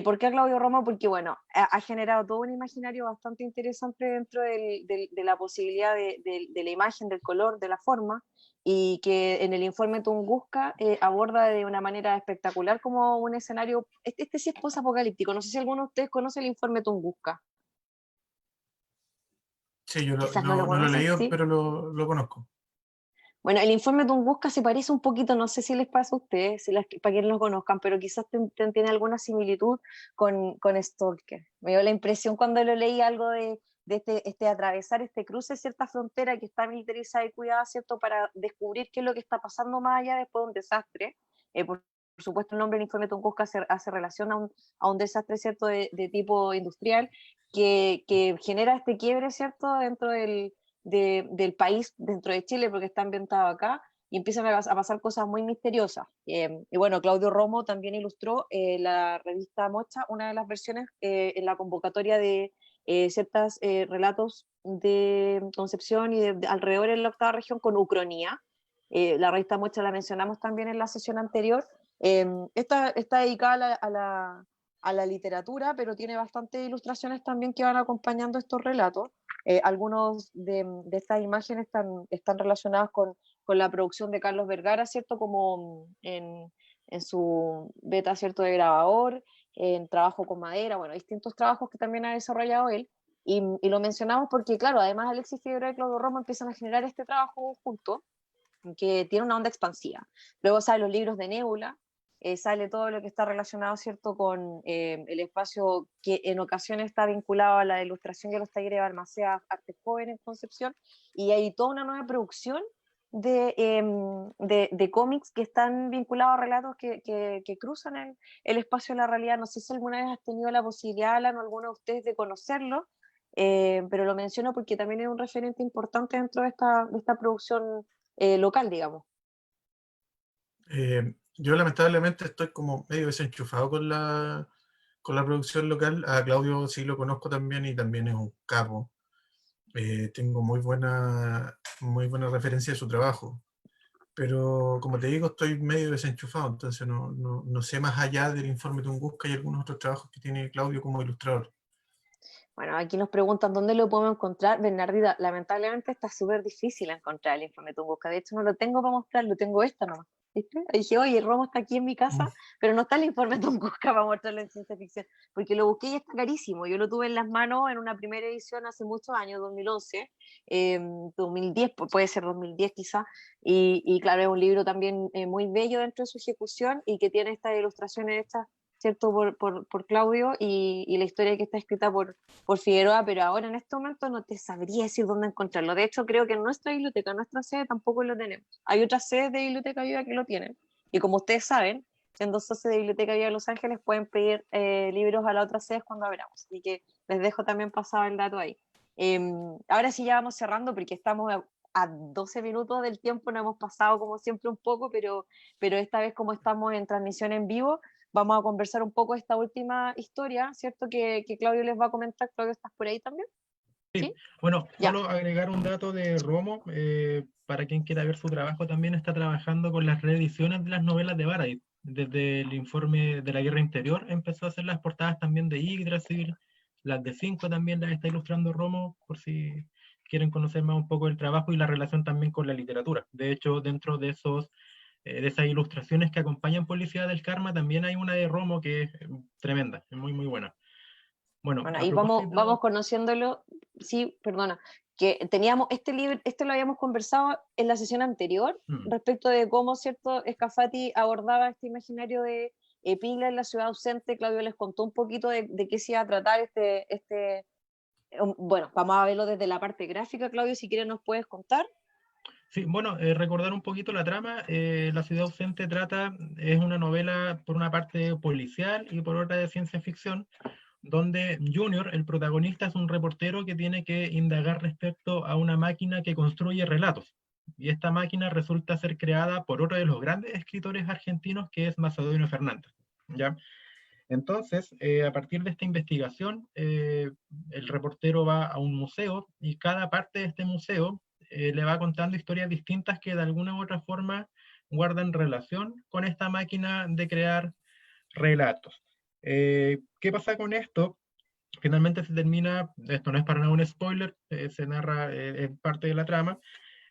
¿Por qué a Claudio Romo? Porque, bueno, ha generado todo un imaginario bastante interesante dentro de la posibilidad de la imagen, del color, de la forma, y que en el informe Tunguska aborda de una manera espectacular como un escenario, este sí es post-apocalíptico. No sé si alguno de ustedes conoce el informe Tunguska. Sí, yo Quizás no lo no lo he conocen, leído, ¿sí? pero lo conozco. Bueno, el informe Tunguska se parece un poquito, no sé si les pasa a ustedes, para quienes lo conozcan, pero quizás tiene alguna similitud con Stalker. Me dio la impresión cuando lo leí algo de este atravesar este cruce, cierta frontera que está militarizada y cuidada, ¿cierto?, para descubrir qué es lo que está pasando más allá después de un desastre. Por supuesto, el nombre del informe Tunguska hace relación a un desastre, ¿cierto?, de tipo industrial que genera este quiebre, ¿cierto?, dentro del país, dentro de Chile, porque está ambientado acá, y empiezan a pasar cosas muy misteriosas. Y bueno, Claudio Romo también ilustró la revista Mocha, una de las versiones en la convocatoria de ciertos relatos de Concepción y alrededor en la octava región con Ucronía. La revista Mocha la mencionamos también en la sesión anterior, Esta está dedicada a la literatura, pero tiene bastantes ilustraciones también que van acompañando estos relatos. Algunos de estas imágenes están relacionadas con la producción de Carlos Vergara, ¿cierto? Como en su beta, ¿cierto? De grabador, en trabajo con madera, bueno, distintos trabajos que también ha desarrollado él. Y lo mencionamos porque, claro, además Alexis Figueroa y Claudio Romo empiezan a generar este trabajo juntos, que tiene una onda expansiva. Luego salen los libros de Nébula, sale todo lo que está relacionado, ¿cierto?, con el espacio que en ocasiones está vinculado a la ilustración y a los talleres de Balmaceda Arte Joven en Concepción, y hay toda una nueva producción de cómics que están vinculados a relatos que cruzan el espacio de la realidad. No sé si alguna vez has tenido la posibilidad, Alan, o alguno de ustedes, de conocerlo, pero lo menciono porque también es un referente importante dentro de esta producción local, digamos. Yo lamentablemente estoy como medio desenchufado con la producción local. A Claudio sí lo conozco también y también es un capo. Tengo muy buena referencia de su trabajo. Pero como te digo, estoy medio desenchufado, entonces no sé más allá del informe Tunguska y algunos otros trabajos que tiene Claudio como ilustrador. Bueno, aquí nos preguntan dónde lo podemos encontrar. Bernardita, lamentablemente está súper difícil encontrar el informe Tunguska. De hecho, no lo tengo para mostrar, lo tengo esta nomás. ¿Viste? Dije, oye, Romo está aquí en mi casa, pero no está el informe Tunguska para mostrarlo en ciencia ficción, porque lo busqué y está carísimo. Yo lo tuve en las manos en una primera edición hace muchos años, 2011, 2010, puede ser 2010 quizá, y claro, es un libro también muy bello dentro de su ejecución y que tiene estas ilustraciones hechas, ¿cierto?, por Claudio, y la historia que está escrita por Figueroa, pero ahora en este momento no te sabría decir dónde encontrarlo. De hecho, creo que en nuestra biblioteca, en nuestra sede, tampoco lo tenemos. Hay otras sedes de Biblioteca Viva que lo tienen, y como ustedes saben, siendo socios de Biblioteca Viva de Los Ángeles, pueden pedir libros a las otras sedes cuando abramos, así que les dejo también pasado el dato ahí. Ahora sí ya vamos cerrando porque estamos a 12 minutos del tiempo, nos hemos pasado como siempre un poco, pero esta vez, como estamos en transmisión en vivo, vamos a conversar un poco esta última historia, ¿cierto? Que Claudio les va a comentar. Claudio, ¿estás por ahí también? Sí. Bueno, Ya. solo agregar un dato de Romo, para quien quiera ver su trabajo, también está trabajando con las reediciones de las novelas de Baradit. Desde el informe de la Guerra Interior empezó a hacer las portadas también de Yggdrasil, las de Cinco también las está ilustrando Romo, por si quieren conocer más un poco el trabajo y la relación también con la literatura. De hecho, dentro de esas ilustraciones que acompañan Policía del Karma, también hay una de Romo que es tremenda, es muy, muy buena. Bueno, Bueno, a ahí vamos propósito... conociéndolo. Sí, perdona, que teníamos este libro, lo habíamos conversado en la sesión anterior, respecto de cómo, ¿cierto?, Scafati abordaba este imaginario de Piglia en la ciudad ausente. Claudio les contó un poquito de qué se iba a tratar bueno, vamos a verlo desde la parte gráfica. Claudio, si quieres nos puedes contar. Sí, bueno, recordar un poquito la trama. La ciudad ausente es una novela por una parte policial y por otra de ciencia ficción, donde Junior, el protagonista, es un reportero que tiene que indagar respecto a una máquina que construye relatos. Y esta máquina resulta ser creada por otro de los grandes escritores argentinos, que es Macedonio Fernández. ¿Ya? Entonces, a partir de esta investigación, el reportero va a un museo y cada parte de este museo le va contando historias distintas que de alguna u otra forma guardan relación con esta máquina de crear relatos. ¿Qué pasa con esto? Finalmente se termina, esto no es para nada un spoiler, se narra en parte de la trama.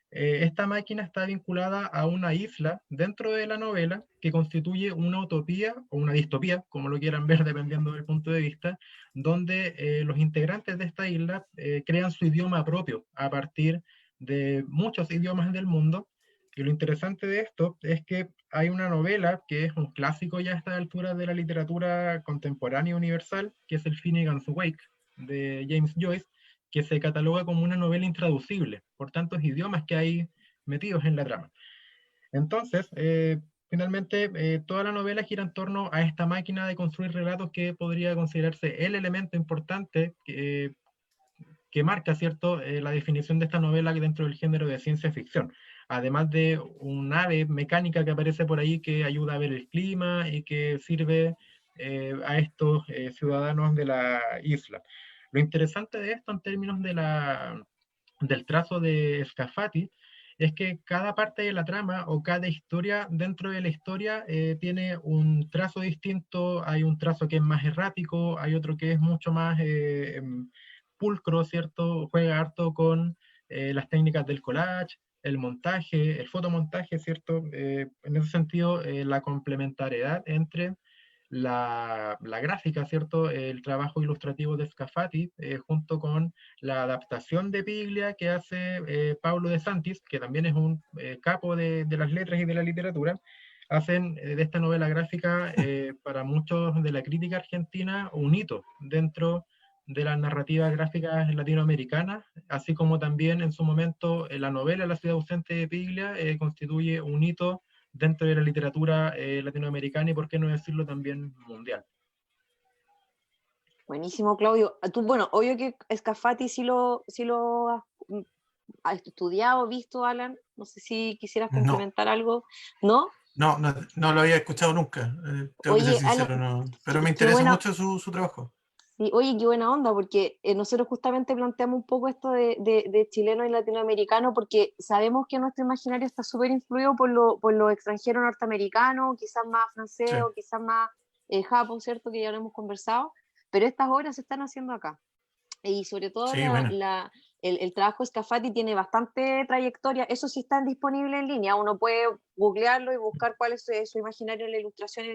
Esta máquina está vinculada a una isla dentro de la novela que constituye una utopía o una distopía, como lo quieran ver dependiendo del punto de vista, donde los integrantes de esta isla crean su idioma propio a partir de muchos idiomas del mundo. Y lo interesante de esto es que hay una novela que es un clásico ya a esta altura de la literatura contemporánea universal, que es el Finnegan's Wake de James Joyce, que se cataloga como una novela intraducible por tantos idiomas que hay metidos en la trama. Entonces, finalmente, toda la novela gira en torno a esta máquina de construir relatos que podría considerarse el elemento importante que marca, ¿cierto?, la definición de esta novela dentro del género de ciencia ficción. Además de un ave mecánica que aparece por ahí que ayuda a ver el clima y que sirve a estos ciudadanos de la isla. Lo interesante de esto en términos del trazo de Scafati es que cada parte de la trama o cada historia dentro de la historia tiene un trazo distinto. Hay un trazo que es más errático, hay otro que es mucho más pulcro, ¿cierto? Juega harto con las técnicas del collage, el montaje, el fotomontaje, ¿cierto? En ese sentido, la complementariedad entre la gráfica, ¿cierto? El trabajo ilustrativo de Scafati, junto con la adaptación de Piglia que hace Pablo de Santis, que también es un capo de las letras y de la literatura, hacen de esta novela gráfica para muchos de la crítica argentina un hito dentro de las narrativas gráficas latinoamericanas, así como también en su momento la novela La ciudad ausente de Piglia constituye un hito dentro de la literatura latinoamericana y, por qué no decirlo, también mundial. Buenísimo, Claudio. Tú, bueno, obvio que Scafati sí lo has estudiado, visto, Alan. No sé si quisieras No, complementar algo, ¿no? no lo había escuchado nunca, tengo que ser Oye, Alan, sincero, no, pero me qué interesa buena, mucho su trabajo. sí, oye, qué buena onda, porque nosotros justamente planteamos un poco esto de chileno y latinoamericano, porque sabemos que nuestro imaginario está súper influido por lo extranjero norteamericano, quizás más Sí, francés o quizás más Japón, ¿cierto? Que ya lo hemos conversado, pero estas obras se están haciendo acá. Y sobre todo sí, bueno. el trabajo de Scafati tiene bastante trayectoria, eso sí está disponible en línea, uno puede googlearlo y buscar cuál es su imaginario en la ilustración,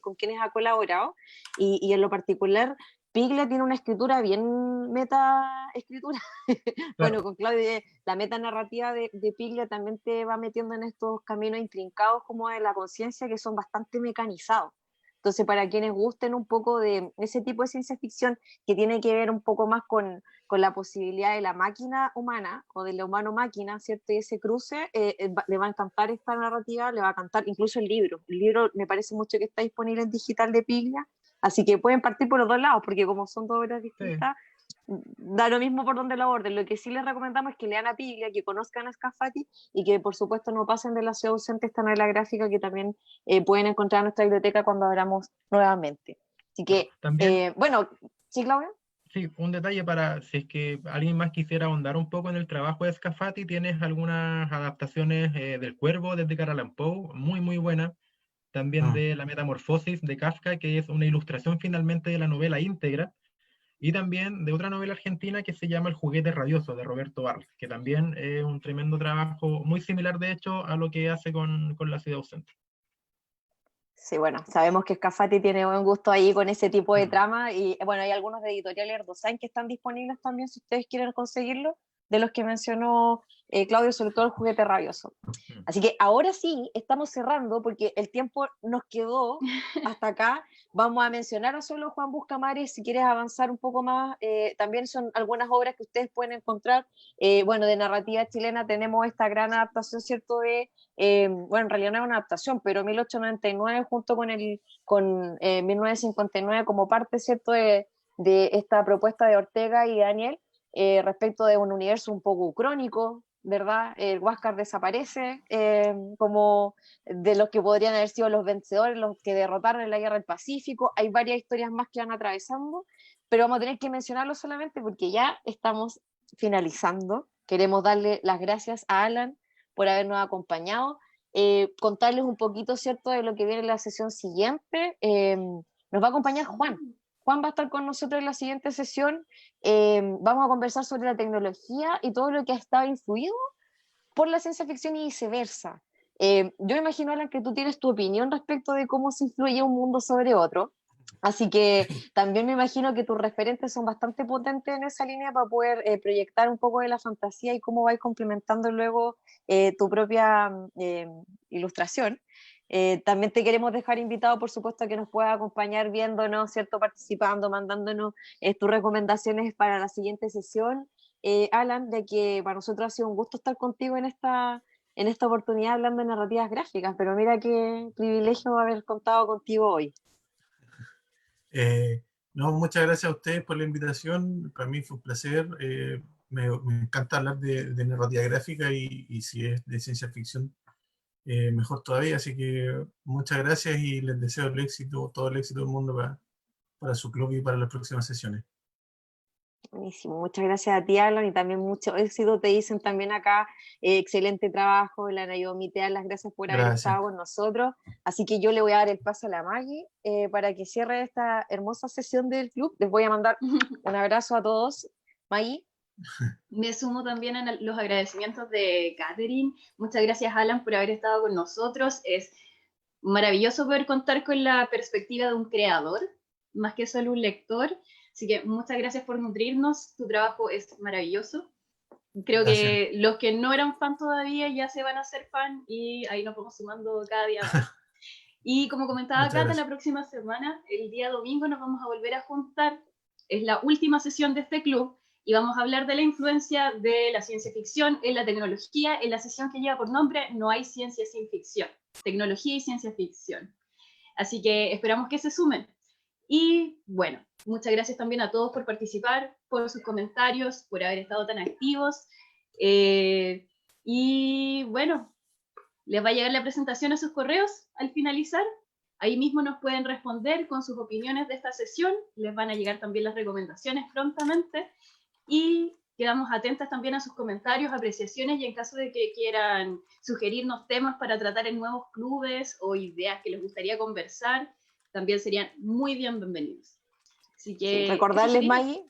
con quienes ha colaborado, y en lo particular, Piglia tiene una escritura bien meta escritura. Claro. Bueno, con Claudio, la meta narrativa de Piglia también te va metiendo en estos caminos intrincados como de la conciencia que son bastante mecanizados. Entonces, para quienes gusten un poco de ese tipo de ciencia ficción que tiene que ver un poco más con la posibilidad de la máquina humana o de la humano-máquina, ¿cierto? Y ese cruce, le va a encantar esta narrativa, le va a encantar incluso el libro. El libro me parece mucho que está disponible en digital de Piglia, así que pueden partir por los dos lados, porque como son dos obras Sí. distintas, da lo mismo por donde lo aborden. Lo que sí les recomendamos es que lean a Piglia, que conozcan a Scafati y que por supuesto no pasen de la ciudad ausente, esta novela gráfica que también pueden encontrar en nuestra biblioteca cuando abramos nuevamente. Así Claro. que, También, bueno, ¿sí, Claudia? sí, un detalle para si es que alguien más quisiera ahondar un poco en el trabajo de Scafati, tienes algunas adaptaciones del Cuervo de Edgar Allan Poe, muy, muy buena. También Ah, de La Metamorfosis de Kafka, que es una ilustración finalmente de la novela íntegra. Y también de otra novela argentina que se llama El juguete rabioso, de Roberto Barros, que también es un tremendo trabajo, muy similar de hecho a lo que hace con La ciudad ausente. Sí, bueno, sabemos que Scafati tiene buen gusto ahí con ese tipo de Mm. trama y bueno, hay algunos de Editorial Erdosain que están disponibles también si ustedes quieren conseguirlo, de los que mencionó Claudio, sobre todo el juguete rabioso. Mm. Así que ahora sí, estamos cerrando porque el tiempo nos quedó hasta acá. Vamos a mencionar a solo Juan Buscamares, si quieres avanzar un poco más, también son algunas obras que ustedes pueden encontrar. Bueno, de narrativa chilena tenemos esta gran adaptación, ¿cierto? Bueno, en realidad no es una adaptación, pero 1899 junto con 1959 como parte, ¿cierto? De esta propuesta de Ortega y Daniel, respecto de un universo un poco crónico, ¿verdad? El Huáscar desaparece como de los que podrían haber sido los vencedores, los que derrotaron en la Guerra del Pacífico. Hay varias historias más que van atravesando, pero vamos a tener que mencionarlo solamente porque ya estamos finalizando. Queremos darle las gracias a Alan por habernos acompañado, contarles un poquito, ¿cierto?, de lo que viene en la sesión siguiente. Nos va a acompañar Juan. Juan va a estar con nosotros en la siguiente sesión. Vamos a conversar sobre la tecnología y todo lo que ha estado influido por la ciencia ficción y viceversa. Yo imagino, Alan, que tú tienes tu opinión respecto de cómo se influye un mundo sobre otro. Así que también me imagino que tus referentes son bastante potentes en esa línea para poder proyectar un poco de la fantasía y cómo vais complementando luego tu propia ilustración. También te queremos dejar invitado, por supuesto, a que nos puedas acompañar viéndonos, ¿cierto? Participando, mandándonos tus recomendaciones para la siguiente sesión. Alan, de que para nosotros ha sido un gusto estar contigo en esta oportunidad hablando de narrativas gráficas, pero mira qué privilegio haber contado contigo hoy. no, muchas gracias a ustedes por la invitación, para mí fue un placer, me encanta hablar de narrativa gráfica y si es de ciencia ficción, mejor todavía, así que muchas gracias y les deseo el éxito, todo el éxito del mundo para su club y para las próximas sesiones. Buenísimo, muchas gracias a ti, Alan, y también mucho éxito te dicen también acá. Excelente trabajo, la Naomi, te dan las gracias por haber Gracias. estado con nosotros. Así que yo le voy a dar el paso a la Maggie para que cierre esta hermosa sesión del club. Les voy a mandar un abrazo a todos. Maggie. Me sumo también a los agradecimientos de Catherine. Muchas gracias, Alan, por haber estado con nosotros. Es maravilloso poder contar con la perspectiva de un creador, más que solo un lector. Así que muchas gracias por nutrirnos. Tu trabajo es maravilloso. Creo Gracias. que los que no eran fan todavía ya se van a hacer fan y ahí nos vamos sumando cada día más. Y como comentaba Muchas Cata, gracias. la próxima semana, el día domingo, nos vamos a volver a juntar. Es la última sesión de este club y vamos a hablar de la influencia de la ciencia ficción en la tecnología, en la sesión que lleva por nombre No hay ciencia sin ficción, tecnología y ciencia ficción. Así que esperamos que se sumen. Y bueno, muchas gracias también a todos por participar, por sus comentarios, por haber estado tan activos. Y bueno, les va a llegar la presentación a sus correos al finalizar. Ahí mismo nos pueden responder con sus opiniones de esta sesión. Les van a llegar también las recomendaciones prontamente. Y quedamos atentas también a sus comentarios, apreciaciones y en caso de que quieran sugerirnos temas para tratar en nuevos clubes o ideas que les gustaría conversar, también serían muy bienvenidos. Así que Sí, recordarles, eso sería.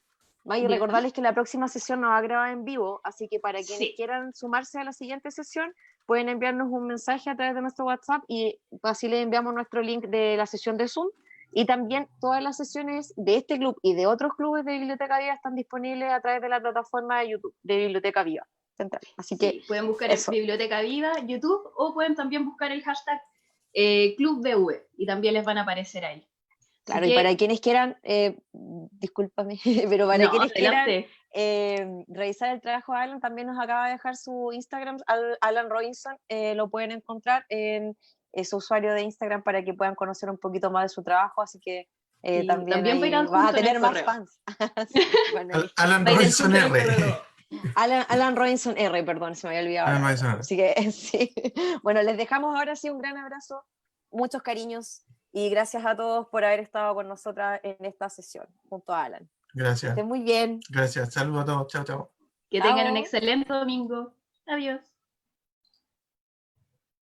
Maggie, recordarles que la próxima sesión nos va a grabar en vivo, así que para quienes Sí. quieran sumarse a la siguiente sesión, pueden enviarnos un mensaje a través de nuestro WhatsApp y así les enviamos nuestro link de la sesión de Zoom. Y también todas las sesiones de este club y de otros clubes de Biblioteca Viva están disponibles a través de la plataforma de YouTube de Biblioteca Viva Central. Así que Sí, pueden buscar eso. Biblioteca Viva, YouTube, o pueden también buscar el hashtag ClubBV y también les van a aparecer ahí. Claro, Así y para que, quienes quieran, discúlpame, pero para no, quienes quieran adelante. revisar el trabajo de Alan, también nos acaba de dejar su Instagram, Alan Robinson, lo pueden encontrar en su usuario de Instagram para que puedan conocer un poquito más de su trabajo, así que Sí, también también va a ir ahí vas a adjunto en el tener más correo. fans. Sí, bueno, listo. Alan Va a ir Robinson adjunto en el R. correo todo. Alan Robinson R, perdón, se me había olvidado. Alan la Robinson R. R. Así que sí. Bueno, les dejamos ahora sí un gran abrazo, muchos cariños y gracias a todos por haber estado con nosotras en esta sesión junto a Alan. Que Gracias. estén muy bien. Gracias. Saludos a todos. Chao, chao. Que tengan un Chao. excelente domingo. Adiós.